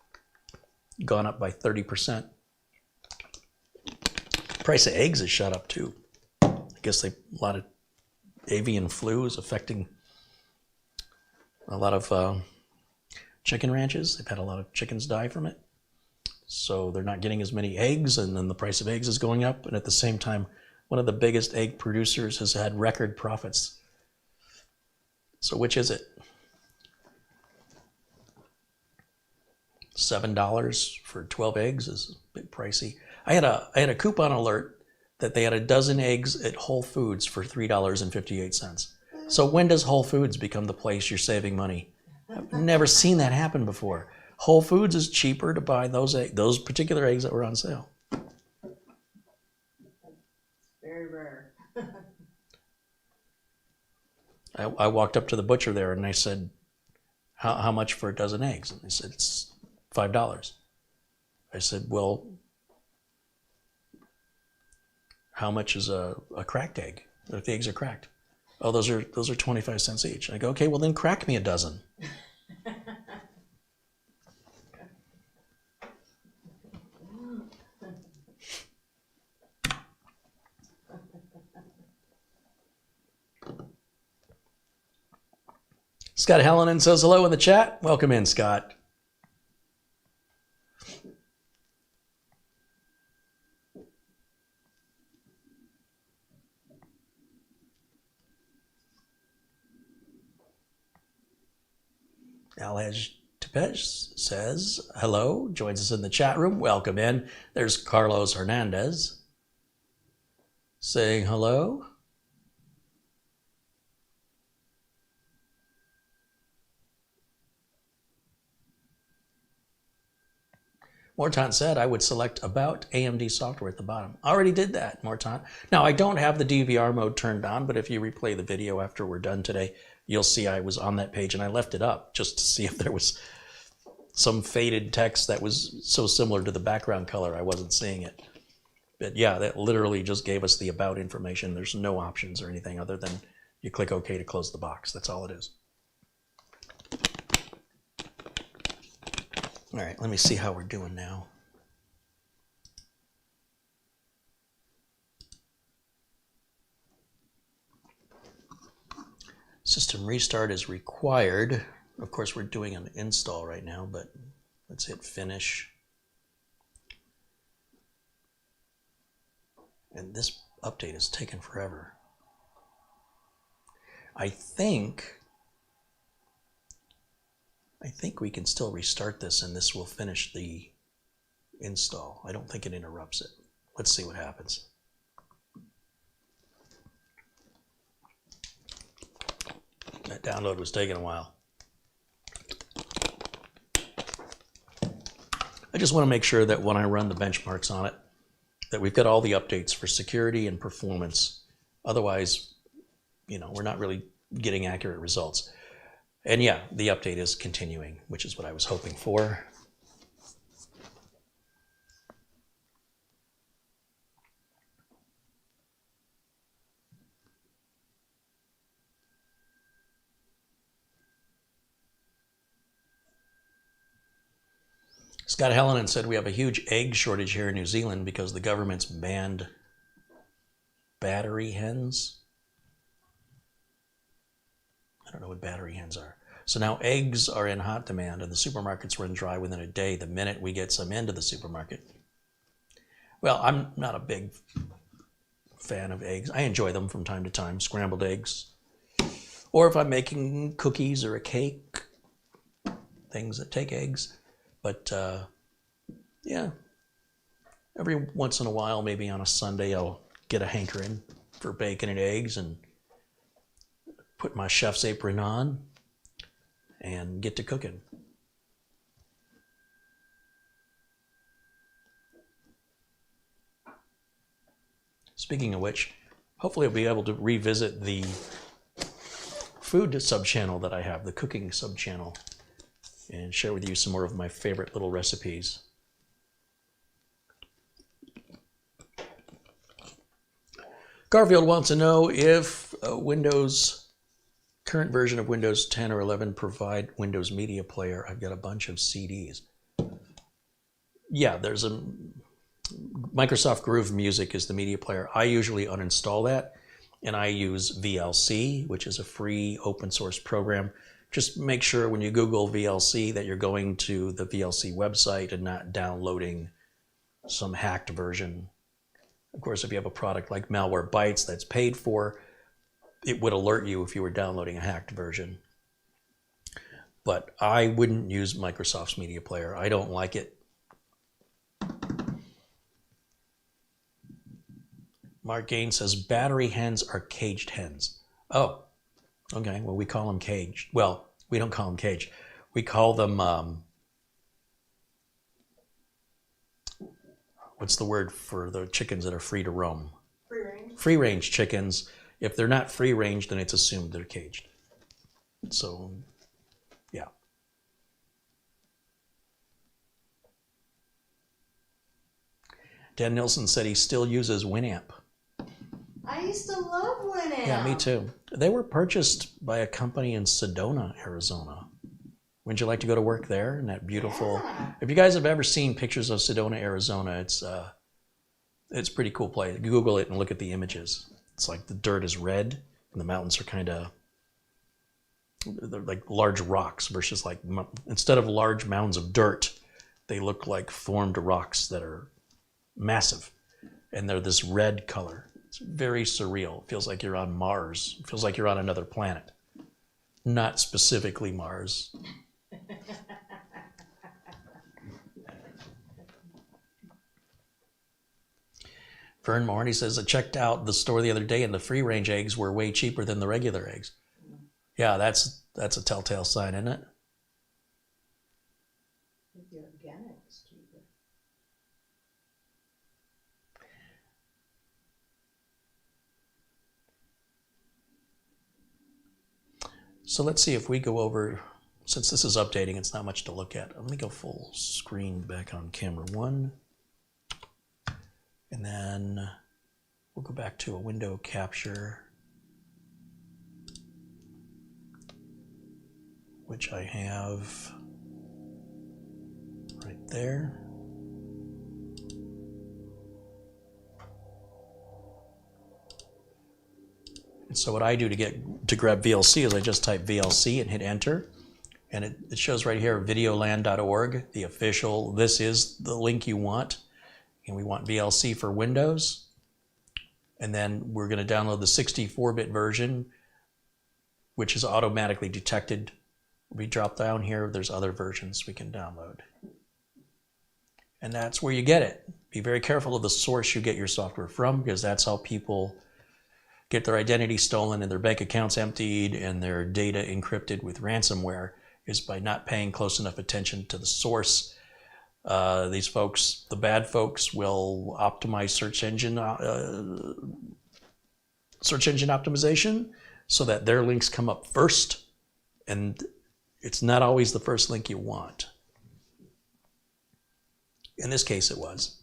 gone up by 30%. Price of eggs has shot up too. I guess a lot of avian flu is affecting a lot of chicken ranches. They've had a lot of chickens die from it. So they're not getting as many eggs, and then the price of eggs is going up. And at the same time, one of the biggest egg producers has had record profits. So which is it? $7 for 12 eggs is a bit pricey. I had a coupon alert that they had a dozen eggs at Whole Foods for $3.58. So when does Whole Foods become the place you're saving money? I've never seen that happen before. Whole Foods is cheaper to buy those particular eggs that were on sale. Very rare. I walked up to the butcher there and I said, how much for a dozen eggs? And they said, it's $5. I said, well, how much is a cracked egg? If the eggs are cracked. Oh, those are 25 cents each. I go, okay, well then crack me a dozen. Scott Hallinan says hello in the chat. Welcome in, Scott. Alhaj Tepesh says hello, joins us in the chat room. Welcome in. There's Carlos Hernandez saying hello. Morton said I would select About AMD software at the bottom. I already did that, Morton. Now, I don't have the DVR mode turned on, but if you replay the video after we're done today, you'll see I was on that page and I left it up just to see if there was some faded text that was so similar to the background color I wasn't seeing it. But yeah, that literally just gave us the About information. There's no options or anything other than you click OK to close the box. That's all it is. All right, let me see how we're doing now. System restart is required. Of course, we're doing an install right now, but let's hit finish. And this update is taking forever. I think we can still restart this and this will finish the install. I don't think it interrupts it. Let's see what happens. That download was taking a while. I just want to make sure that when I run the benchmarks on it, that we've got all the updates for security and performance. Otherwise, you know, we're not really getting accurate results. And yeah, the update is continuing, which is what I was hoping for. Scott Hallinan said we have a huge egg shortage here in New Zealand because the government's banned battery hens. I don't know what battery hens are. So now eggs are in hot demand and the supermarkets run dry within a day the minute we get some into the supermarket. Well, I'm not a big fan of eggs. I enjoy them from time to time, scrambled eggs. Or if I'm making cookies or a cake, things that take eggs. But yeah, every once in a while, maybe on a Sunday, I'll get a hankering for bacon and eggs and put my chef's apron on and get to cooking. Speaking of which, hopefully I'll be able to revisit the food sub-channel that I have, the cooking sub-channel, and share with you some more of my favorite little recipes. Garfield wants to know if current version of Windows 10 or 11 provide Windows Media Player. I've got a bunch of CDs. Yeah, there's a Microsoft Groove Music is the media player. I usually uninstall that and I use VLC, which is a free open source program. Just make sure when you Google VLC that you're going to the VLC website and not downloading some hacked version. Of course, if you have a product like Malwarebytes that's paid for, it would alert you if you were downloading a hacked version. But I wouldn't use Microsoft's media player. I don't like it. Mark Gaines says battery hens are caged hens. Oh, okay. Well, we call them caged. Well, we don't call them caged. We call them, what's the word for the chickens that are free to roam? Free range. Free range chickens. If they're not free range, then it's assumed they're caged. So, yeah. Dan Nilsson said he still uses Winamp. I used to love Winamp. Yeah, me too. They were purchased by a company in Sedona, Arizona. Wouldn't you like to go to work there in that beautiful? Yeah. If you guys have ever seen pictures of Sedona, Arizona, it's a pretty cool place. Google it and look at the images. It's like the dirt is red and the mountains are kind of they're like large rocks versus like instead of large mounds of dirt, they look like formed rocks that are massive, and they're this red color. It's very surreal. It feels like you're on Mars. It feels like you're on another planet. Not specifically Mars. Vern Morney says, I checked out the store the other day and the free range eggs were way cheaper than the regular eggs. Yeah, that's a telltale sign, isn't it? The organic is cheaper. So let's see if we go over, since this is updating, it's not much to look at. Let me go full screen back on camera 1. And then we'll go back to a window capture, which I have right there. And so what I do to grab VLC is I just type VLC and hit enter. And it shows right here, videoland.org, the official, this is the link you want. And we want VLC for Windows. And then we're going to download the 64-bit version, which is automatically detected. We drop down here, there's other versions we can download. And that's where you get it. Be very careful of the source you get your software from, because that's how people get their identity stolen and their bank accounts emptied and their data encrypted with ransomware, is by not paying close enough attention to the source. These folks, the bad folks, will optimize search engine optimization so that their links come up first, and it's not always the first link you want. In this case it was,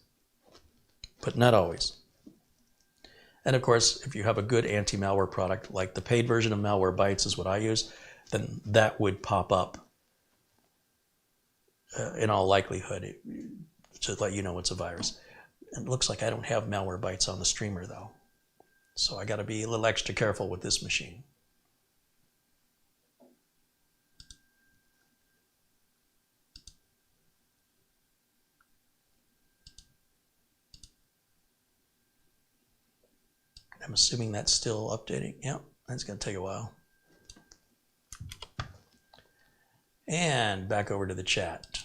but not always. And of course, if you have a good anti-malware product, like the paid version of Malwarebytes is what I use, then that would pop up in all likelihood to let you know it's a virus. It looks like I don't have Malwarebytes on the streamer though. So I got to be a little extra careful with this machine. I'm assuming that's still updating. Yep, that's going to take a while. And back over to the chat.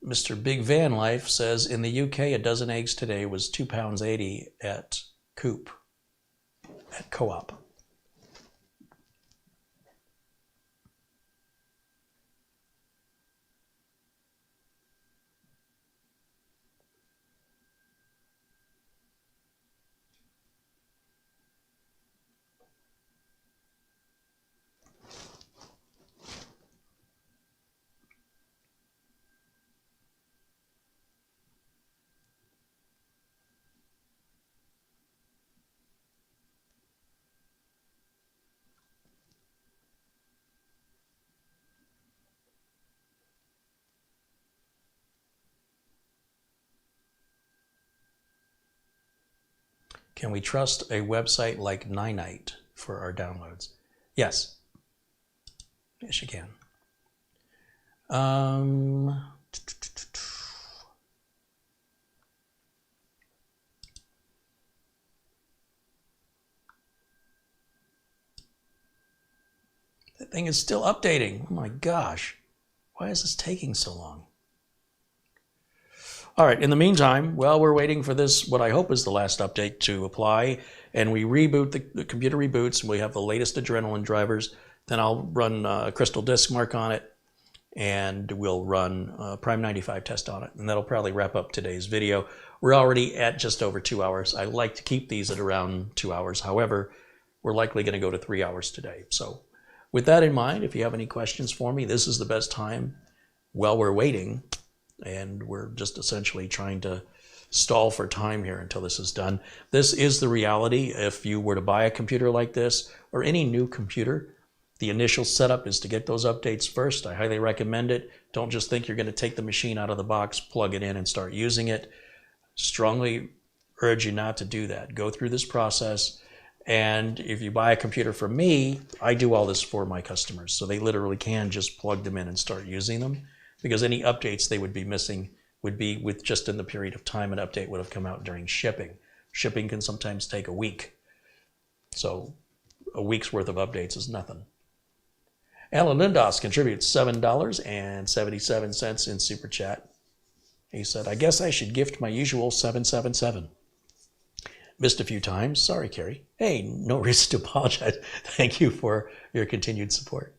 Mr. Big Van Life says, in the UK, a dozen eggs today was £2.80 at Coop, at Co-op. Can we trust a website like Ninite for our downloads? Yes. Yes, you can. thing is still updating. Oh my gosh. Why is this taking so long? All right, in the meantime, while we're waiting for this, what I hope is the last update to apply, and we reboot, the computer reboots, and we have the latest Adrenaline drivers, then I'll run a Crystal Disk Mark on it, and we'll run Prime 95 test on it, and that'll probably wrap up today's video. We're already at just over 2 hours. I like to keep these at around 2 hours. However, we're likely going to go to 3 hours today. So with that in mind, if you have any questions for me, this is the best time while we're waiting. And we're just essentially trying to stall for time here until this is done. This is the reality. If you were to buy a computer like this or any new computer, the initial setup is to get those updates first. I highly recommend it. Don't just think you're going to take the machine out of the box, plug it in, and start using it. Strongly urge you not to do that. Go through this process. And if you buy a computer from me, I do all this for my customers. So they literally can just plug them in and start using them. Because any updates they would be missing would be with just in the period of time an update would have come out during shipping. Shipping can sometimes take a week. So a week's worth of updates is nothing. Alan Lindos contributes $7.77 in Super Chat. He said, I guess I should gift my usual 777. Missed a few times. Sorry, Carrie. Hey, no reason to apologize. Thank you for your continued support.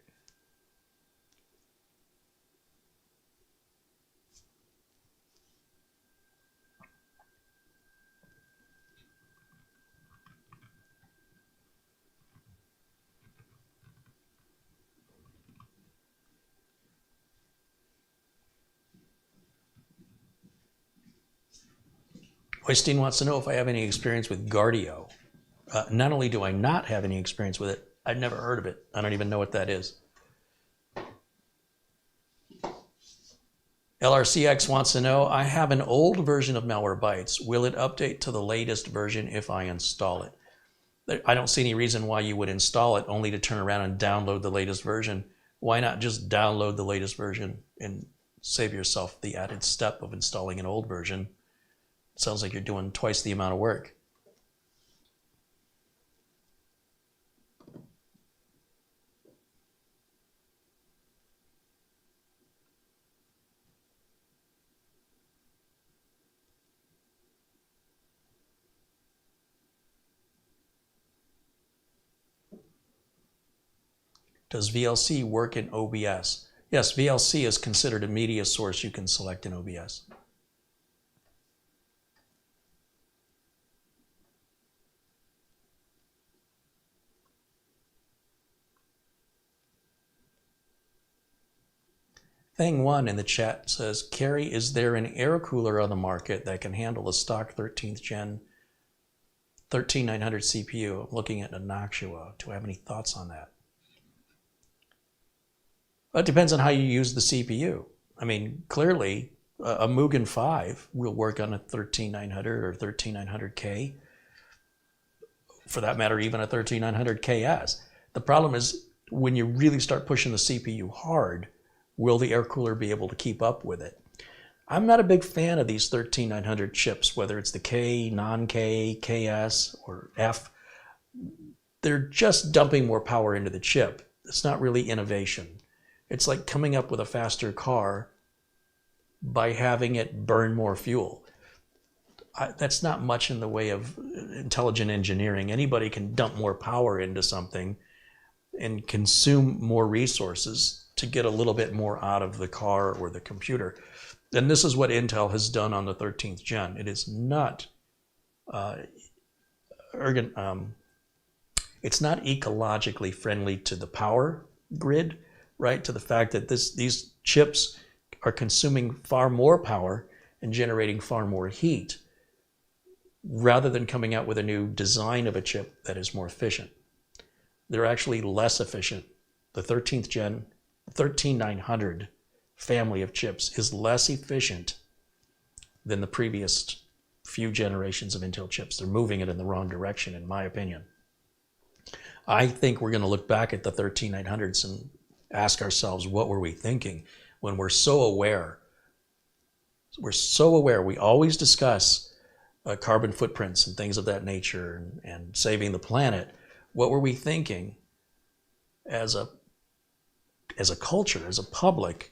Oystein wants to know if I have any experience with Guardio. Not only do I not have any experience with it, I've never heard of it. I don't even know what that is. LRCX wants to know, I have an old version of Malwarebytes. Will it update to the latest version if I install it? I don't see any reason why you would install it only to turn around and download the latest version. Why not just download the latest version and save yourself the added step of installing an old version? Sounds like you're doing twice the amount of work. Does VLC work in OBS? Yes, VLC is considered a media source you can select in OBS. Thing1 in the chat says, Carrie, is there an air cooler on the market that can handle a stock 13th gen 13900 CPU? I'm looking at an Noctua. Do I have any thoughts on that? Well, it depends on how you use the CPU. I mean, clearly, a Mugen 5 will work on a 13900 or 13900K. For that matter, even a 13900KS. The problem is when you really start pushing the CPU hard, will the air cooler be able to keep up with it? I'm not a big fan of these 13900 chips, whether it's the K, non-K, KS, or F. They're just dumping more power into the chip. It's not really innovation. It's like coming up with a faster car by having it burn more fuel. That's not much in the way of intelligent engineering. Anybody can dump more power into something and consume more resources to get a little bit more out of the car or the computer. And this is what Intel has done on the 13th gen. It is not it's not ecologically friendly to the power grid, right? To the fact that these chips are consuming far more power and generating far more heat rather than coming out with a new design of a chip that is more efficient. They're actually less efficient. The 13th gen 13900 family of chips is less efficient than the previous few generations of Intel chips. They're moving it in the wrong direction, in my opinion. I think we're going to look back at the 13900s and ask ourselves, what were we thinking when we're so aware? We're so aware. We always discuss carbon footprints and things of that nature and saving the planet. What were we thinking as a as a culture, as a public,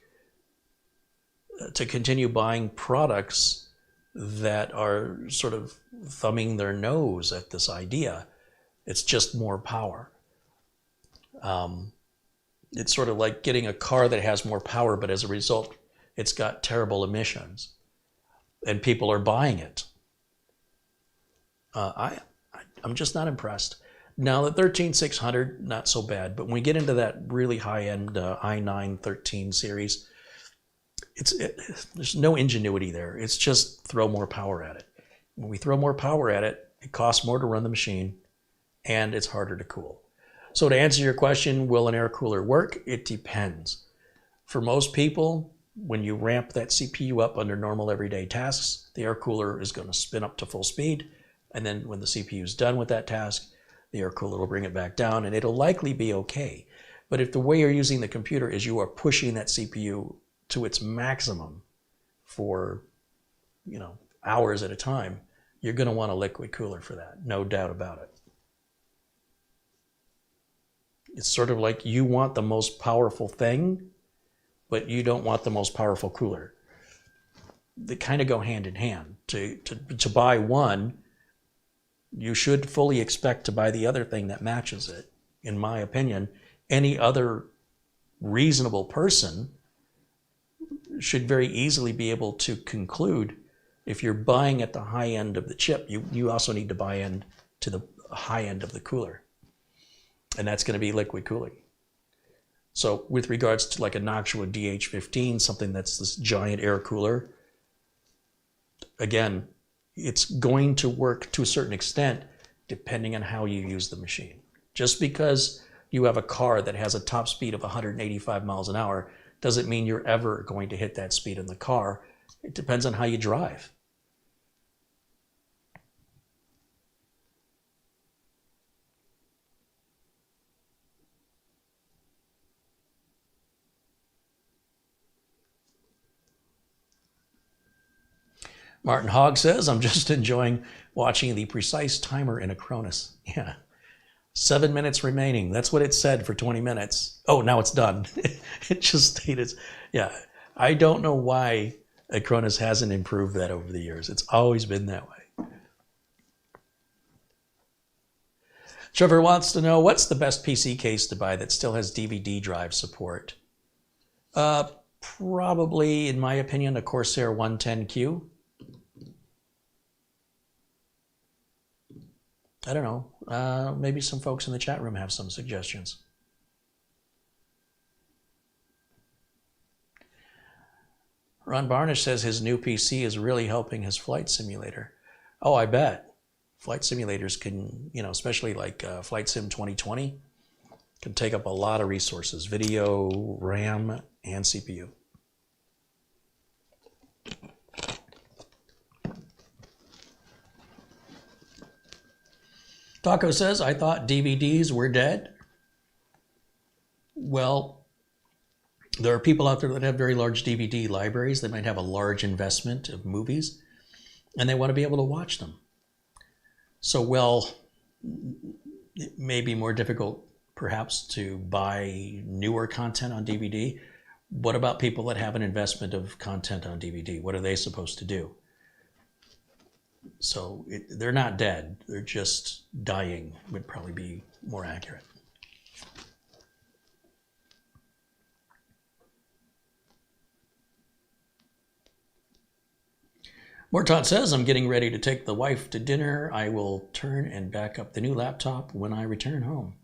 to continue buying products that are sort of thumbing their nose at this idea. It's just more power. It's sort of like getting a car that has more power, but as a result, it's got terrible emissions, and people are buying it. I'm just not impressed. Now the 13600, not so bad, but when we get into that really high-end i9 13 series, there's no ingenuity there. It's just throw more power at it. When we throw more power at it, it costs more to run the machine, and it's harder to cool. So to answer your question, will an air cooler work? It depends. For most people, when you ramp that CPU up under normal everyday tasks, the air cooler is going to spin up to full speed, and then when the CPU is done with that task, the air cooler will bring it back down, and it'll likely be okay. But if the way you're using the computer is you are pushing that CPU to its maximum for, hours at a time, you're going to want a liquid cooler for that, no doubt about it. It's sort of like you want the most powerful thing, but you don't want the most powerful cooler. They kind of go hand in hand. To buy one, you should fully expect to buy the other thing that matches it. In my opinion, any other reasonable person should very easily be able to conclude, if you're buying at the high end of the chip, you also need to buy in to the high end of the cooler. And that's going to be liquid cooling. So with regards to like a Noctua DH15, something that's this giant air cooler, again, it's going to work to a certain extent depending on how you use the machine. Just because you have a car that has a top speed of 185 miles an hour doesn't mean you're ever going to hit that speed in the car. It depends on how you drive. Martin Hogg says, I'm just enjoying watching the precise timer in Acronis. Yeah. 7 minutes remaining. That's what it said for 20 minutes. Oh, now it's done. It just stated, yeah. I don't know why Acronis hasn't improved that over the years. It's always been that way. Trevor wants to know, what's the best PC case to buy that still has DVD drive support? Probably, in my opinion, a Corsair 110Q. I don't know. Maybe some folks in the chat room have some suggestions. Ron Barnish says his new PC is really helping his flight simulator. Oh, I bet. Flight simulators can, especially like Flight Sim 2020, can take up a lot of resources, video, RAM, and CPU. Taco says, I thought DVDs were dead. Well, there are people out there that have very large DVD libraries. They might have a large investment of movies, and they want to be able to watch them. So, well, it may be more difficult, perhaps, to buy newer content on DVD. What about people that have an investment of content on DVD? What are they supposed to do? So they're not dead. They're just dying, would probably be more accurate. Mortot says, I'm getting ready to take the wife to dinner. I will turn and back up the new laptop when I return home.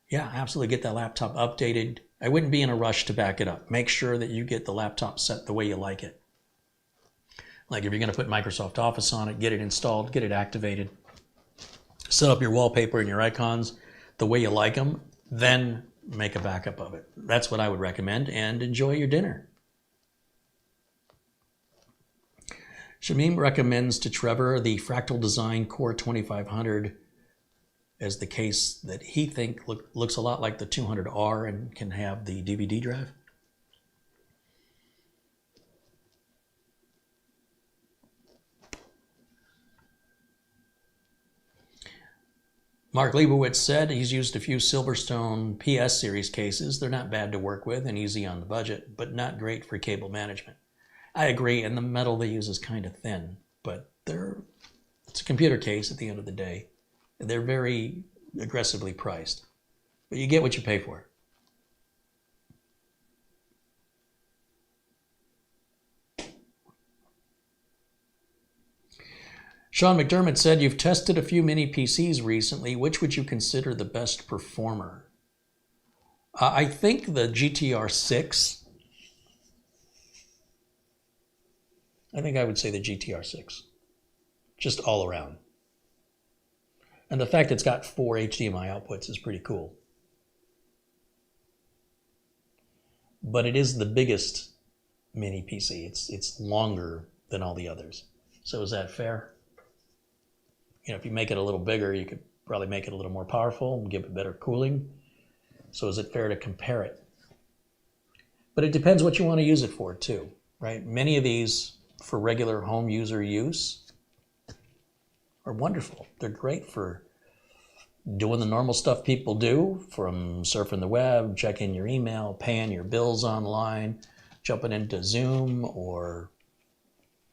Yeah, absolutely. Get that laptop updated. I wouldn't be in a rush to back it up. Make sure that you get the laptop set the way you like it. Like if you're going to put Microsoft Office on it, get it installed, get it activated, set up your wallpaper and your icons the way you like them, then make a backup of it. That's what I would recommend, and enjoy your dinner. Shamim recommends to Trevor the Fractal Design Core 2500 as the case that he thinks looks a lot like the 200R and can have the DVD drive. Mark Leibowitz said he's used a few Silverstone PS series cases. They're not bad to work with and easy on the budget, but not great for cable management. I agree, and the metal they use is kind of thin, but it's a computer case at the end of the day. They're very aggressively priced, but you get what you pay for. Sean McDermott said, you've tested a few mini PCs recently. Which would you consider the best performer? I think the GTR 6. I think I would say the GTR 6. Just all around. And the fact it's got 4 HDMI outputs is pretty cool. But it is the biggest mini PC. It's longer than all the others. So is that fair? You know, if you make it a little bigger, you could probably make it a little more powerful and give it better cooling. So is it fair to compare it? But it depends what you want to use it for too, right? Many of these for regular home user use are wonderful. They're great for doing the normal stuff people do, from surfing the web, checking your email, paying your bills online, jumping into Zoom, or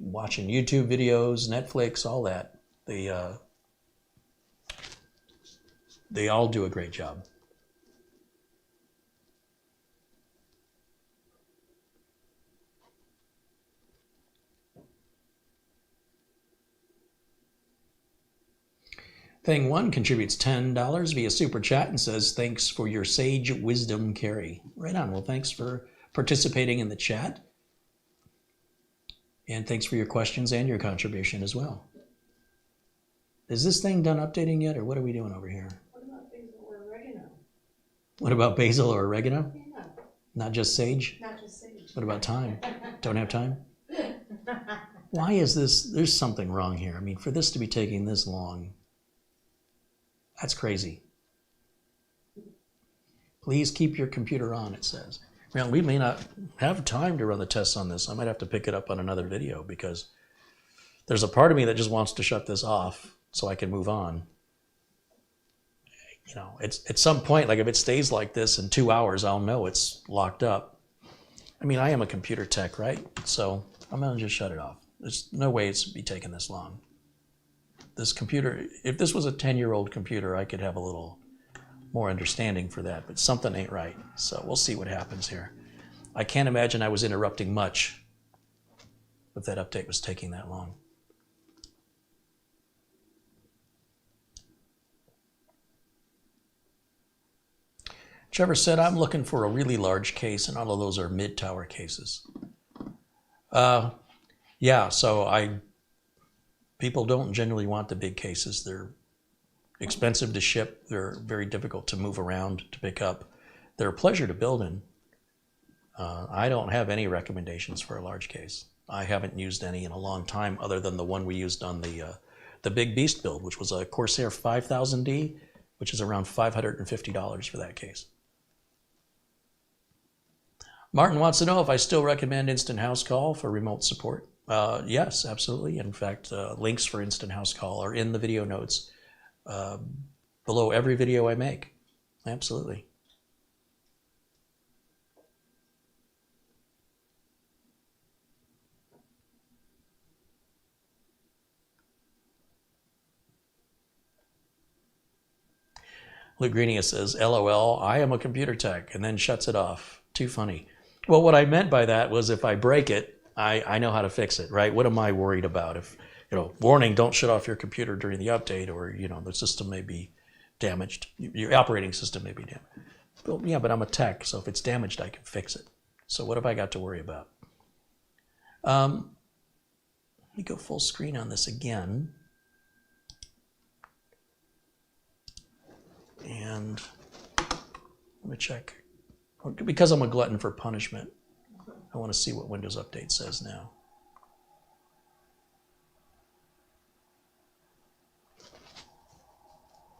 watching YouTube videos, Netflix, all that. They all do a great job. Thing One contributes $10 via Super Chat and says, thanks for your sage wisdom, Carrie. Right on. Well, thanks for participating in the chat. And thanks for your questions and your contribution as well. Is this thing done updating yet, or what are we doing over here? What about basil or oregano? What about basil or oregano? Yeah. Not just sage? Not just sage. What about thyme? Don't have time? Why is this? There's something wrong here. I mean, for this to be taking this long, that's crazy. Please keep your computer on, it says. Well, we may not have time to run the tests on this. I might have to pick it up on another video because there's a part of me that just wants to shut this off so I can move on. You know, it's at some point, like if it stays like this in 2 hours, I'll know it's locked up. I mean, I am a computer tech, right? So I'm gonna just shut it off. There's no way it's be taking this long. This computer, if this was a 10-year-old computer, I could have a little more understanding for that, but something ain't right. So we'll see what happens here. I can't imagine I was interrupting much if that update was taking that long. Trevor said, I'm looking for a really large case, and all of those are mid-tower cases. Yeah, so people don't generally want the big cases. They're expensive to ship. They're very difficult to move around, to pick up. They're a pleasure to build in. I don't have any recommendations for a large case. I haven't used any in a long time other than the one we used on the Big Beast build, which was a Corsair 5000D, which is around $550 for that case. Martin wants to know if I still recommend Instant House Call for remote support. Yes, absolutely. In fact, links for Instant House Call are in the video notes below every video I make. Absolutely. Luke Greenia says, LOL, I am a computer tech, and then shuts it off. Too funny. Well, what I meant by that was if I break it, I know how to fix it, right? What am I worried about? If, warning, don't shut off your computer during the update, or, the system may be damaged. Your operating system may be damaged. Well, yeah, but I'm a tech, so if it's damaged, I can fix it. So what have I got to worry about? Let me go full screen on this again. And let me check. Because I'm a glutton for punishment, I want to see what Windows Update says now.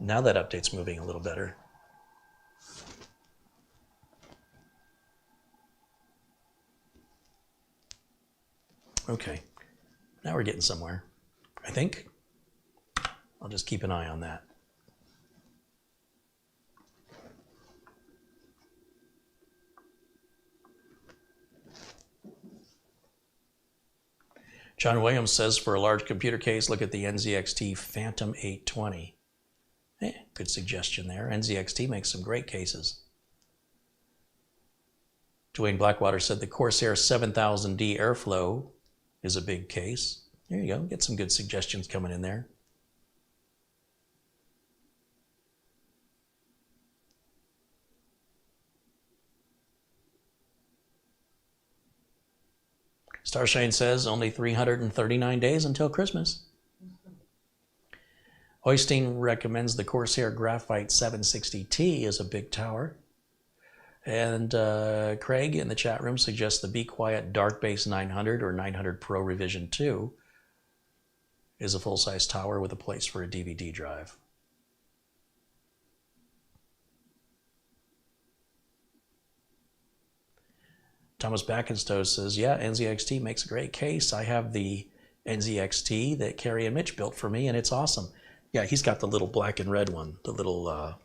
Now that update's moving a little better. Okay, now we're getting somewhere, I think. I'll just keep an eye on that. John Williams says for a large computer case, look at the NZXT Phantom 820. Good suggestion there. NZXT makes some great cases. Dwayne Blackwater said the Corsair 7000D Airflow is a big case. There you go. Get some good suggestions coming in there. Starshine says only 339 days until Christmas. Oystein recommends the Corsair Graphite 760T as a big tower. And Craig in the chat room suggests the Be Quiet Dark Base 900 or 900 Pro Revision 2 is a full-size tower with a place for a DVD drive. Thomas Backenstow says, yeah, NZXT makes a great case. I have the NZXT that Carrie and Mitch built for me, and it's awesome. Yeah, he's got the little black and red one, the little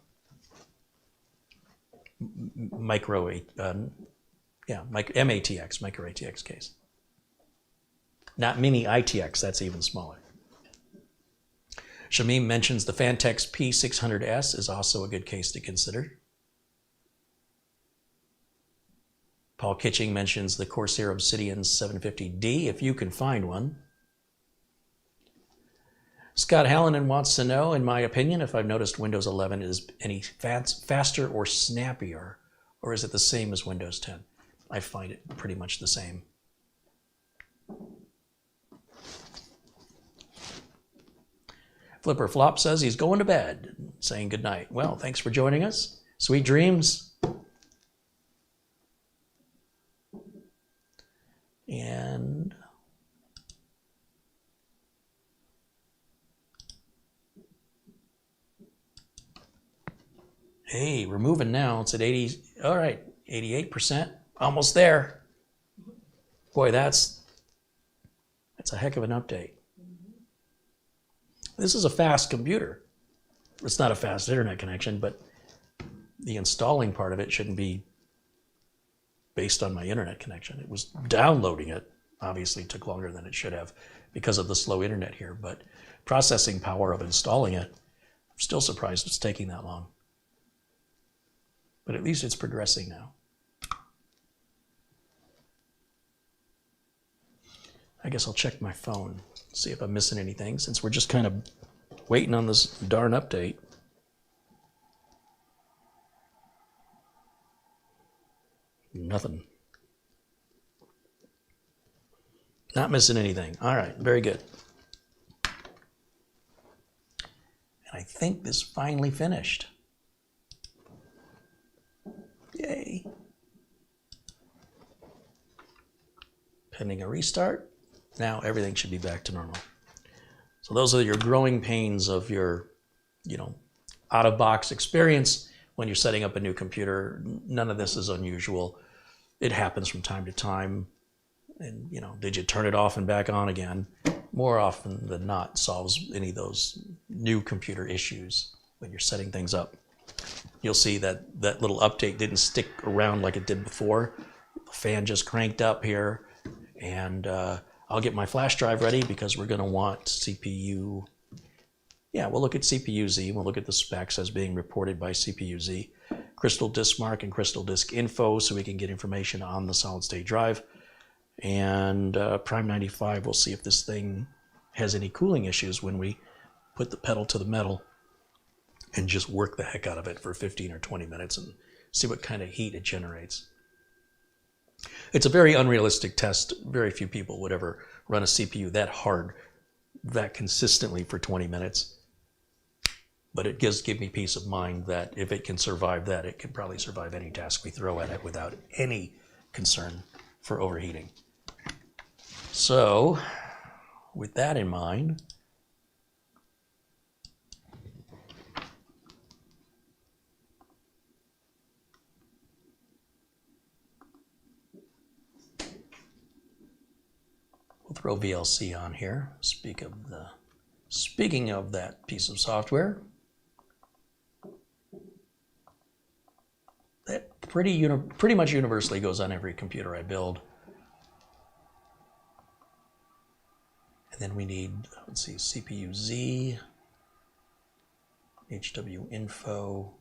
MATX, micro ATX case. Not mini ITX, that's even smaller. Shamim mentions the Fantex P600S is also a good case to consider. Paul Kitching mentions the Corsair Obsidian 750D, if you can find one. Scott Hallinan wants to know, in my opinion, if I've noticed Windows 11 is any faster or snappier, or is it the same as Windows 10? I find it pretty much the same. Flipper Flop says he's going to bed, saying good night. Well, thanks for joining us. Sweet dreams. And hey, we're moving now. It's at 80. All right, 88%. Almost there. Boy, that's a heck of an update. This is a fast computer. It's not a fast internet connection, but the installing part of it shouldn't be based on my internet connection. It was downloading it, obviously took longer than it should have because of the slow internet here, but processing power of installing it, I'm still surprised it's taking that long. But at least it's progressing now. I guess I'll check my phone, see if I'm missing anything, since we're just kind of waiting on this darn update. Nothing. Not missing anything. All right, very good. And I think this finally finished. Yay. Pending a restart. Now everything should be back to normal. So those are your growing pains of your, out-of-box experience when you're setting up a new computer. None of this is unusual. It happens from time to time. And, did you turn it off and back on again? More often than not solves any of those new computer issues when you're setting things up. You'll see that that little update didn't stick around like it did before. The fan just cranked up here, and I'll get my flash drive ready because we're going to want CPU. Yeah, we'll look at CPU-Z. We'll look at the specs as being reported by CPU-Z. Crystal Disk Mark and Crystal Disk Info, so we can get information on the solid-state drive. And Prime 95, we'll see if this thing has any cooling issues when we put the pedal to the metal and just work the heck out of it for 15 or 20 minutes and see what kind of heat it generates. It's a very unrealistic test. Very few people would ever run a CPU that hard, that consistently for 20 minutes. But it does give me peace of mind that if it can survive that, it can probably survive any task we throw at it without any concern for overheating. So, with that in mind, we'll throw VLC on here. Speaking of that piece of software, that pretty much universally goes on every computer I build. And then we need, let's see, CPU Z, HW info,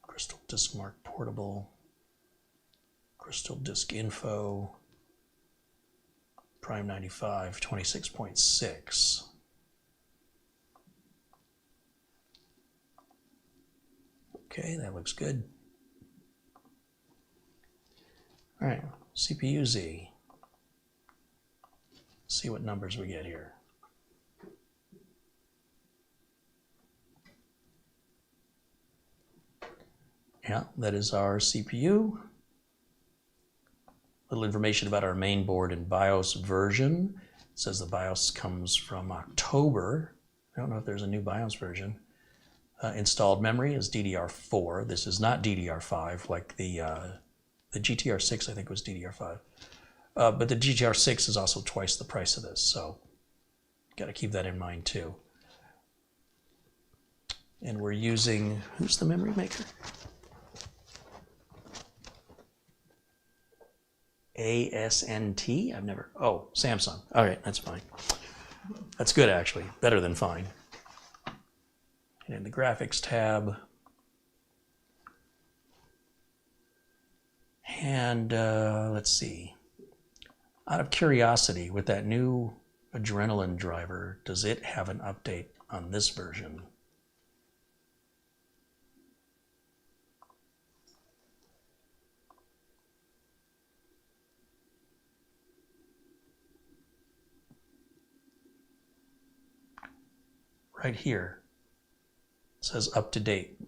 Crystal Disk Mark Portable, Crystal Disk Info, Prime 95, 26.6. Okay, that looks good. All right, CPU Z. See what numbers we get here. Yeah, that is our CPU. Little information about our main board and BIOS version. It says the BIOS comes from October. I don't know if there's a new BIOS version. Installed memory is DDR4. This is not DDR5 like the GTR6, I think, was DDR5. But the GTR6 is also twice the price of this, so got to keep that in mind too. And we're using, who's the memory maker? ASNT? I've never, oh, Samsung. All right, that's fine. That's good, actually. Better than fine. And in the graphics tab. And let's see. Out of curiosity, with that new Adrenaline driver, does it have an update on this version? Right here, it says up to date,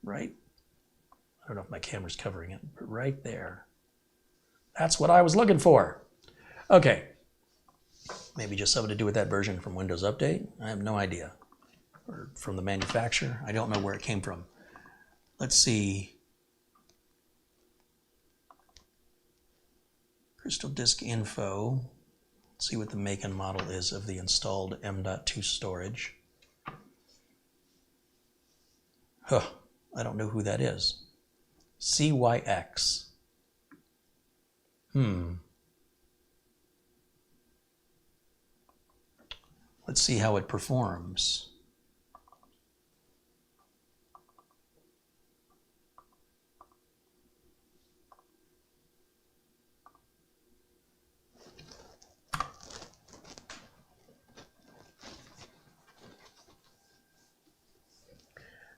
right? I don't know if my camera's covering it, but right there. That's what I was looking for. Okay, maybe just something to do with that version from Windows Update. I have no idea. Or from the manufacturer. I don't know where it came from. Let's see. Crystal Disk Info. Let's see what the make and model is of the installed M.2 storage. Huh, I don't know who that is. CYX. Let's see how it performs.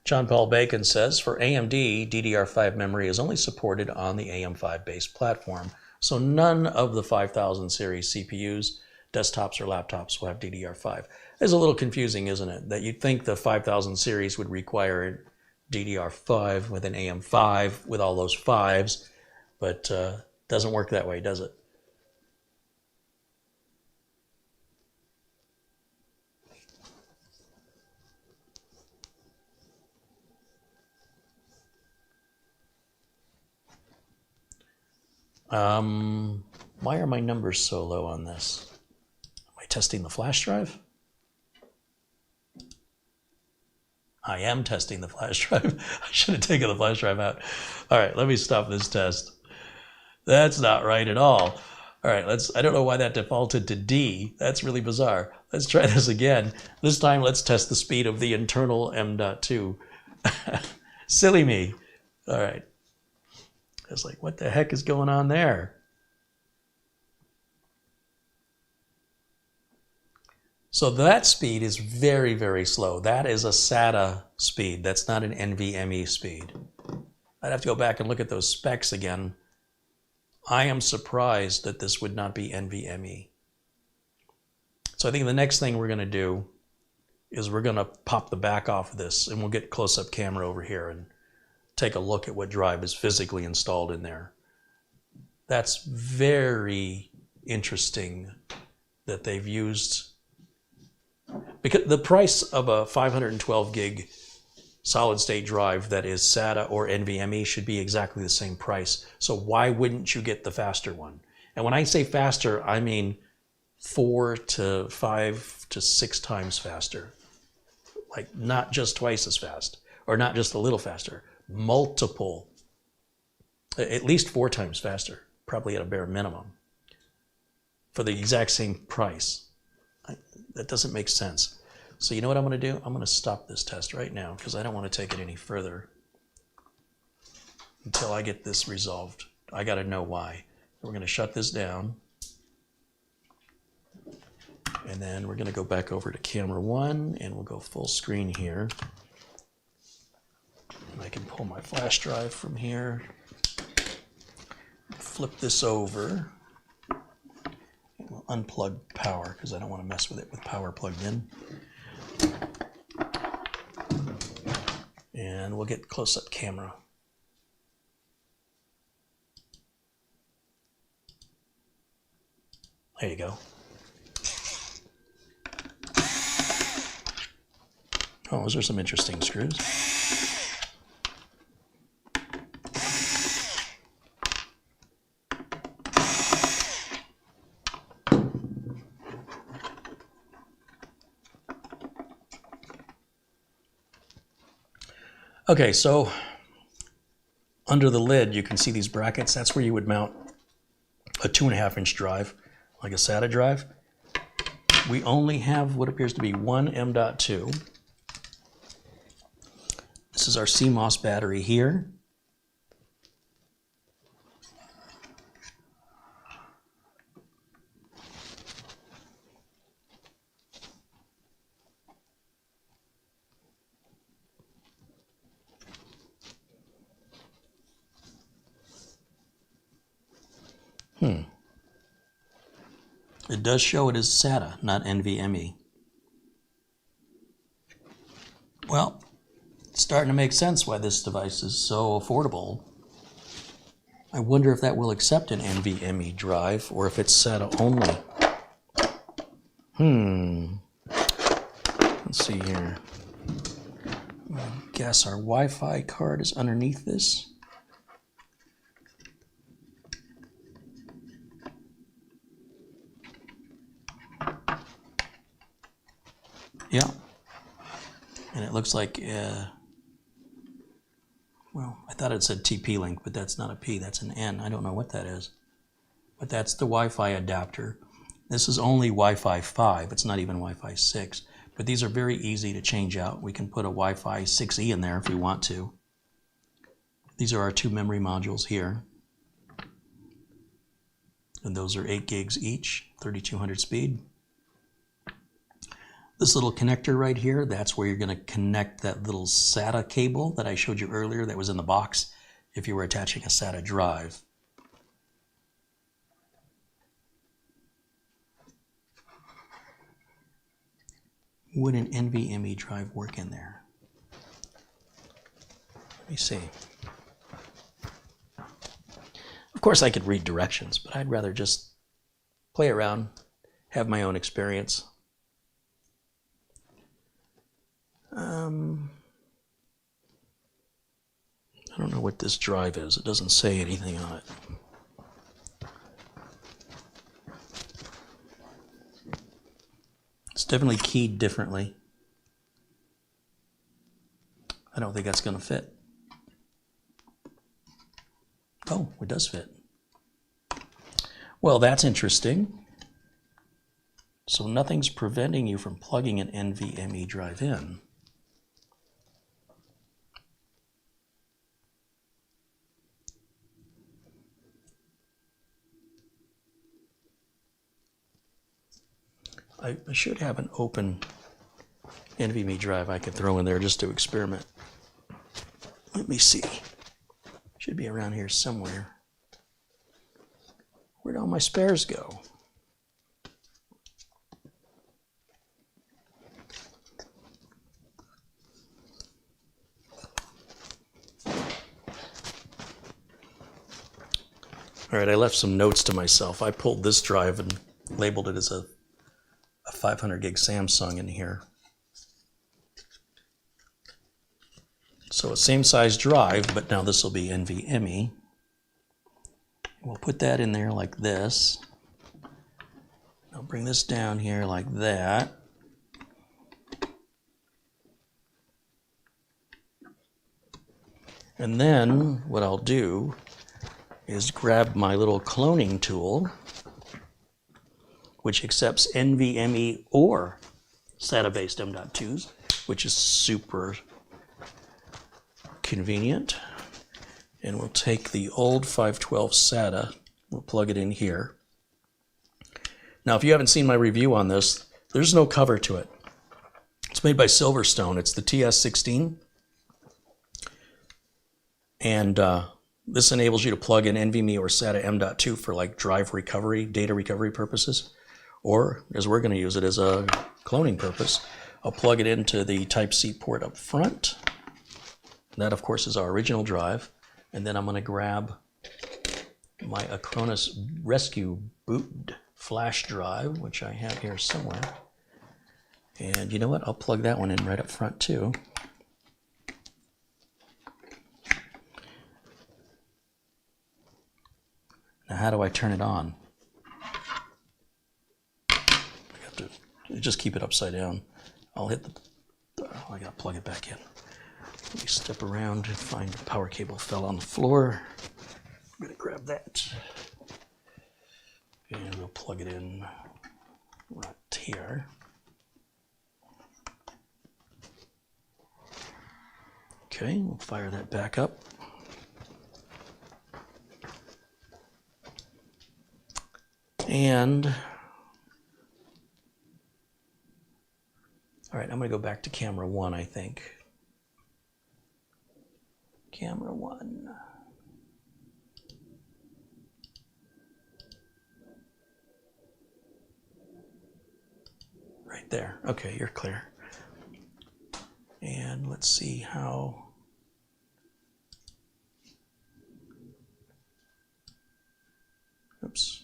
John Paul Bacon says, for AMD, DDR5 memory is only supported on the AM5 based platform, so none of the 5000 series CPUs, desktops or laptops will have DDR5. It's a little confusing, isn't it? That you'd think the 5000 series would require DDR5 with an AM5 with all those fives, but doesn't work that way, does it? Why are my numbers so low on this? Am I testing the flash drive? I am testing the flash drive. I should have taken the flash drive out. All right, let me stop this test. That's not right at all. All right, I don't know why that defaulted to D. That's really bizarre. Let's try this again. This time, let's test the speed of the internal M.2. Silly me. All right. I was like, what the heck is going on there? So that speed is very, very slow. That is a SATA speed. That's not an NVMe speed. I'd have to go back and look at those specs again. I am surprised that this would not be NVMe. So I think the next thing we're going to do is we're going to pop the back off of this, and we'll get close-up camera over here and take a look at what drive is physically installed in there. That's very interesting that they've used, because the price of a 512 gig solid state drive that is SATA or NVMe should be exactly the same price. So why wouldn't you get the faster one? And when I say faster, I mean 4 to 5 to 6 times faster. Like not just twice as fast, or not just a little faster. Multiple, at least 4 times faster, probably at a bare minimum. for the exact same price. That doesn't make sense. So you know what I'm going to do? I'm going to stop this test right now because I don't want to take it any further until I get this resolved. I got to know why. We're going to shut this down. And then we're going to go back over to camera 1 and we'll go full screen here. And I can pull my flash drive from here, flip this over, and we'll unplug power because I don't want to mess with it with power plugged in. And we'll get close-up camera. There you go. Oh, those are some interesting screws. Okay, so under the lid, you can see these brackets. That's where you would mount a 2.5-inch drive, like a SATA drive. We only have what appears to be one M.2. This is our CMOS battery here. It does show it is SATA, not NVMe. Well, it's starting to make sense why this device is so affordable. I wonder if that will accept an NVMe drive or if it's SATA only. Let's see here. I guess our Wi-Fi card is underneath this. Yeah, and it looks like, well, I thought it said TP-Link, but that's not a P, that's an N. I don't know what that is, but that's the Wi-Fi adapter. This is only Wi-Fi 5, it's not even Wi-Fi 6, but these are very easy to change out. We can put a Wi-Fi 6E in there if we want to. These are our 2 memory modules here, and those are 8 gigs each, 3200 speed. This little connector right here, that's where you're going to connect that little SATA cable that I showed you earlier that was in the box if you were attaching a SATA drive. Would an NVMe drive work in there? Let me see. Of course I could read directions, but I'd rather just play around, have my own experience. I don't know what this drive is. It doesn't say anything on it. It's definitely keyed differently. I don't think that's going to fit. Oh, it does fit. Well, that's interesting. So nothing's preventing you from plugging an NVMe drive in. I should have an open NVMe drive I could throw in there just to experiment. Let me see. Should be around here somewhere. Where'd all my spares go? All right, I left some notes to myself. I pulled this drive and labeled it as a 500 gig Samsung in here. So a same size drive, but now this will be NVMe. We'll put that in there like this. I'll bring this down here like that. And then what I'll do is grab my little cloning tool which accepts NVMe or SATA-based M.2s, which is super convenient. And we'll take the old 512 SATA, we'll plug it in here. Now, if you haven't seen my review on this, there's no cover to it. It's made by Silverstone. It's the TS16. And this enables you to plug in NVMe or SATA M.2 for like drive recovery, data recovery purposes. Or, as we're going to use it as a cloning purpose, I'll plug it into the Type-C port up front. That, of course, is our original drive. And then I'm going to grab my Acronis Rescue Boot flash drive, which I have here somewhere. And you know what? I'll plug that one in right up front too. Now, how do I turn it on? I have to just keep it upside down. I'll hit the, I gotta plug it back in. Let me step around and find the power cable fell on the floor. I'm gonna grab that. And we'll plug it in right here. Okay, we'll fire that back up. And, all right, I'm gonna go back to camera 1, I think. Camera 1. Right there. Okay, you're clear. And let's see how. Oops.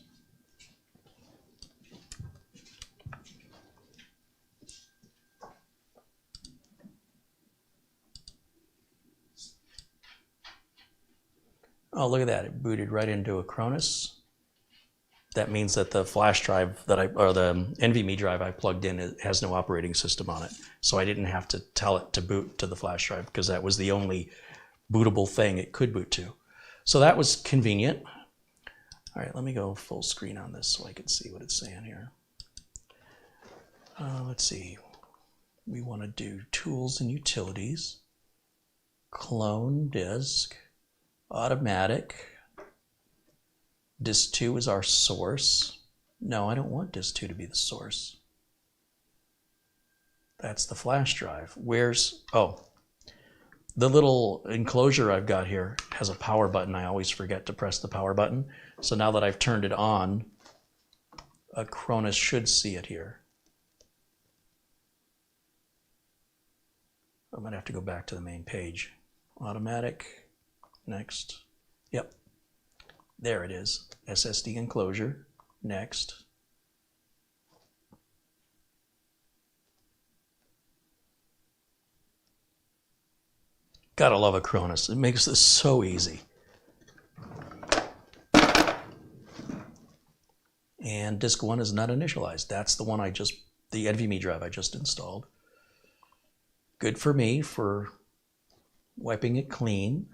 Oh, look at that. It booted right into Acronis. That means that the flash drive that or the NVMe drive I plugged in, it has no operating system on it. So I didn't have to tell it to boot to the flash drive because that was the only bootable thing it could boot to. So that was convenient. All right, let me go full screen on this so I can see what it's saying here. Let's see. We want to do tools and utilities, clone disk, automatic. Disk 2 is our source. No, I don't want disk 2 to be the source. That's the flash drive. Where's, oh, the little enclosure I've got here has a power button. I always forget to press the power button. So now that I've turned it on, Acronis should see it here. I'm gonna have to go back to the main page. Automatic, next, yep. There it is, SSD enclosure, next. Gotta love Acronis, it makes this so easy. And disk 1 is not initialized. That's the one the NVMe drive I just installed. Good for me for wiping it clean.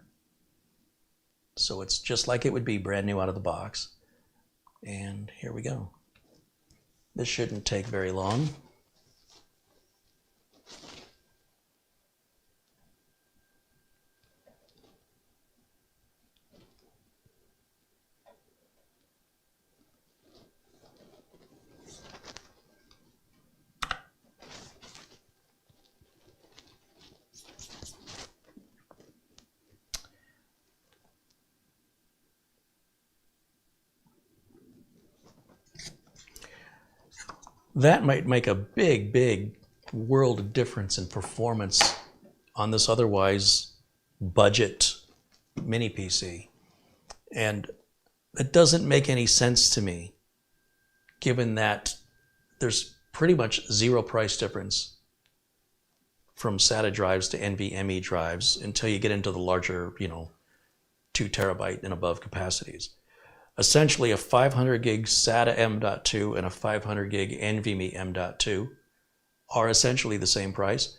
So it's just like it would be brand new out of the box. And here we go. This shouldn't take very long. That might make a big, big world of difference in performance on this otherwise budget mini PC. And it doesn't make any sense to me, given that there's pretty much zero price difference from SATA drives to NVMe drives until you get into the larger, 2 terabyte and above capacities. Essentially, a 500 gig SATA M.2 and a 500 gig NVMe M.2 are essentially the same price.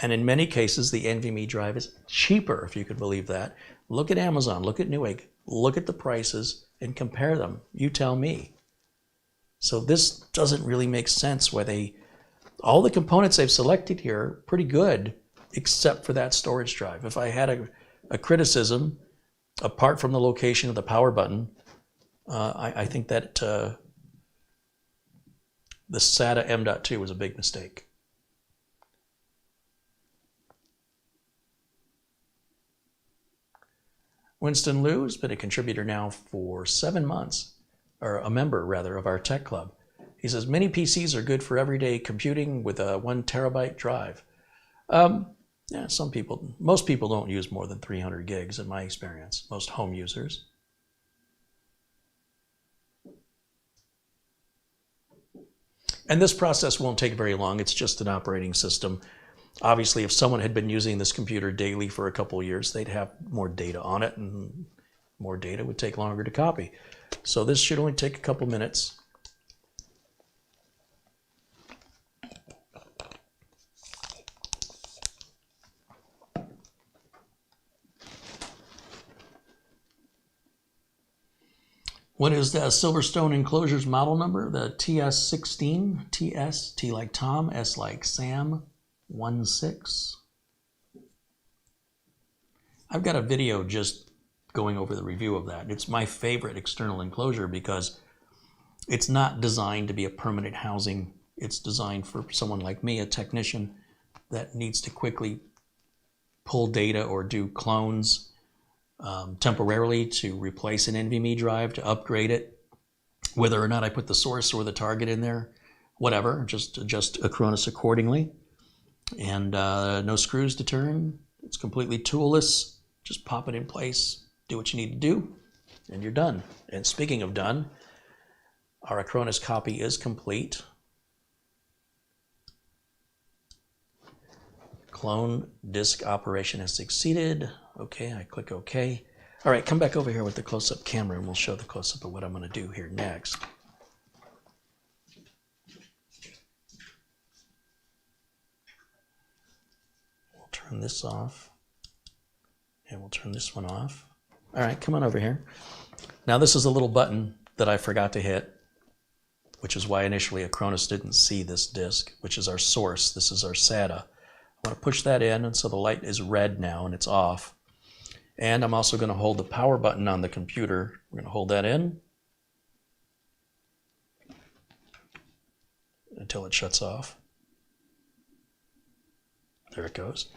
And in many cases, the NVMe drive is cheaper, if you could believe that. Look at Amazon, look at Newegg, look at the prices and compare them. You tell me. So this doesn't really make sense why all the components they've selected here are pretty good, except for that storage drive. If I had a criticism, apart from the location of the power button, I think that the SATA M.2 was a big mistake. Winston Liu has been a contributor now for 7 months, or a member rather, of our tech club. He says, many PCs are good for everyday computing with a 1 terabyte drive. Yeah, most people don't use more than 300 gigs in my experience, most home users. And this process won't take very long. It's just an operating system. Obviously, if someone had been using this computer daily for a couple of years, they'd have more data on it, and more data would take longer to copy. So this should only take a couple minutes. What is the Silverstone enclosure's model number? The TS16, TS, T like Tom, S like Sam, 16. I've got a video just going over the review of that. It's my favorite external enclosure because it's not designed to be a permanent housing. It's designed for someone like me, a technician that needs to quickly pull data or do clones temporarily to replace an NVMe drive, to upgrade it, whether or not I put the source or the target in there, whatever, just adjust Acronis accordingly. And no screws to turn. It's completely toolless. Just pop it in place, do what you need to do, and you're done. And speaking of done, our Acronis copy is complete. Clone disk operation has succeeded. Okay, I click OK. All right, come back over here with the close-up camera and we'll show the close-up of what I'm going to do here next. We'll turn this off. And we'll turn this one off. All right, come on over here. Now this is a little button that I forgot to hit, which is why initially Acronis didn't see this disk, which is our source. This is our SATA. I want to push that in, and so the light is red now and it's off. And I'm also going to hold the power button on the computer. We're going to hold that in until it shuts off. There it goes.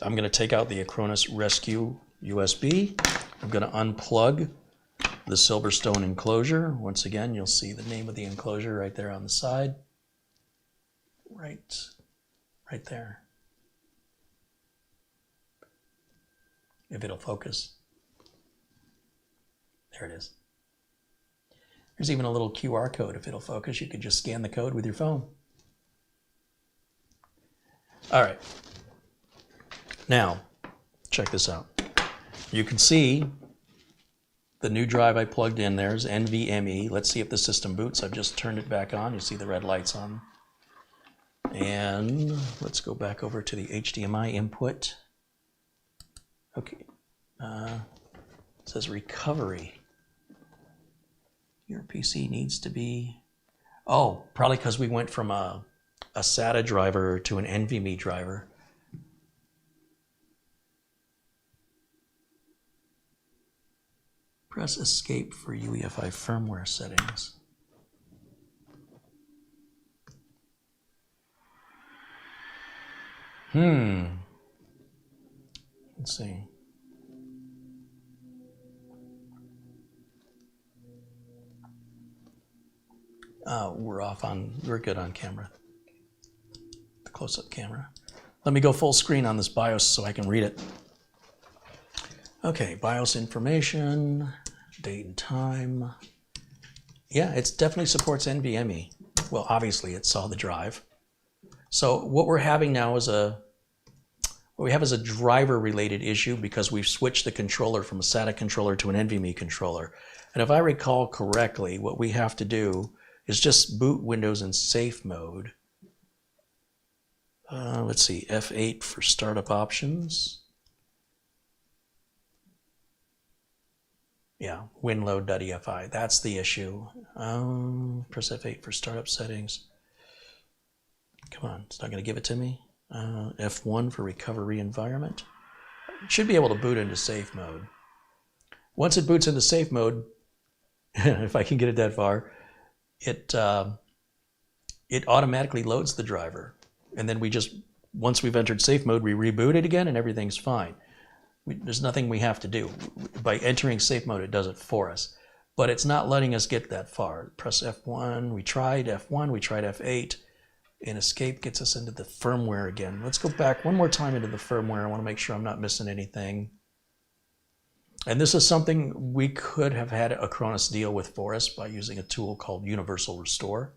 I'm going to take out the Acronis Rescue USB. I'm going to unplug the Silverstone enclosure. Once again, you'll see the name of the enclosure right there on the side. Right there. If it'll focus. There it is. There's even a little QR code. If it'll focus, you could just scan the code with your phone. All right. Now, check this out. You can see the new drive I plugged in there is NVMe. Let's see if the system boots. I've just turned it back on. You see the red lights on. And let's go back over to the HDMI input. Okay. It says recovery. Your PC needs to be... Oh, probably because we went from a SATA driver to an NVMe driver. Press escape for UEFI firmware settings. Let's see. We're good on camera. The close-up camera. Let me go full screen on this BIOS so I can read it. Okay, BIOS information, date and time. Yeah, it definitely supports NVMe. Well, obviously it saw the drive. So what we're having now is what we have is a driver-related issue because we've switched the controller from a SATA controller to an NVMe controller. And if I recall correctly, what we have to do is just boot Windows in safe mode. Let's see, F8 for startup options. Yeah, winload.efi, that's the issue. Press F8 for startup settings. Come on, it's not going to give it to me. F1 for recovery environment. It should be able to boot into safe mode. Once it boots into safe mode, if I can get it that far, it automatically loads the driver. And then once we've entered safe mode, we reboot it again and everything's fine. There's nothing we have to do. By entering safe mode, it does it for us. But it's not letting us get that far. Press F1, we tried F1, we tried F8, and escape gets us into the firmware again. Let's go back one more time into the firmware. I want to make sure I'm not missing anything. And this is something we could have had Acronis deal with for us by using a tool called Universal Restore.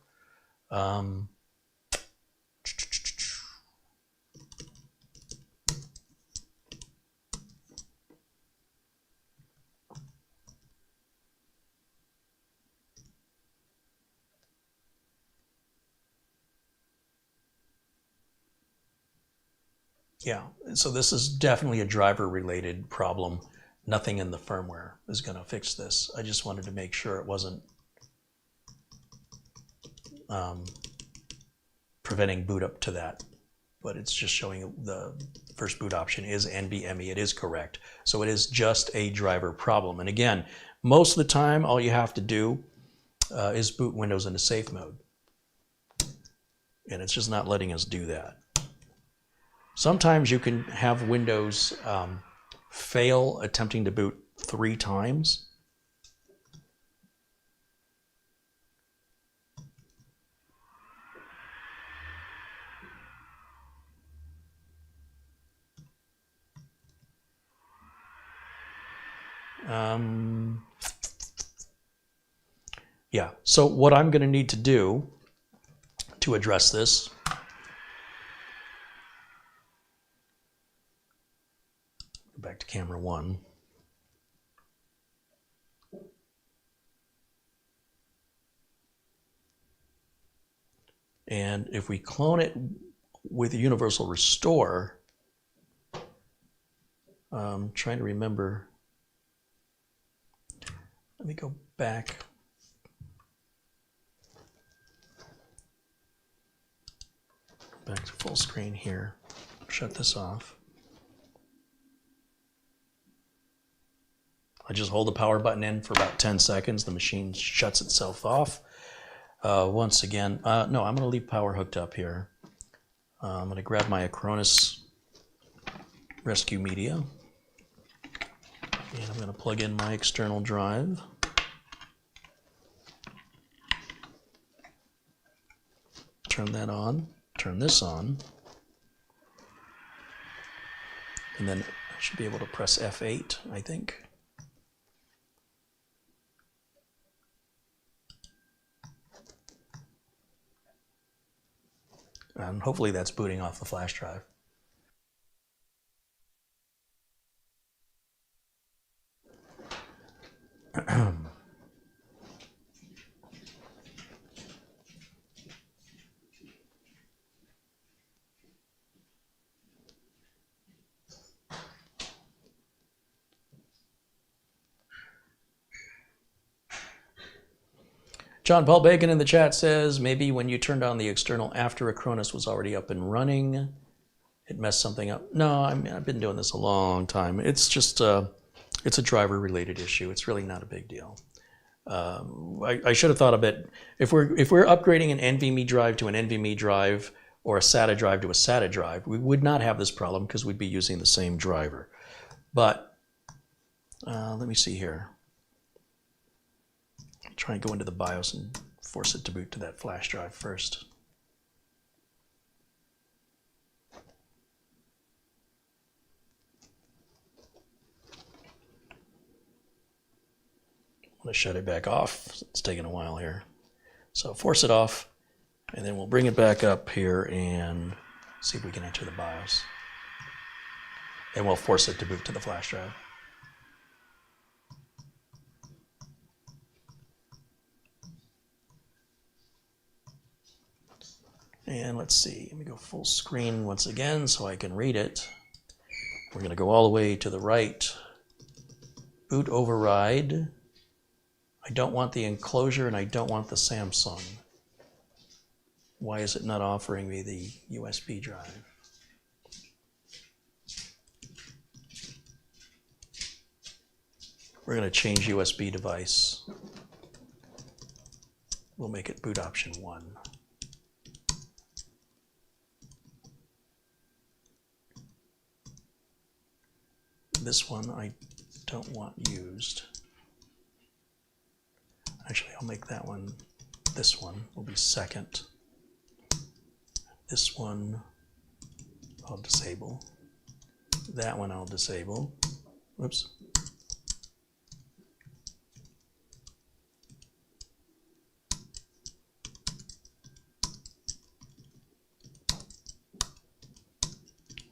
Yeah, so this is definitely a driver-related problem. Nothing in the firmware is going to fix this. I just wanted to make sure it wasn't preventing boot up to that. But it's just showing the first boot option is NVMe. It is correct. So it is just a driver problem. And again, most of the time, all you have to do is boot Windows into safe mode. And it's just not letting us do that. Sometimes you can have Windows fail attempting to boot 3 times. Yeah, so what I'm going to need to do to address this back to camera 1. And if we clone it with a Universal Restore, I'm trying to remember. Let me go back. Back to full screen here. Shut this off. I just hold the power button in for about 10 seconds. The machine shuts itself off. Once again, no, I'm going to leave power hooked up here. I'm going to grab my Acronis Rescue Media. And I'm going to plug in my external drive. Turn that on. Turn this on. And then I should be able to press F8, I think. And hopefully that's booting off the flash drive. John Paul Bacon in the chat says, maybe when you turned on the external after Acronis was already up and running, it messed something up. No, I mean, I've been doing this a long time. It's just, it's a driver-related issue. It's really not a big deal. I should have thought of it. If we're upgrading an NVMe drive to an NVMe drive or a SATA drive to a SATA drive, we would not have this problem because we'd be using the same driver. But let me see here. Try and go into the BIOS and force it to boot to that flash drive first. I'm going to shut it back off. It's taking a while here. So force it off, and then we'll bring it back up here and see if we can enter the BIOS. And we'll force it to boot to the flash drive. And let's see, let me go full screen once again so I can read it. We're going to go all the way to the right. Boot override. I don't want the enclosure and I don't want the Samsung. Why is it not offering me the USB drive? We're going to change USB device. We'll make it boot option 1. This one I don't want used. Actually, I'll make that one, this one will be second. This one I'll disable. That one I'll disable. Whoops.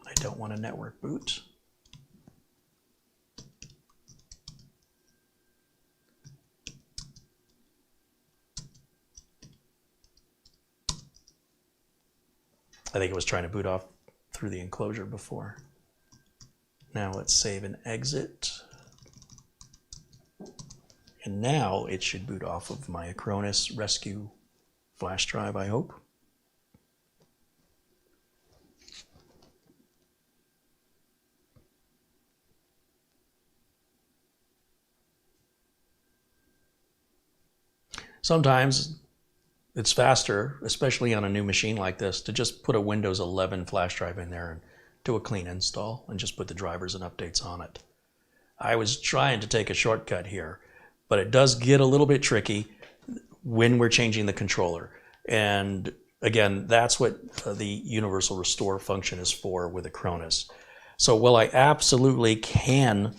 I don't want a network boot. I think it was trying to boot off through the enclosure before. Now let's save and exit. And now it should boot off of my Acronis Rescue flash drive, I hope. Sometimes it's faster, especially on a new machine like this, to just put a Windows 11 flash drive in there and do a clean install and just put the drivers and updates on it. I was trying to take a shortcut here, but it does get a little bit tricky when we're changing the controller. And again, that's what the universal restore function is for with Acronis. So while I absolutely can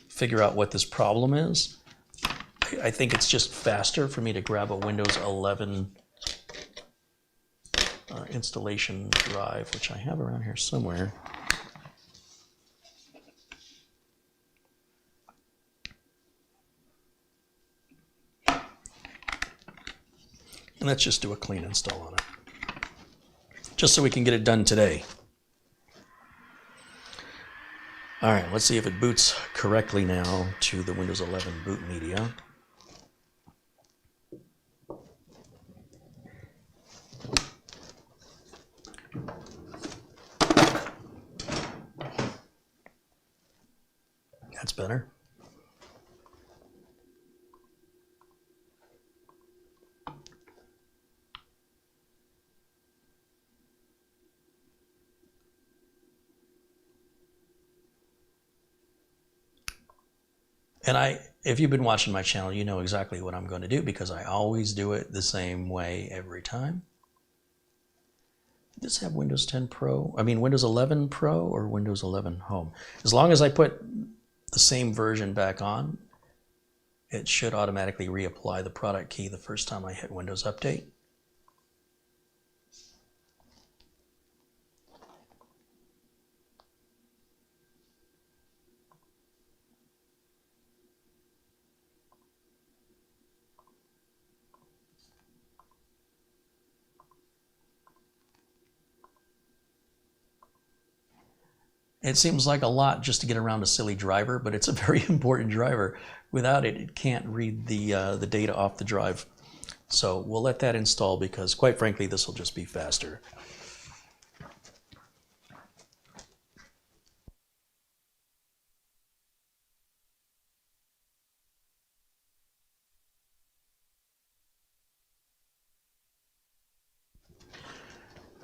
figure out what this problem is, I think it's just faster for me to grab a Windows 11 installation drive, which I have around here somewhere. And let's just do a clean install on it, just so we can get it done today. All right, let's see if it boots correctly now to the Windows 11 boot media. That's better. And if you've been watching my channel, you know exactly what I'm going to do because I always do it the same way every time. Does this have Windows 10 Pro? I mean, Windows 11 Pro or Windows 11 Home? As long as I put the same version back on, it should automatically reapply the product key the first time I hit Windows Update. It seems like a lot just to get around a silly driver, but it's a very important driver. Without it, it can't read the data off the drive. So we'll let that install because, quite frankly, this will just be faster.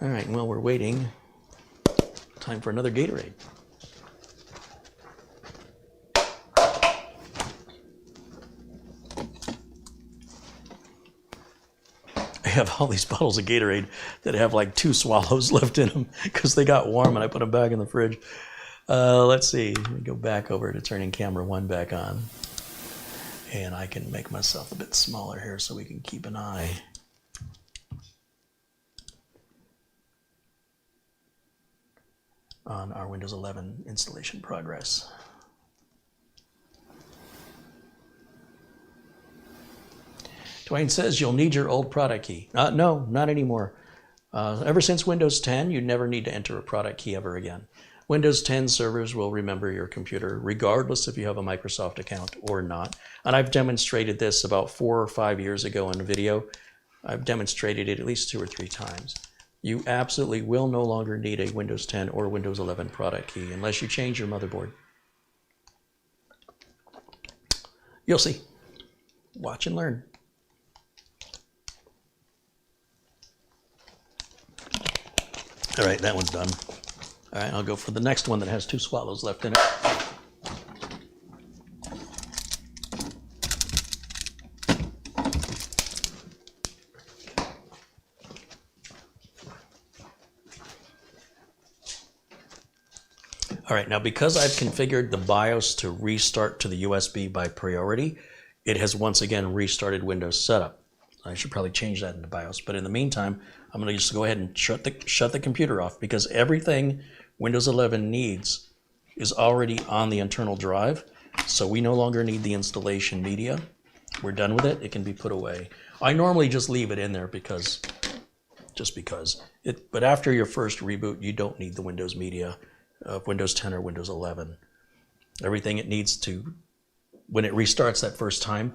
All right, while we're waiting, time for another Gatorade. I have all these bottles of Gatorade that have like 2 swallows left in them because they got warm and I put them back in the fridge. Let's see, let me go back over to turning camera 1 back on. And I can make myself a bit smaller here so we can keep an eye. On our Windows 11 installation progress. Dwayne says you'll need your old product key. No, not anymore. Ever since Windows 10, you never need to enter a product key ever again. Windows 10 servers will remember your computer regardless if you have a Microsoft account or not. And I've demonstrated this about 4 or 5 years ago in a video. I've demonstrated it at least 2 or 3 times. You absolutely will no longer need a Windows 10 or Windows 11 product key unless you change your motherboard. You'll see. Watch and learn. All right, that one's done. All right, I'll go for the next one that has 2 swallows left in it. All right, now because I've configured the BIOS to restart to the USB by priority, it has once again restarted Windows setup. I should probably change that in the BIOS, but in the meantime, I'm going to just go ahead and shut the computer off because everything Windows 11 needs is already on the internal drive, so we no longer need the installation media. We're done with it. It can be put away. I normally just leave it in there because, but after your first reboot, you don't need the Windows media of Windows 10 or Windows 11. Everything it needs to, when it restarts that first time,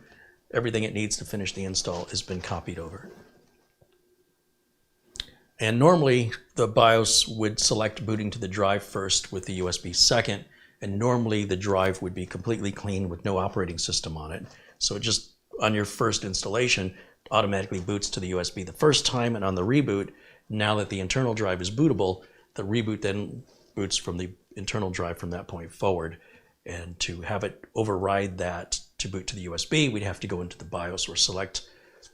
everything it needs to finish the install has been copied over. And normally the BIOS would select booting to the drive first with the USB second, and normally the drive would be completely clean with no operating system on it. So it just, on your first installation, automatically boots to the USB the first time, and on the reboot, now that the internal drive is bootable, the reboot then boots from the internal drive from that point forward. And to have it override that to boot to the USB, we'd have to go into the BIOS or select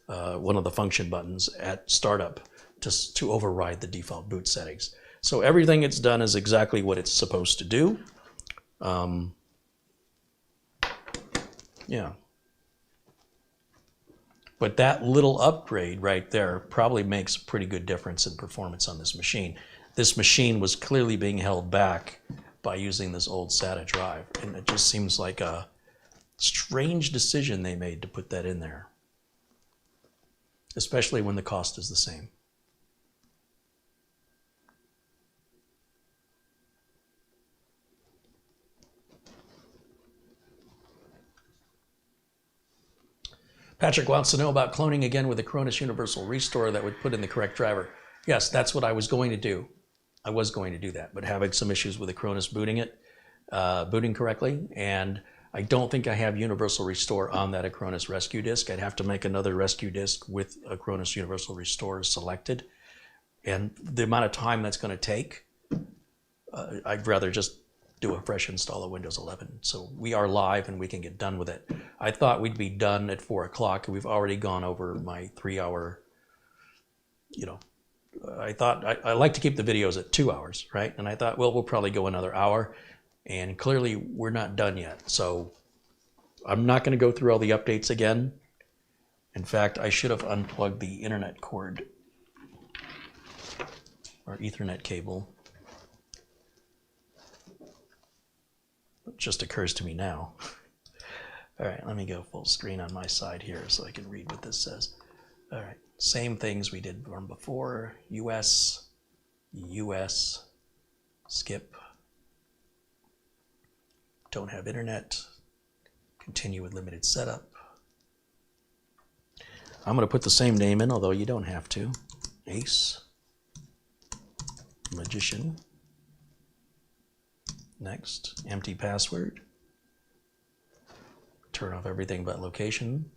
one of the function buttons at startup to override the default boot settings. So everything it's done is exactly what it's supposed to do. Yeah. But that little upgrade right there probably makes a pretty good difference in performance on this machine. This machine was clearly being held back by using this old SATA drive, and it just seems like a strange decision they made to put that in there, especially when the cost is the same. Patrick wants to know about cloning again with a Acronis Universal Restore that would put in the correct driver. Yes, that's what I was going to do. I was going to do that, but having some issues with Acronis booting correctly, and I don't think I have Universal Restore on that Acronis rescue disk. I'd have to make another rescue disk with Acronis Universal Restore selected, and the amount of time that's going to take, I'd rather just do a fresh install of Windows 11. So we are live and we can get done with it. I thought we'd be done at 4 o'clock, and we've already gone over my 3-hour, I thought I like to keep the videos at 2 hours, right? And I thought, well, we'll probably go another hour, and clearly we're not done yet. So I'm not going to go through all the updates again. In fact, I should have unplugged the internet cord or Ethernet cable. It just occurs to me now. All right, let me go full screen on my side here so I can read what this says. All right. Same things we did from before. US, skip. Don't have internet. Continue with limited setup. I'm going to put the same name in, although you don't have to. ACEMAGICIAN. Next, empty password. Turn off everything but location.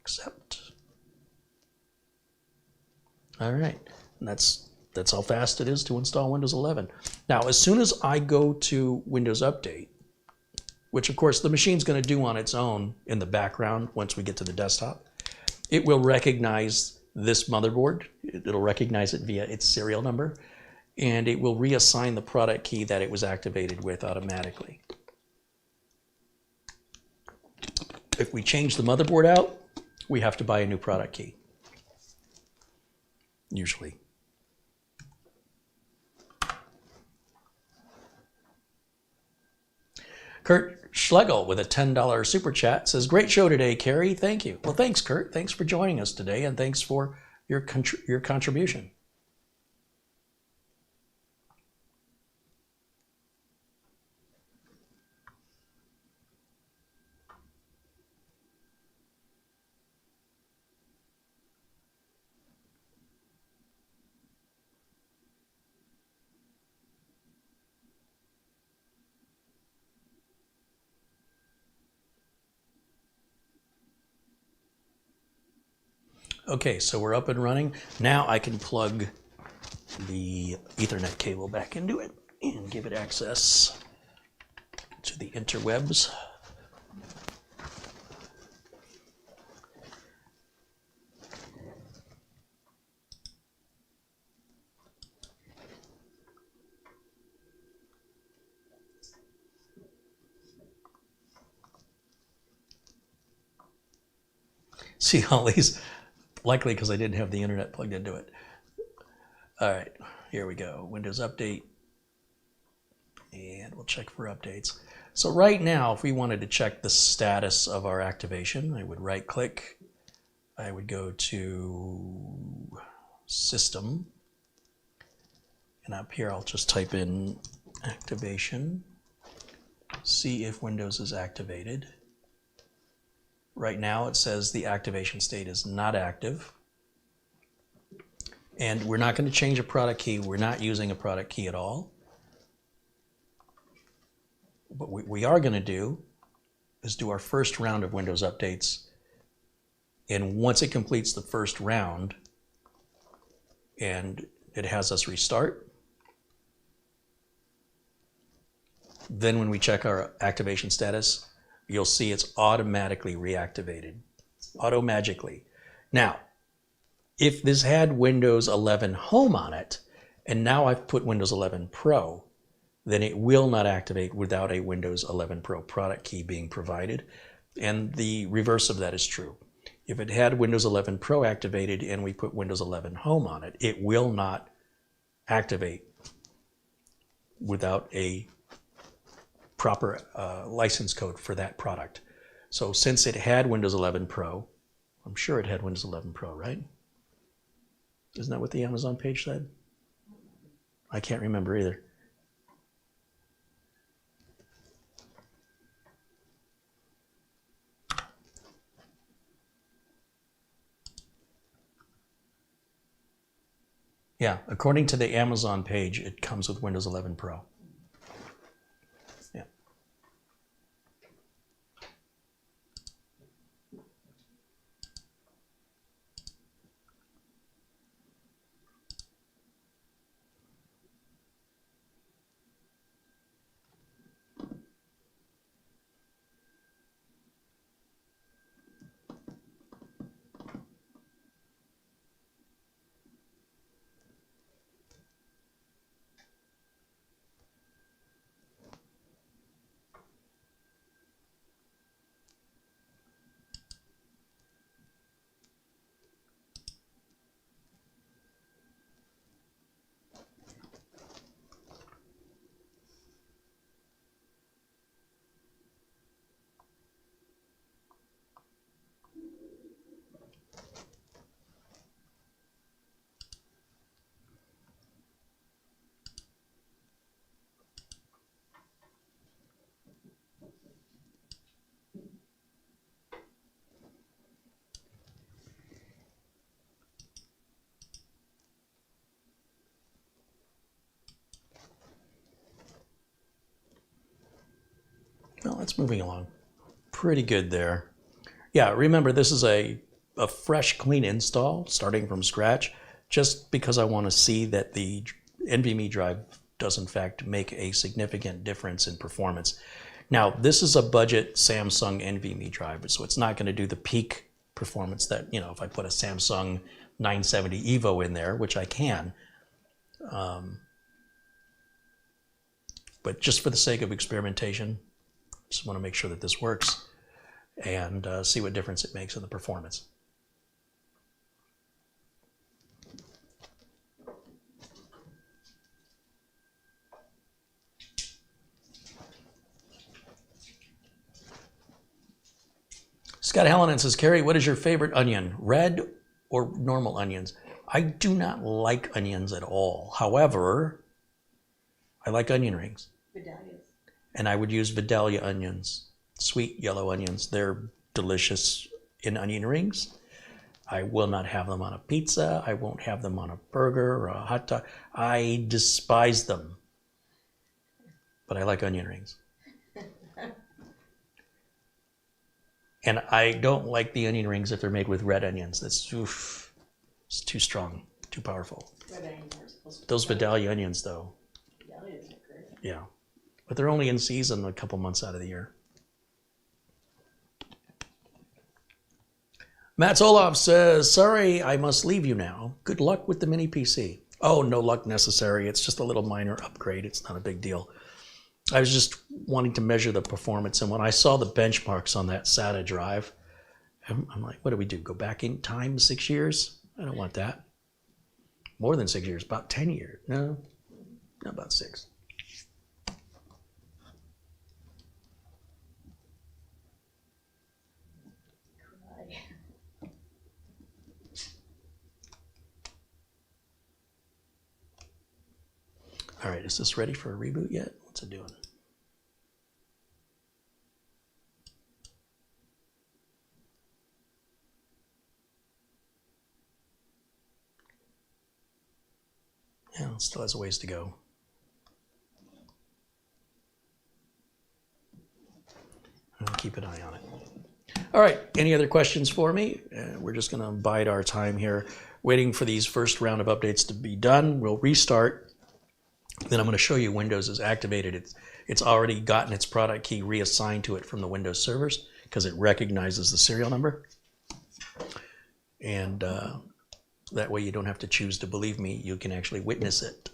Accept. All right, and that's how fast it is to install Windows 11. Now, as soon as I go to Windows Update, which of course the machine's going to do on its own in the background once we get to the desktop, it will recognize this motherboard. It'll recognize it via its serial number, and it will reassign the product key that it was activated with automatically. If we change the motherboard out, we have to buy a new product key, usually. Kurt Schlegel with a $10 super chat says, great show today, Carrie. Thank you. Well, thanks, Kurt. Thanks for joining us today, and thanks for your contribution. Okay, so we're up and running. Now I can plug the Ethernet cable back into it and give it access to the interwebs. See all these, likely because I didn't have the internet plugged into it. All right, here we go. Windows Update. And we'll check for updates. So right now, if we wanted to check the status of our activation, I would right click. I would go to System. And up here, I'll just type in activation. See if Windows is activated. Right now it says the activation state is not active. And we're not going to change a product key. We're not using a product key at all. What we are going to do is do our first round of Windows updates. And once it completes the first round and it has us restart, then when we check our activation status, you'll see it's automatically reactivated, auto-magically. Now, if this had Windows 11 Home on it, and now I've put Windows 11 Pro, then it will not activate without a Windows 11 Pro product key being provided. And the reverse of that is true. If it had Windows 11 Pro activated and we put Windows 11 Home on it, it will not activate without a proper license code for that product. So since it had Windows 11 Pro, I'm sure it had Windows 11 Pro, right? Isn't that what the Amazon page said? I can't remember either. Yeah, according to the Amazon page, it comes with Windows 11 Pro. Yeah. Well, it's moving along pretty good there. Yeah, remember this is a fresh, clean install, starting from scratch, just because I want to see that the NVMe drive does in fact make a significant difference in performance. Now, this is a budget Samsung NVMe drive, so it's not going to do the peak performance that, you know, if I put a Samsung 970 EVO in there, which I can. But just for the sake of experimentation, just want to make sure that this works and see what difference it makes in the performance. Scott Hallinan says, Carrie, what is your favorite onion, red or normal onions. I do not like onions at all. However, I like onion rings. Medallions. And I would use Vidalia onions, sweet yellow onions. They're delicious in onion rings. I will not have them on a pizza. I won't have them on a burger or a hot dog. I despise them. But I like onion rings. And I don't like the onion rings if they're made with red onions. That's oof, it's too strong, too powerful. Red onions are supposed to Those Vidalia onions, though, medallions are great. yeah. But they're only in season a couple months out of the year. Matt Olaf says, sorry, I must leave you now. Good luck with the mini PC. Oh, no luck necessary. It's just a little minor upgrade. It's not a big deal. I was just wanting to measure the performance. And when I saw the benchmarks on that SATA drive, I'm like, what do we do? Go back in time 6 years? I don't want that. More than 6 years, about 10 years. No, about 6. All right, is this ready for a reboot yet? What's it doing? Yeah, it still has a ways to go. I'll keep an eye on it. All right, any other questions for me? We're just gonna bide our time here, waiting for these first round of updates to be done. We'll restart. Then I'm going to show you Windows is activated. It's already gotten its product key reassigned to it from the Windows servers because it recognizes the serial number. And that way you don't have to choose to believe me. You can actually witness it.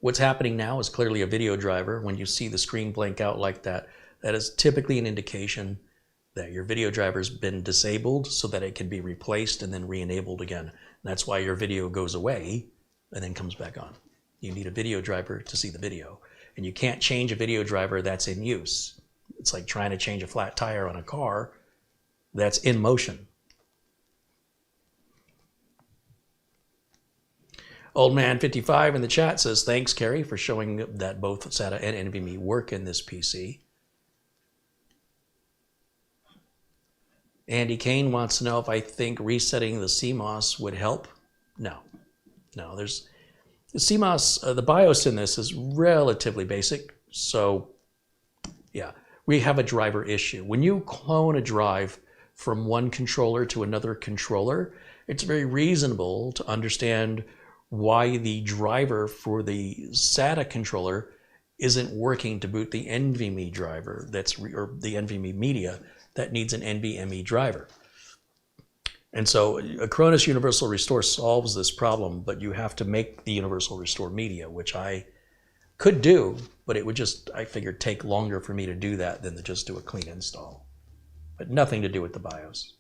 What's happening now is clearly a video driver. When you see the screen blank out like that, that is typically an indication that your video driver's been disabled so that it can be replaced and then re-enabled again. That's why your video goes away and then comes back on. You need a video driver to see the video. And you can't change a video driver that's in use. It's like trying to change a flat tire on a car that's in motion. Old Man 55 in the chat says, thanks, Kerry, for showing that both SATA and NVMe work in this PC. Andy Kane wants to know if I think resetting the CMOS would help. No, there's the CMOS, the BIOS in this is relatively basic. So yeah, we have a driver issue. When you clone a drive from one controller to another controller, it's very reasonable to understand why the driver for the SATA controller isn't working to boot the NVMe driver or the NVMe media that needs an NVMe driver. And so Acronis Universal Restore solves this problem, but you have to make the Universal Restore media, which I could do, but it would just, I figured, take longer for me to do that than to just do a clean install. But nothing to do with the BIOS.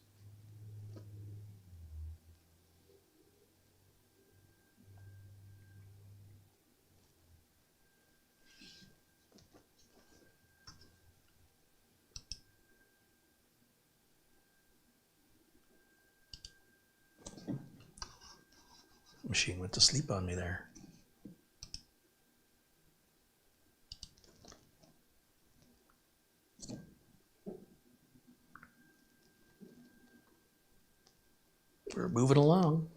Machine went to sleep on me there. We're moving along.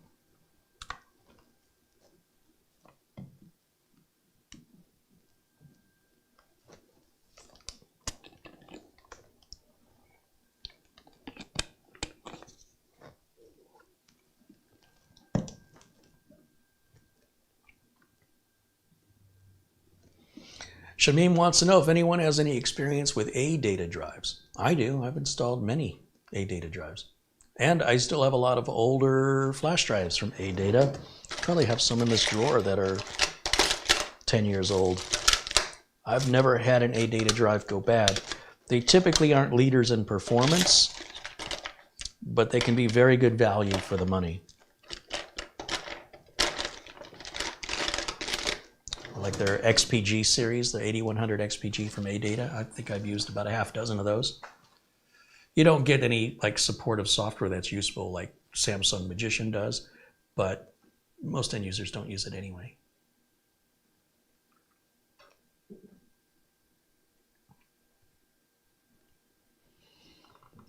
Shamim wants to know if anyone has any experience with ADATA drives. I do. I've installed many ADATA drives. And I still have a lot of older flash drives from ADATA. Probably have some in this drawer that are 10 years old. I've never had an ADATA drive go bad. They typically aren't leaders in performance, but they can be very good value for the money. Like their XPG series, the 8100 XPG from ADATA. I think I've used about a half dozen of those. You don't get any like supportive software that's useful, like Samsung Magician does, but most end users don't use it anyway.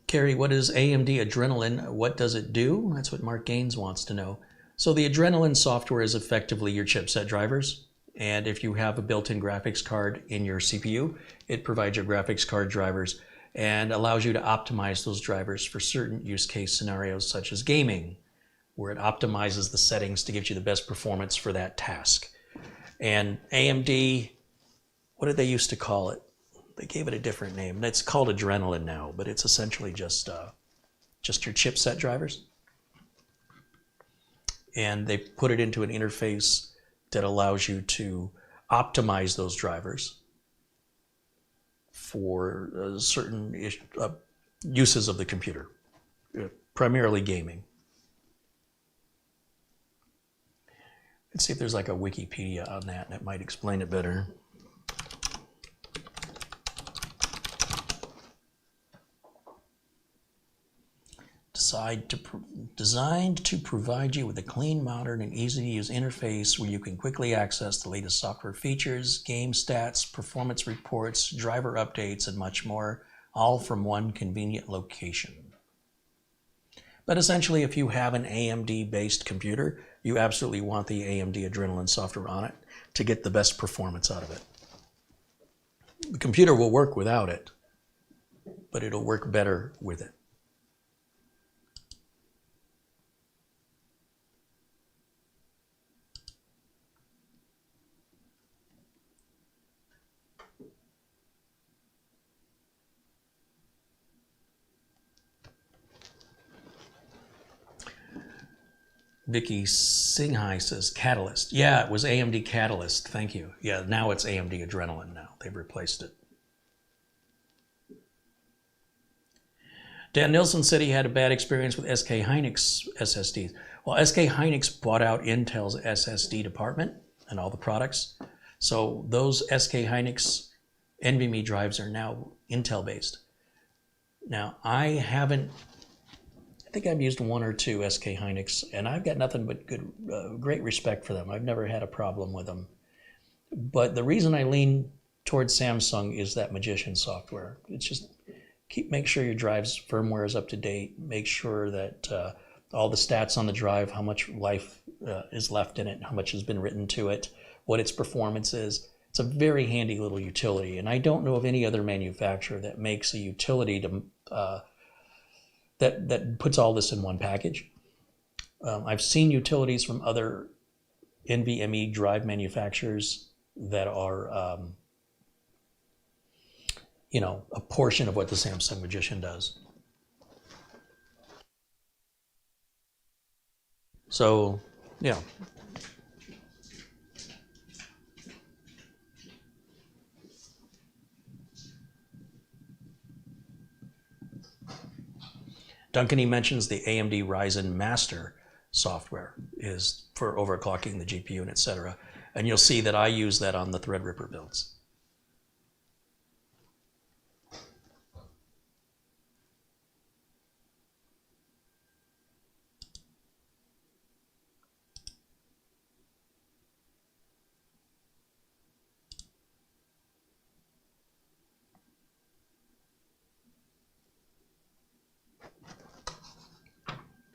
Carrie, what is AMD Adrenalin? What does it do? That's what Mark Gaines wants to know. So the Adrenalin software is effectively your chipset drivers. And if you have a built-in graphics card in your CPU, it provides your graphics card drivers and allows you to optimize those drivers for certain use case scenarios such as gaming, where it optimizes the settings to give you the best performance for that task. And AMD, what did they used to call it? They gave it a different name, and it's called Adrenalin now, but it's essentially just your chipset drivers. And they put it into an interface that allows you to optimize those drivers for certain uses of the computer, primarily gaming. Let's see if there's like a Wikipedia on that, and it might explain it better. Designed to provide you with a clean, modern, and easy-to-use interface where you can quickly access the latest software features, game stats, performance reports, driver updates, and much more, all from one convenient location. But essentially, if you have an AMD-based computer, you absolutely want the AMD Adrenalin software on it to get the best performance out of it. The computer will work without it, but it'll work better with it. Vicky Singhai says Catalyst. Yeah, it was AMD Catalyst. Thank you. Yeah, now it's AMD Adrenalin now. They've replaced it. Dan Nilsson said he had a bad experience with SK Hynix SSDs. Well, SK Hynix bought out Intel's SSD department and all the products. So those SK Hynix NVMe drives are now Intel based. Now, I think I've used one or two SK Hynix, and I've got nothing but great respect for them. I've never had a problem with them. But the reason I lean towards Samsung is that Magician software. It's just make sure your drive's firmware is up to date. Make sure that all the stats on the drive, how much life is left in it, how much has been written to it, what its performance is. It's a very handy little utility, and I don't know of any other manufacturer that makes a utility to that puts all this in one package. I've seen utilities from other NVMe drive manufacturers that are, a portion of what the Samsung Magician does. So, yeah. Duncan, he mentions the AMD Ryzen Master software is for overclocking the GPU and etc. And you'll see that I use that on the Threadripper builds.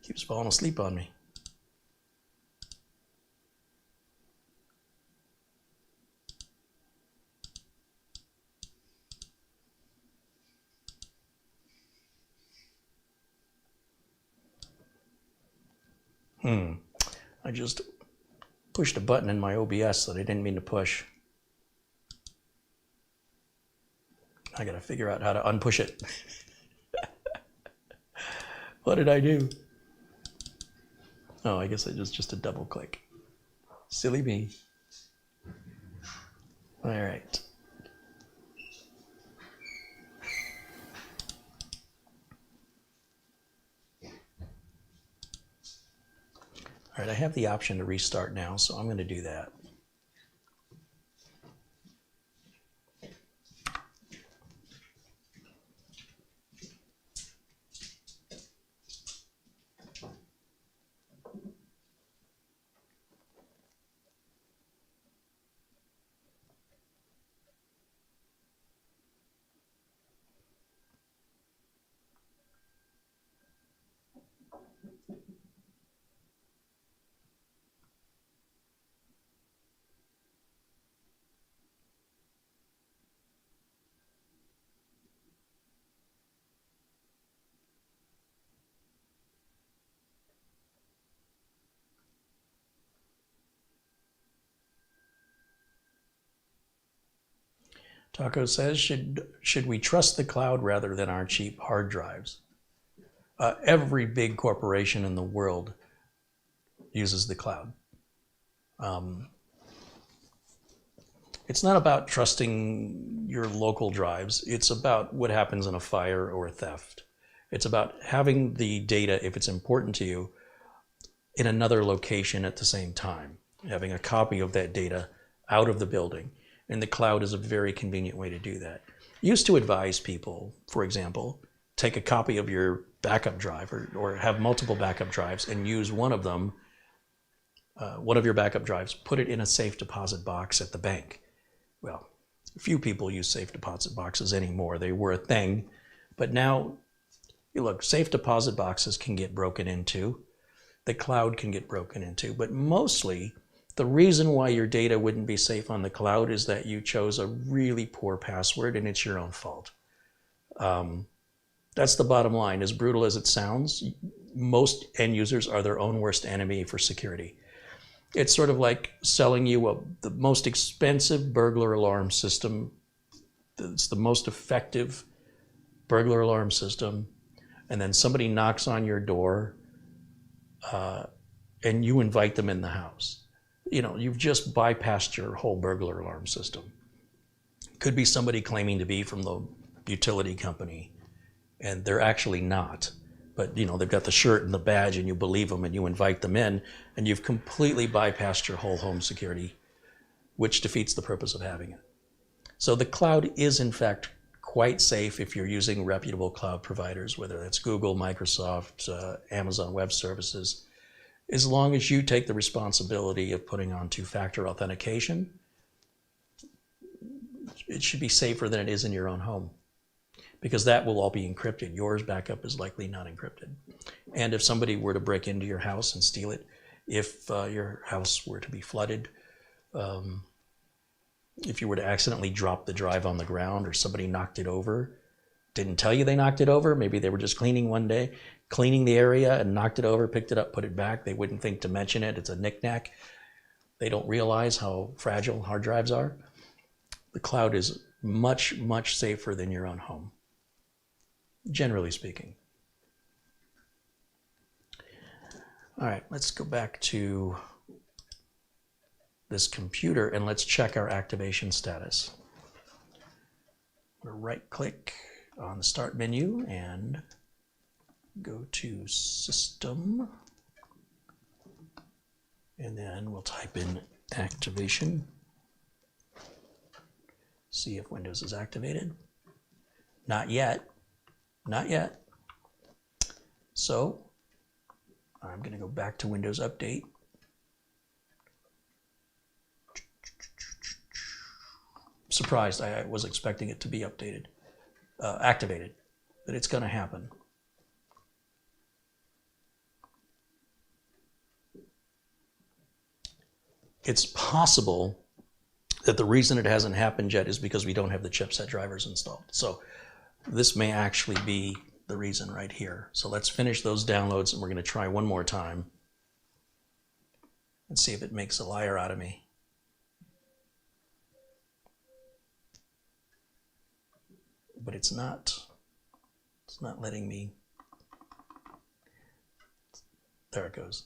Keeps falling asleep on me. I just pushed a button in my OBS that I didn't mean to push. I gotta figure out how to unpush it. What did I do? Oh, I guess it was just a double click. Silly me. All right. All right, I have the option to restart now, so I'm going to do that. Taco says, should we trust the cloud rather than our cheap hard drives? Every big corporation in the world uses the cloud. It's not about trusting your local drives. It's about what happens in a fire or a theft. It's about having the data, if it's important to you, in another location at the same time, having a copy of that data out of the building. And the cloud is a very convenient way to do that. I used to advise people, for example, take a copy of your backup drive or have multiple backup drives and use one of them, one of your backup drives, put it in a safe deposit box at the bank. Well, few people use safe deposit boxes anymore. They were a thing, but now, look, safe deposit boxes can get broken into. The cloud can get broken into, but mostly the reason why your data wouldn't be safe on the cloud is that you chose a really poor password and it's your own fault. That's the bottom line. As brutal as it sounds, most end users are their own worst enemy for security. It's sort of like selling you the most expensive burglar alarm system. It's the most effective burglar alarm system. And then somebody knocks on your door and you invite them in the house. You know, you've just bypassed your whole burglar alarm system. Could be somebody claiming to be from the utility company, and they're actually not. But, you know, they've got the shirt and the badge, and you believe them, and you invite them in, and you've completely bypassed your whole home security, which defeats the purpose of having it. So the cloud is, in fact, quite safe if you're using reputable cloud providers, whether that's Google, Microsoft, Amazon Web Services, as long as you take the responsibility of putting on two-factor authentication. It should be safer than it is in your own home, because that will all be encrypted. Yours backup is likely not encrypted. And if somebody were to break into your house and steal it, if your house were to be flooded, if you were to accidentally drop the drive on the ground or somebody knocked it over, didn't tell you they knocked it over, maybe they were just cleaning one day, cleaning the area and knocked it over, picked it up, put it back, they wouldn't think to mention it, it's a knick-knack. They don't realize how fragile hard drives are. The cloud is much, much safer than your own home, generally speaking. All right, let's go back to this computer and let's check our activation status. We'll right-click on the Start menu and go to System, and then we'll type in Activation. See if Windows is activated. Not yet. Not yet. So I'm going to go back to Windows Update. Surprised. I was expecting it to be updated, activated, but it's going to happen. It's possible that the reason it hasn't happened yet is because we don't have the chipset drivers installed. So this may actually be the reason right here. So let's finish those downloads and we're going to try one more time and see if it makes a liar out of me. But it's not letting me. There it goes.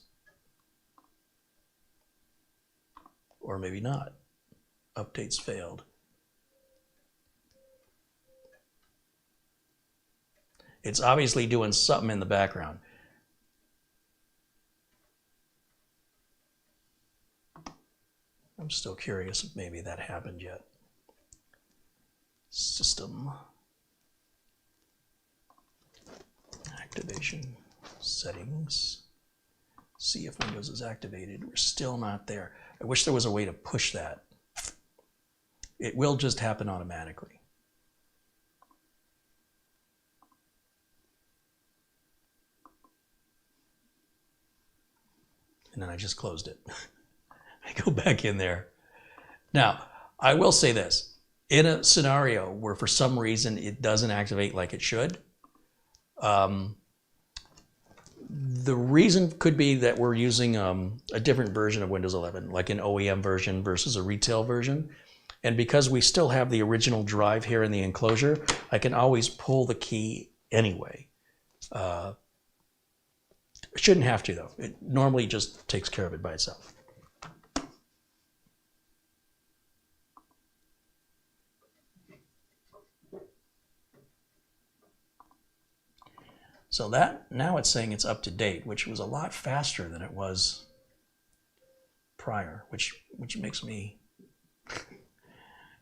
Or maybe not. Updates failed. It's obviously doing something in the background. I'm still curious if maybe that happened yet. System. Activation. Settings. See if Windows is activated. We're still not there. I wish there was a way to push that. It will just happen automatically. And then I just closed it. I go back in there. Now, I will say this. In a scenario where for some reason it doesn't activate like it should, the reason could be that we're using a different version of Windows 11, like an OEM version versus a retail version. And because we still have the original drive here in the enclosure, I can always pull the key anyway. Shouldn't have to though. It normally just takes care of it by itself. So that, now it's saying it's up to date, which was a lot faster than it was prior, which makes me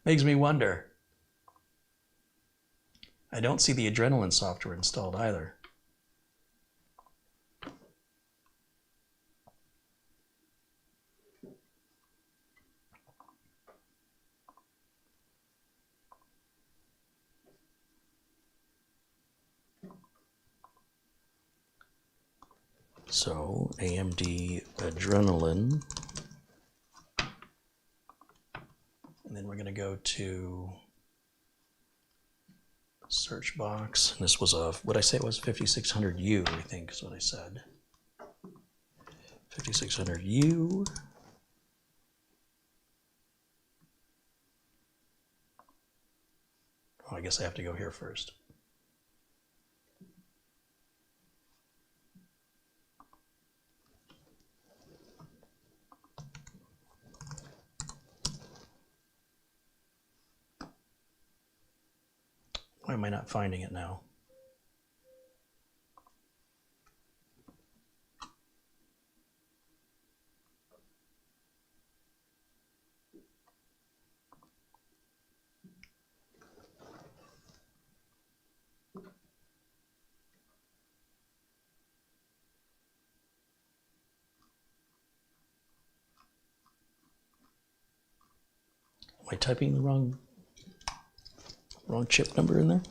wonder. I don't see the Adrenaline software installed either. So AMD Adrenaline, and then we're going to go to search box. And this was a, what I say it was 5600U, I think is what I said. 5600U. Oh, I guess I have to go here first. Why am I not finding it now? Am I typing the wrong chip number in there?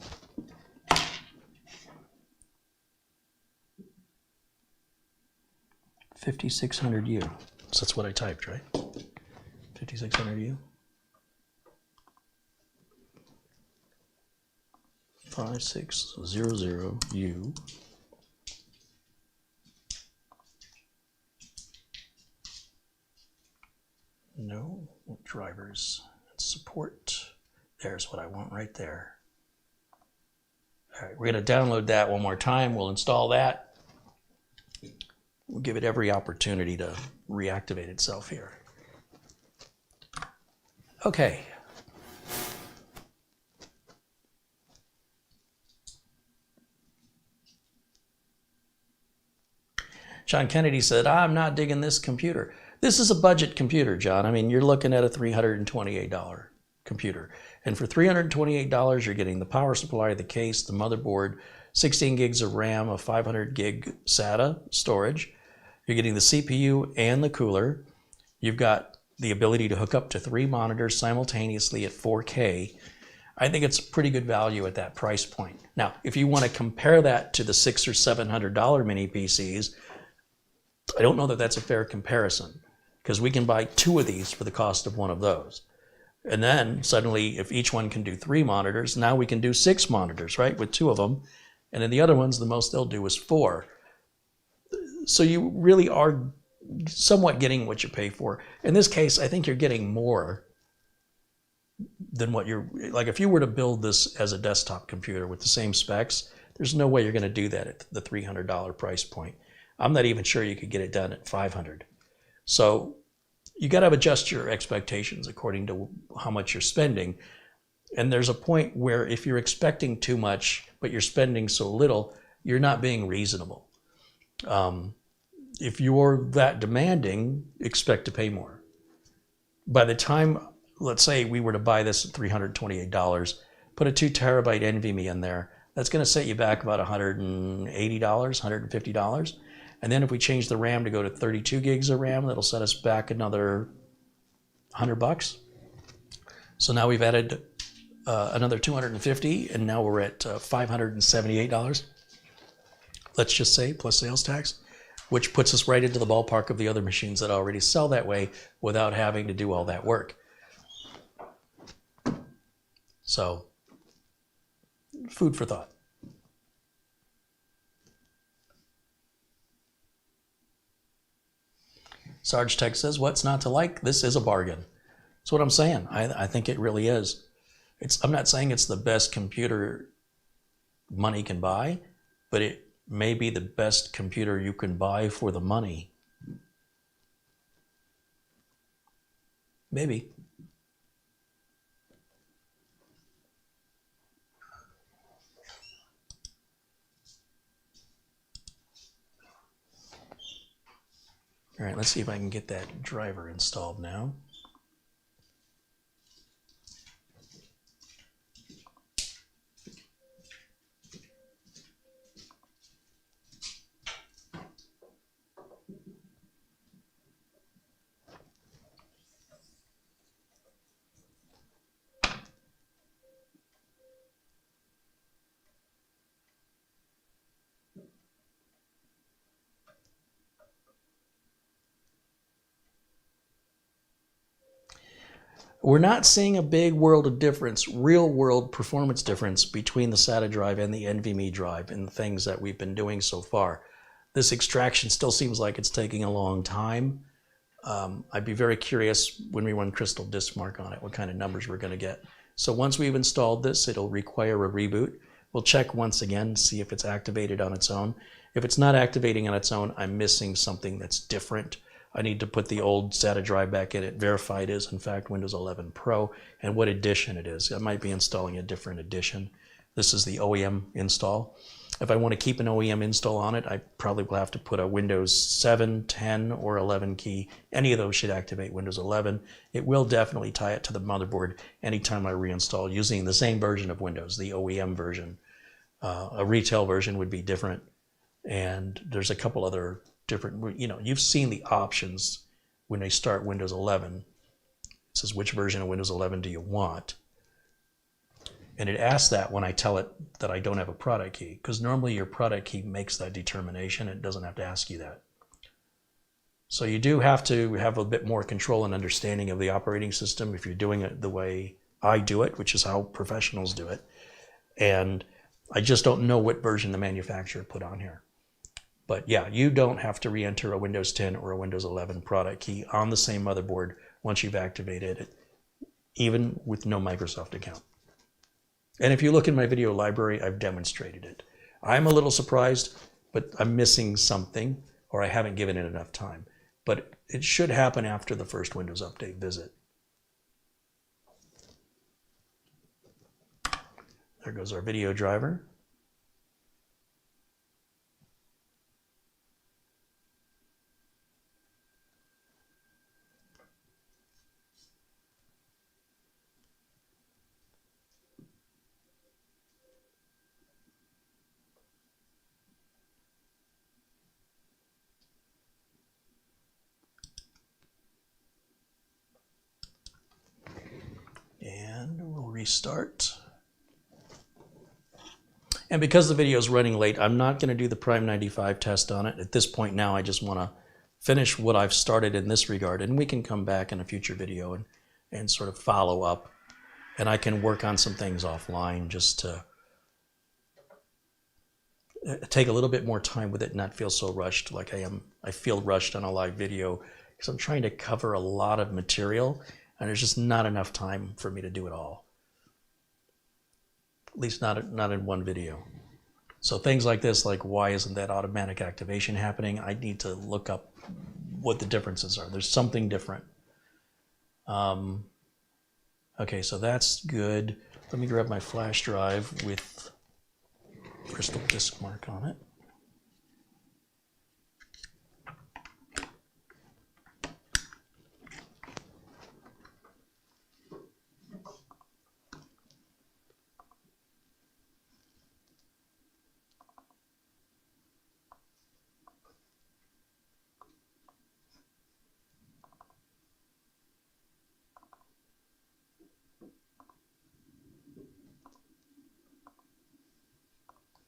$5600U. So that's what I typed, right? 5600U. 5600U. No, drivers and support. There's what I want right there. All right, we're going to download that one more time. We'll install that. We'll give it every opportunity to reactivate itself here. Okay. John Kennedy said, I'm not digging this computer. This is a budget computer, John. I mean, you're looking at a $328 computer. And for $328, you're getting the power supply, the case, the motherboard, 16 gigs of RAM, a 500 gig SATA storage. You're getting the CPU and the cooler. You've got the ability to hook up to 3 monitors simultaneously at 4K. I think it's pretty good value at that price point. Now, if you want to compare that to the $600 or $700 mini PCs, I don't know that that's a fair comparison, because we can buy 2 of these for the cost of one of those. And then suddenly, if each one can do 3 monitors, now we can do 6 monitors, right, with 2 of them. And then the other ones, the most they'll do is 4. So you really are somewhat getting what you pay for. In this case, I think you're getting more than what you're, like if you were to build this as a desktop computer with the same specs, there's no way you're going to do that at the $300 price point. I'm not even sure you could get it done at $500. So you got to adjust your expectations according to how much you're spending. And there's a point where if you're expecting too much, but you're spending so little, you're not being reasonable. If you're that demanding, expect to pay more. By the time, let's say we were to buy this at $328, put a 2 terabyte NVMe in there, that's going to set you back about $180, $150. And then if we change the RAM to go to 32 gigs of RAM, that'll set us back another $100. So now we've added another $250, and now we're at $578. Let's just say, plus sales tax, which puts us right into the ballpark of the other machines that already sell that way without having to do all that work. So, food for thought. Sarge Tech says, what's not to like? This is a bargain. That's what I'm saying. I think it really is. I'm not saying it's the best computer money can buy, but it may be the best computer you can buy for the money. Maybe. All right, let's see if I can get that driver installed now. We're not seeing a big world of difference, real world performance difference between the SATA drive and the NVMe drive in the things that we've been doing so far. This extraction still seems like it's taking a long time. I'd be very curious when we run Crystal Disk Mark on it, what kind of numbers we're going to get. So once we've installed this, it'll require a reboot. We'll check once again, see if it's activated on its own. If it's not activating on its own, I'm missing something that's different. I need to put the old SATA drive back in it, verify it is in fact Windows 11 Pro, and what edition it is. I might be installing a different edition. This is the OEM install. If I want to keep an OEM install on it, I probably will have to put a Windows 7, 10, or 11 key. Any of those should activate Windows 11. It will definitely tie it to the motherboard anytime I reinstall using the same version of Windows, the OEM version. A retail version would be different, and there's a couple other different, you've seen the options when they start Windows 11. It says, which version of Windows 11 do you want? And it asks that when I tell it that I don't have a product key, because normally your product key makes that determination. It doesn't have to ask you that. So you do have to have a bit more control and understanding of the operating system if you're doing it the way I do it, which is how professionals do it. And I just don't know what version the manufacturer put on here. But yeah, you don't have to re-enter a Windows 10 or a Windows 11 product key on the same motherboard once you've activated it, even with no Microsoft account. And if you look in my video library, I've demonstrated it. I'm a little surprised, but I'm missing something, or I haven't given it enough time. But it should happen after the first Windows Update visit. There goes our video driver. And we'll restart. And because the video is running late, I'm not going to do the Prime 95 test on it. At this point now, I just want to finish what I've started in this regard, and we can come back in a future video and sort of follow up. And I can work on some things offline just to take a little bit more time with it and not feel so rushed like I am. I feel rushed on a live video because I'm trying to cover a lot of material, and there's just not enough time for me to do it all. At least not in one video. So things like this, like why isn't that automatic activation happening? I need to look up what the differences are. There's something different. Okay, so that's good. Let me grab my flash drive with Crystal Disk Mark on it.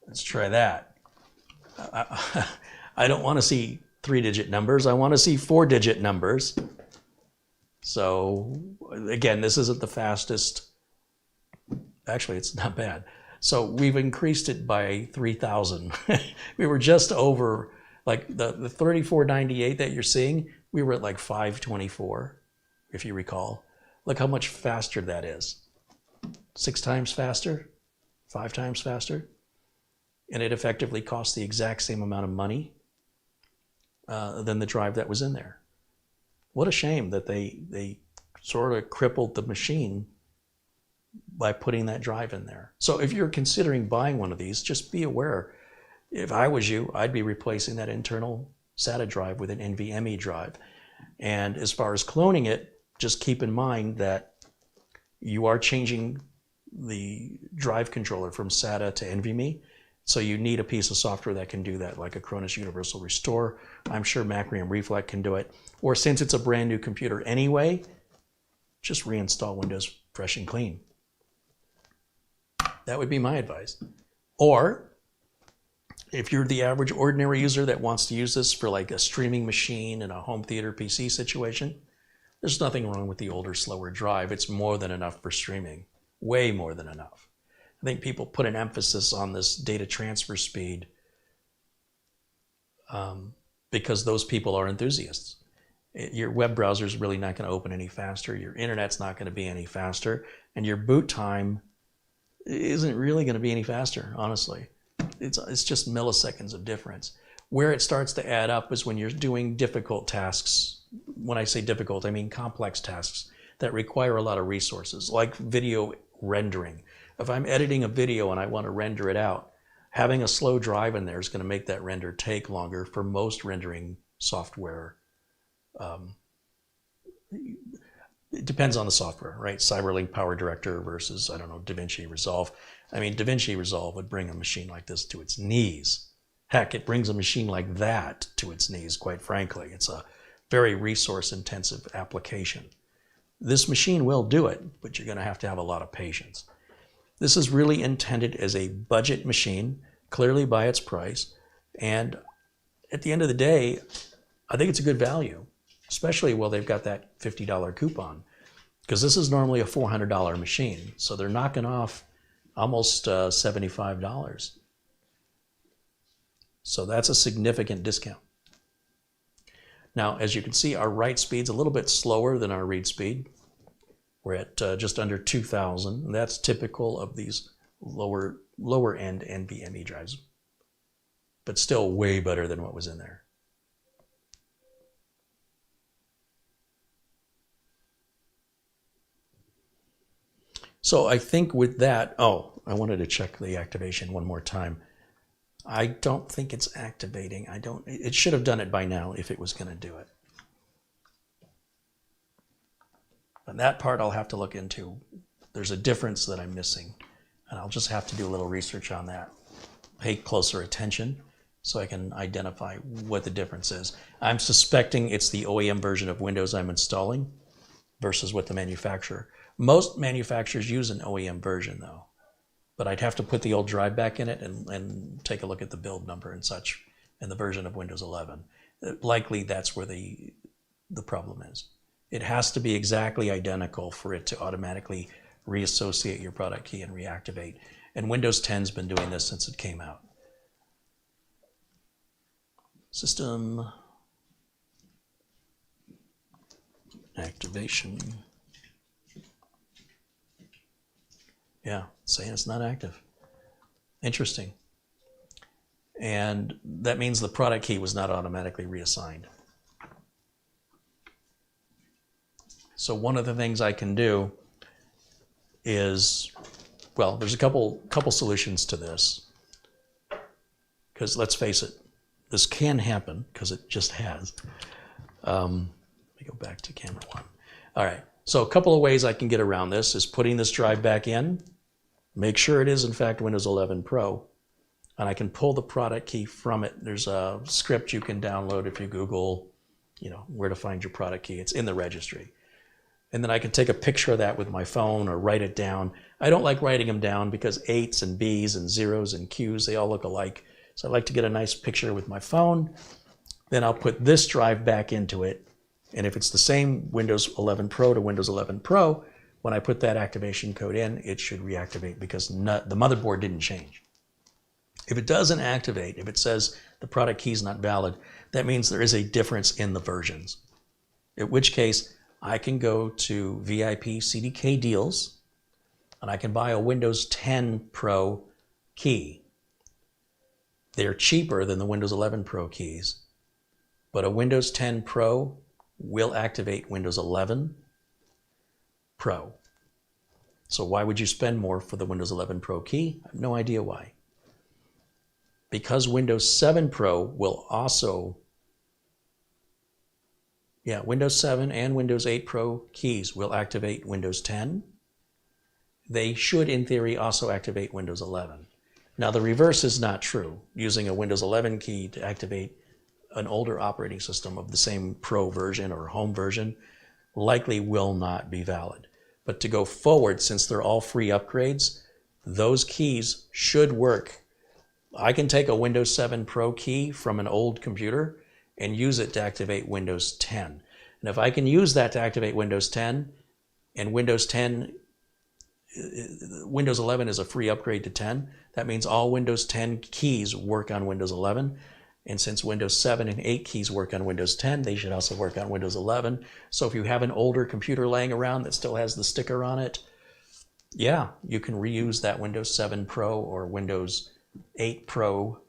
Let's try that. I don't want to see 3-digit numbers. I want to see 4-digit numbers. So again, this isn't the fastest. Actually, it's not bad. So we've increased it by 3,000. We were just over, like the 3498 that you're seeing, we were at like 524, if you recall. Look how much faster that is. 6 times faster, 5 times faster. And it effectively costs the exact same amount of money than the drive that was in there. What a shame that they sort of crippled the machine by putting that drive in there. So if you're considering buying one of these, just be aware. If I was you, I'd be replacing that internal SATA drive with an NVMe drive. And as far as cloning it, just keep in mind that you are changing the drive controller from SATA to NVMe. So you need a piece of software that can do that, like a Cronus Universal Restore. I'm sure Macrium Reflect can do it. Or since it's a brand new computer anyway, just reinstall Windows fresh and clean. That would be my advice. Or if you're the average ordinary user that wants to use this for like a streaming machine in a home theater PC situation, there's nothing wrong with the older, slower drive. It's more than enough for streaming, way more than enough. I think people put an emphasis on this data transfer speed because those people are enthusiasts. Your web browser is really not going to open any faster. Your internet's not going to be any faster. And your boot time isn't really going to be any faster, honestly. It's just milliseconds of difference. Where it starts to add up is when you're doing difficult tasks. When I say difficult, I mean complex tasks that require a lot of resources, like video rendering. If I'm editing a video and I want to render it out, having a slow drive in there is going to make that render take longer for most rendering software. It depends on the software, right? Cyberlink Power Director versus, I don't know, DaVinci Resolve. I mean, DaVinci Resolve would bring a machine like this to its knees. Heck, it brings a machine like that to its knees, quite frankly. It's a very resource-intensive application. This machine will do it, but you're going to have a lot of patience. This is really intended as a budget machine, clearly by its price. And at the end of the day, I think it's a good value, especially while they've got that $50 coupon, because this is normally a $400 machine. So they're knocking off almost $75. So that's a significant discount. Now, as you can see, our write speed's a little bit slower than our read speed. We're at just under 2,000. And that's typical of these lower end NVMe drives, but still way better than what was in there. So I think with that, oh, I wanted to check the activation one more time. I don't think it's activating. It should have done it by now if it was going to do it. And that part I'll have to look into. There's a difference that I'm missing, and I'll just have to do a little research on that. Pay closer attention so I can identify what the difference is. I'm suspecting it's the OEM version of Windows I'm installing versus what the manufacturer. Most manufacturers use an OEM version though, but I'd have to put the old drive back in it and take a look at the build number and such and the version of Windows 11. Likely that's where the problem is. It has to be exactly identical for it to automatically reassociate your product key and reactivate. And Windows 10's been doing this since it came out. System activation. Yeah, saying it's not active. Interesting. And that means the product key was not automatically reassigned. So one of the things I can do is, well, there's a couple solutions to this. Because let's face it, this can happen, because it just has. Let me go back to camera one. All right, so a couple of ways I can get around this is putting this drive back in, make sure it is in fact Windows 11 Pro, and I can pull the product key from it. There's a script you can download if you Google, where to find your product key. It's in the registry. And then I can take a picture of that with my phone or write it down. I don't like writing them down because 8s and Bs and 0s and Qs, they all look alike. So I like to get a nice picture with my phone. Then I'll put this drive back into it. And if it's the same Windows 11 Pro to Windows 11 Pro, when I put that activation code in, it should reactivate because the motherboard didn't change. If it doesn't activate, if it says the product key is not valid, that means there is a difference in the versions. In which case, I can go to VIP CDK deals and I can buy a Windows 10 Pro key. They're cheaper than the Windows 11 Pro keys, but a Windows 10 Pro will activate Windows 11 Pro. So why would you spend more for the Windows 11 Pro key? I have no idea why. Because Windows 7 Pro will also, Windows 7 and Windows 8 Pro keys will activate Windows 10. They should, in theory, also activate Windows 11. Now, the reverse is not true. Using a Windows 11 key to activate an older operating system of the same Pro version or home version likely will not be valid. But to go forward, since they're all free upgrades, those keys should work. I can take a Windows 7 Pro key from an old computer and use it to activate Windows 10. And if I can use that to activate Windows 10, and Windows 11 is a free upgrade to 10, that means all Windows 10 keys work on Windows 11. And since Windows 7 and 8 keys work on Windows 10, they should also work on Windows 11. So if you have an older computer laying around that still has the sticker on it, yeah, you can reuse that Windows 7 Pro or Windows 8 Pro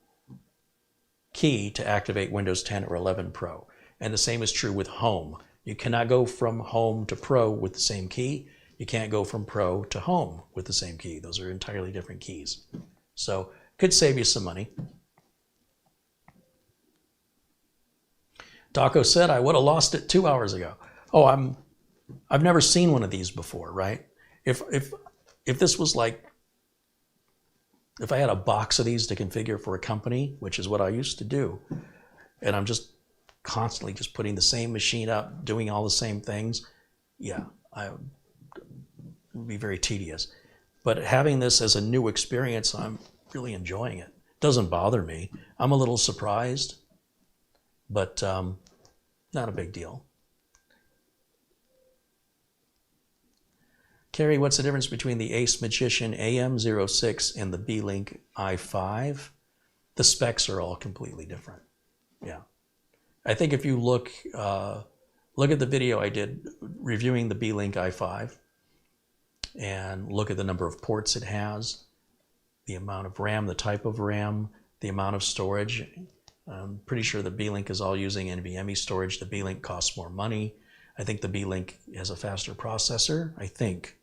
key to activate Windows 10 or 11 Pro. And the same is true with Home. You cannot go from Home to Pro with the same key. You can't go from Pro to Home with the same key. Those are entirely different keys. So could save you some money. Daco said, I would have lost it 2 hours ago. Oh, I've never seen one of these before, right? If this was like, if I had a box of these to configure for a company, which is what I used to do, and I'm just constantly just putting the same machine up, doing all the same things, yeah, it would be very tedious. But having this as a new experience, I'm really enjoying it. It doesn't bother me. I'm a little surprised, but not a big deal. Carrie, what's the difference between the ACEMAGICIAN AM06 and the B-Link i5? The specs are all completely different. Yeah. I think if you look at the video I did reviewing the B-Link i5 and look at the number of ports it has, the amount of RAM, the type of RAM, the amount of storage. I'm pretty sure the B-Link is all using NVMe storage. The B-Link costs more money. I think the B-Link has a faster processor, I think.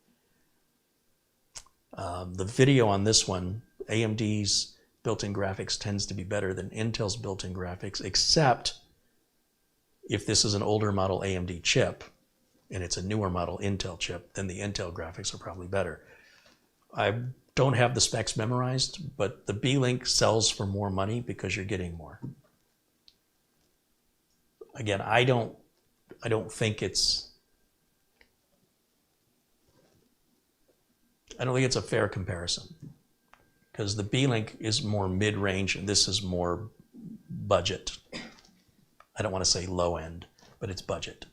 The video on this one, AMD's built-in graphics tends to be better than Intel's built-in graphics, except if this is an older model AMD chip and it's a newer model Intel chip, then the Intel graphics are probably better. I don't have the specs memorized, but the B-Link sells for more money because you're getting more. Again, I don't think it's a fair comparison because the B-Link is more mid-range and this is more budget. I don't want to say low end, but it's budget.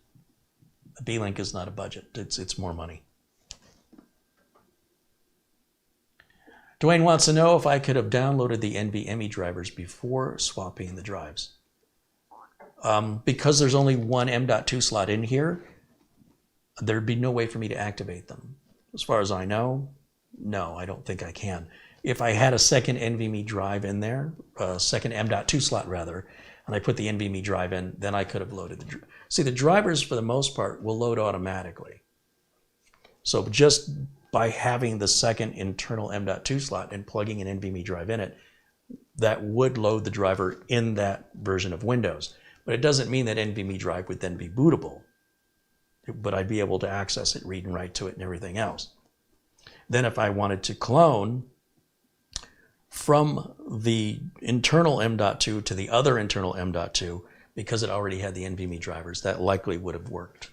The B-Link is not a budget. It's more money. Dwayne wants to know if I could have downloaded the NVMe drivers before swapping the drives. Because there's only one M.2 slot in here, there'd be no way for me to activate them. As far as I know, no, I don't think I can. If I had a second NVMe drive in there, a second M.2 slot rather, and I put the NVMe drive in, then I could have loaded the drive. See, the drivers for the most part will load automatically. So just by having the second internal M.2 slot and plugging an NVMe drive in it, that would load the driver in that version of Windows. But it doesn't mean that NVMe drive would then be bootable. But I'd be able to access it, read and write to it, and everything else. Then if I wanted to clone from the internal M.2 to the other internal M.2, because it already had the NVMe drivers, that likely would have worked.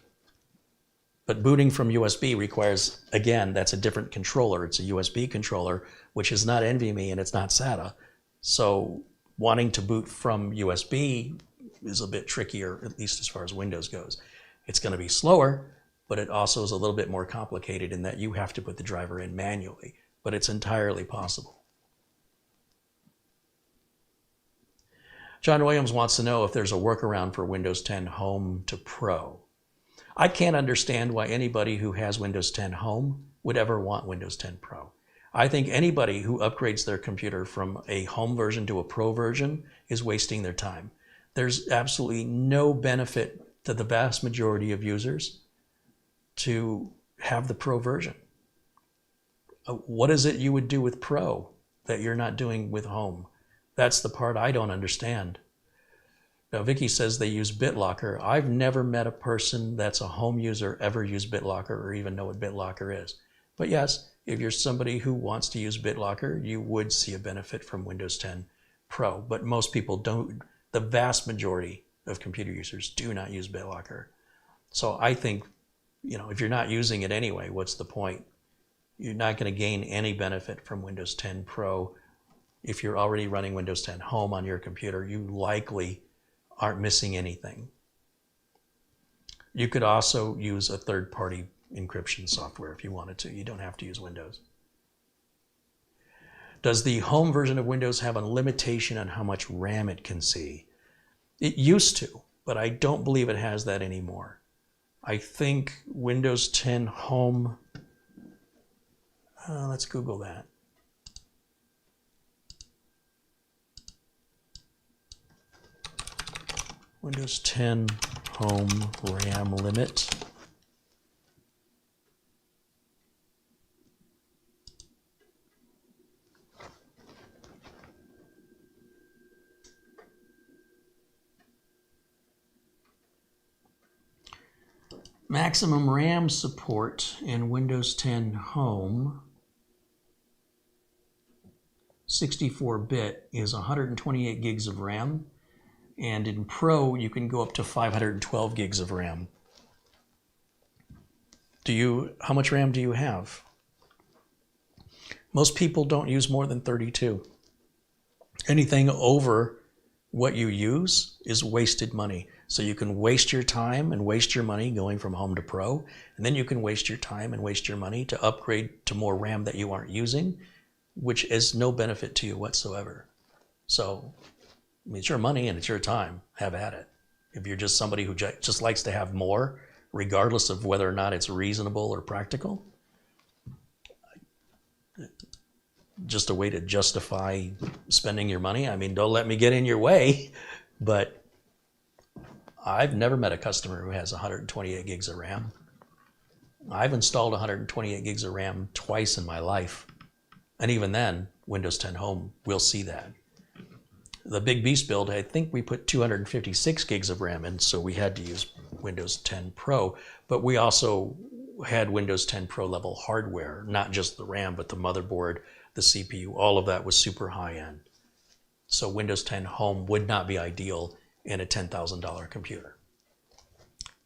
But booting from USB requires, again, that's a different controller. It's a USB controller, which is not NVMe and it's not SATA. So wanting to boot from USB is a bit trickier, at least as far as Windows goes. It's going to be slower, but it also is a little bit more complicated in that you have to put the driver in manually, but it's entirely possible. John Williams wants to know if there's a workaround for Windows 10 Home to Pro. I can't understand why anybody who has Windows 10 Home would ever want Windows 10 Pro. I think anybody who upgrades their computer from a home version to a pro version is wasting their time. There's absolutely no benefit to the vast majority of users to have the pro version. What is it you would do with pro that you're not doing with home? That's the part I don't understand. Now, Vicky says they use BitLocker. I've never met a person that's a home user ever use BitLocker or even know what BitLocker is. But yes, if you're somebody who wants to use BitLocker, you would see a benefit from Windows 10 Pro. But most people don't. The vast majority of computer users do not use BitLocker. So I think, if you're not using it anyway, what's the point? You're not going to gain any benefit from Windows 10 Pro. If you're already running Windows 10 Home on your computer, you likely aren't missing anything. You could also use a third-party encryption software if you wanted to. You don't have to use Windows. Does the home version of Windows have a limitation on how much RAM it can see? It used to, but I don't believe it has that anymore. I think Windows 10 Home, let's Google that. Windows 10 Home RAM limit. Maximum RAM support in Windows 10 Home, 64-bit, is 128 gigs of RAM. And in Pro, you can go up to 512 gigs of RAM. How much RAM do you have? Most people don't use more than 32. Anything over what you use is wasted money. So you can waste your time and waste your money going from home to Pro, and then you can waste your time and waste your money to upgrade to more RAM that you aren't using, which is no benefit to you whatsoever. So, it's your money and it's your time. Have at it. If you're just somebody who just likes to have more, regardless of whether or not it's reasonable or practical, just a way to justify spending your money. I mean, don't let me get in your way, but I've never met a customer who has 128 gigs of RAM. I've installed 128 gigs of RAM twice in my life. And even then, Windows 10 Home will see that. The Big Beast build, I think we put 256 gigs of RAM in, so we had to use Windows 10 Pro. But we also had Windows 10 Pro level hardware, not just the RAM, but the motherboard, the CPU, all of that was super high end. So Windows 10 Home would not be ideal in a $10,000 computer.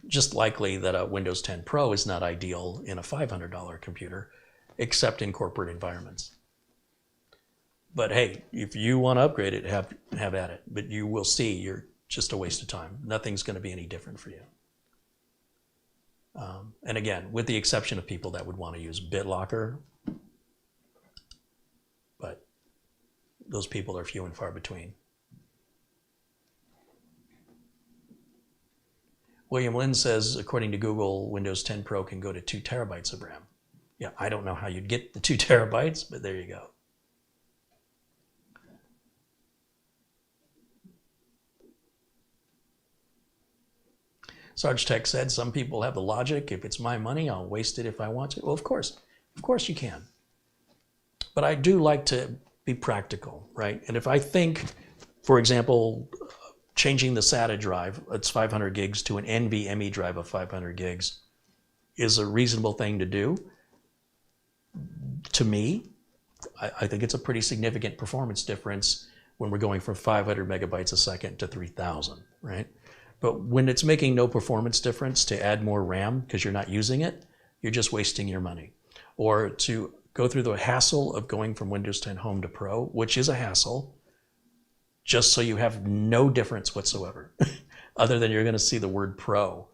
Just likely that a Windows 10 Pro is not ideal in a $500 computer, except in corporate environments. But hey, if you want to upgrade it, have at it. But you will see you're just a waste of time. Nothing's going to be any different for you. And again, with the exception of people that would want to use BitLocker, but those people are few and far between. William Lynn says, according to Google, Windows 10 Pro can go to 2 terabytes of RAM. Yeah, I don't know how you'd get the 2 terabytes, but there you go. Sarge Tech said, some people have the logic, if it's my money, I'll waste it if I want to. Well, of course you can. But I do like to be practical, right? And if I think, for example, changing the SATA drive, it's 500 gigs, to an NVMe drive of 500 gigs is a reasonable thing to do. To me, I think it's a pretty significant performance difference when we're going from 500 megabytes a second to 3,000, right? But when it's making no performance difference to add more RAM because you're not using it, you're just wasting your money. Or to go through the hassle of going from Windows 10 Home to Pro, which is a hassle, just so you have no difference whatsoever, other than you're going to see the word Pro,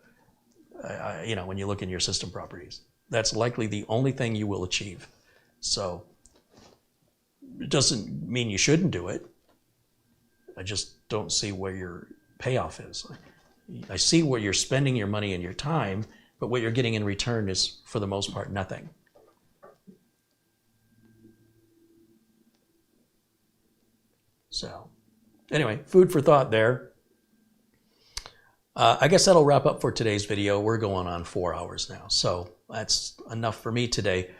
when you look in your system properties. That's likely the only thing you will achieve. So it doesn't mean you shouldn't do it. I just don't see where your payoff is. I see where you're spending your money and your time, but what you're getting in return is, for the most part, nothing. So, anyway, food for thought there. I guess that'll wrap up for today's video. We're going on 4 hours now, so that's enough for me today.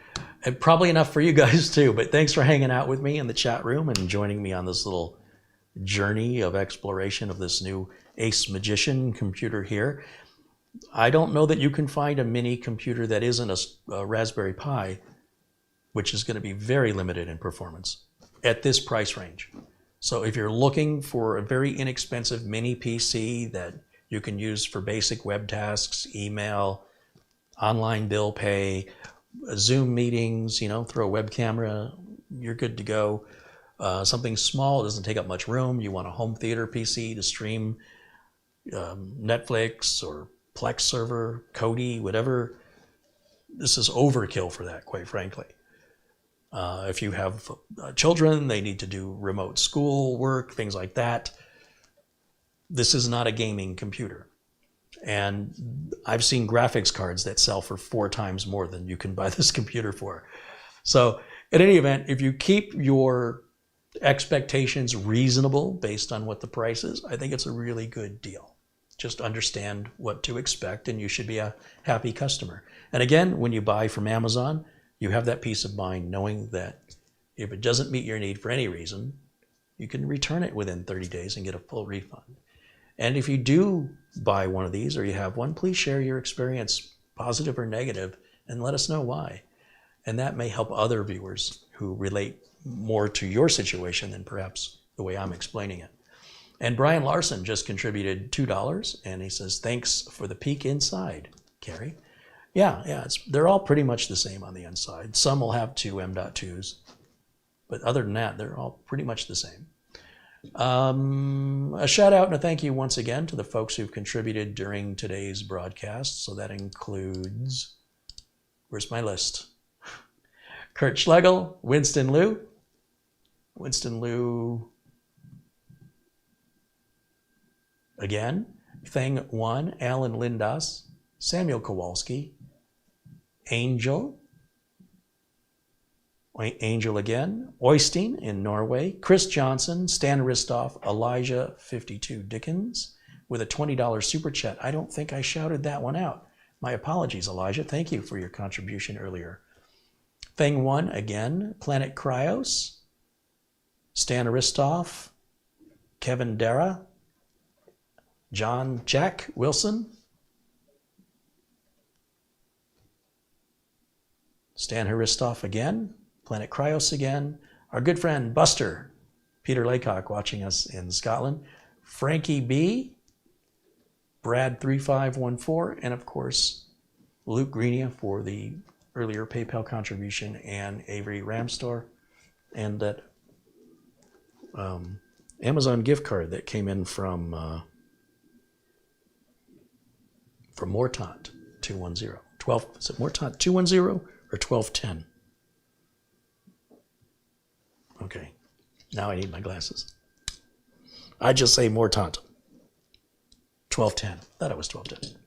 And probably enough for you guys too, but thanks for hanging out with me in the chat room and joining me on this little journey of exploration of this new ACEMAGICIAN computer here. I don't know that you can find a mini computer that isn't a Raspberry Pi, which is going to be very limited in performance at this price range. So if you're looking for a very inexpensive mini PC that you can use for basic web tasks, email, online bill pay, Zoom meetings, you know, throw a web camera, you're good to go. Something small, doesn't take up much room. You want a home theater PC to stream Netflix or Plex server, Kodi, whatever. This is overkill for that, quite frankly. If you have children, they need to do remote school work, things like that. This is not a gaming computer. And I've seen graphics cards that sell for 4 times more than you can buy this computer for. So in any event, if you keep your expectations reasonable based on what the price is, I think it's a really good deal. Just understand what to expect and you should be a happy customer. And again, when you buy from Amazon, you have that peace of mind knowing that if it doesn't meet your need for any reason, you can return it within 30 days and get a full refund. And if you do buy one of these or you have one, please share your experience, positive or negative, and let us know why. And that may help other viewers who relate more to your situation than perhaps the way I'm explaining it. And Brian Larson just contributed $2, and he says, thanks for the peek inside, Carrie. Yeah, they're all pretty much the same on the inside. Some will have 2 M.2s, but other than that, they're all pretty much the same. A shout out and a thank you once again to the folks who've contributed during today's broadcast. So that includes, where's my list? Kurt Schlegel, Winston Liu, again, Thing One, Alan Lindas, Samuel Kowalski, Angel again, Oystein in Norway, Chris Johnson, Stan Ristoff, Elijah 52 Dickens with a $20 super chat. I don't think I shouted that one out. My apologies, Elijah. Thank you for your contribution earlier. Thing One again, Planet Cryos, Stan Ristoff, Kevin Dara, John Jack Wilson, Stan Haristoff again, Planet Cryos again, our good friend Buster, Peter Laycock watching us in Scotland, Frankie B, Brad 3514, and of course Luke Greenia for the earlier PayPal contribution, and Avery Ramstor, and that Amazon gift card that came in from Mortant 210. 12, is it Mortant 210 or 1210? Okay, now I need my glasses. I just say Mortant 1210. Thought it was 1210.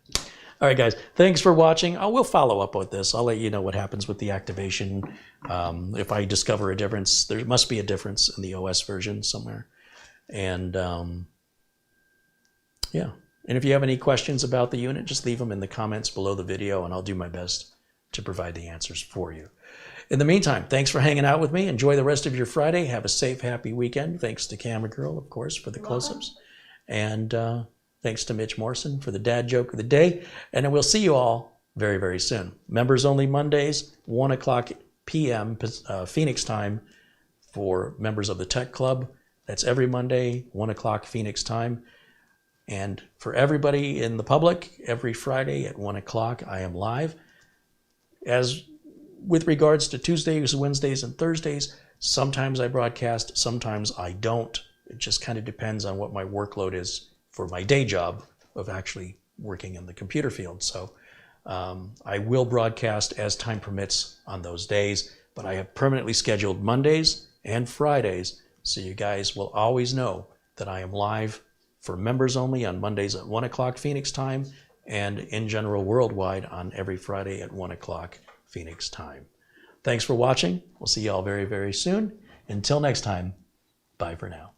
All right, guys, thanks for watching. We'll follow up with this. I'll let you know what happens with the activation. If I discover a difference, there must be a difference in the OS version somewhere. And yeah. And if you have any questions about the unit, just leave them in the comments below the video, and I'll do my best to provide the answers for you. In the meantime, thanks for hanging out with me. Enjoy the rest of your Friday. Have a safe, happy weekend. Thanks to Camera Girl, of course, for the close-ups. And thanks to Mitch Morrison for the dad joke of the day. And we'll see you all very, very soon. Members only Mondays, 1 o'clock p.m. Phoenix time for members of the Tech Club. That's every Monday, 1 o'clock Phoenix time. And for everybody in the public, every Friday at 1 o'clock, I am live. As with regards to Tuesdays, Wednesdays, and Thursdays, sometimes I broadcast, sometimes I don't. It just kind of depends on what my workload is for my day job of actually working in the computer field. So I will broadcast as time permits on those days, but I have permanently scheduled Mondays and Fridays, so you guys will always know that I am live for members only on Mondays at 1 o'clock Phoenix time, and in general worldwide on every Friday at 1 o'clock Phoenix time. Thanks for watching. We'll see you all very, very soon. Until next time, bye for now.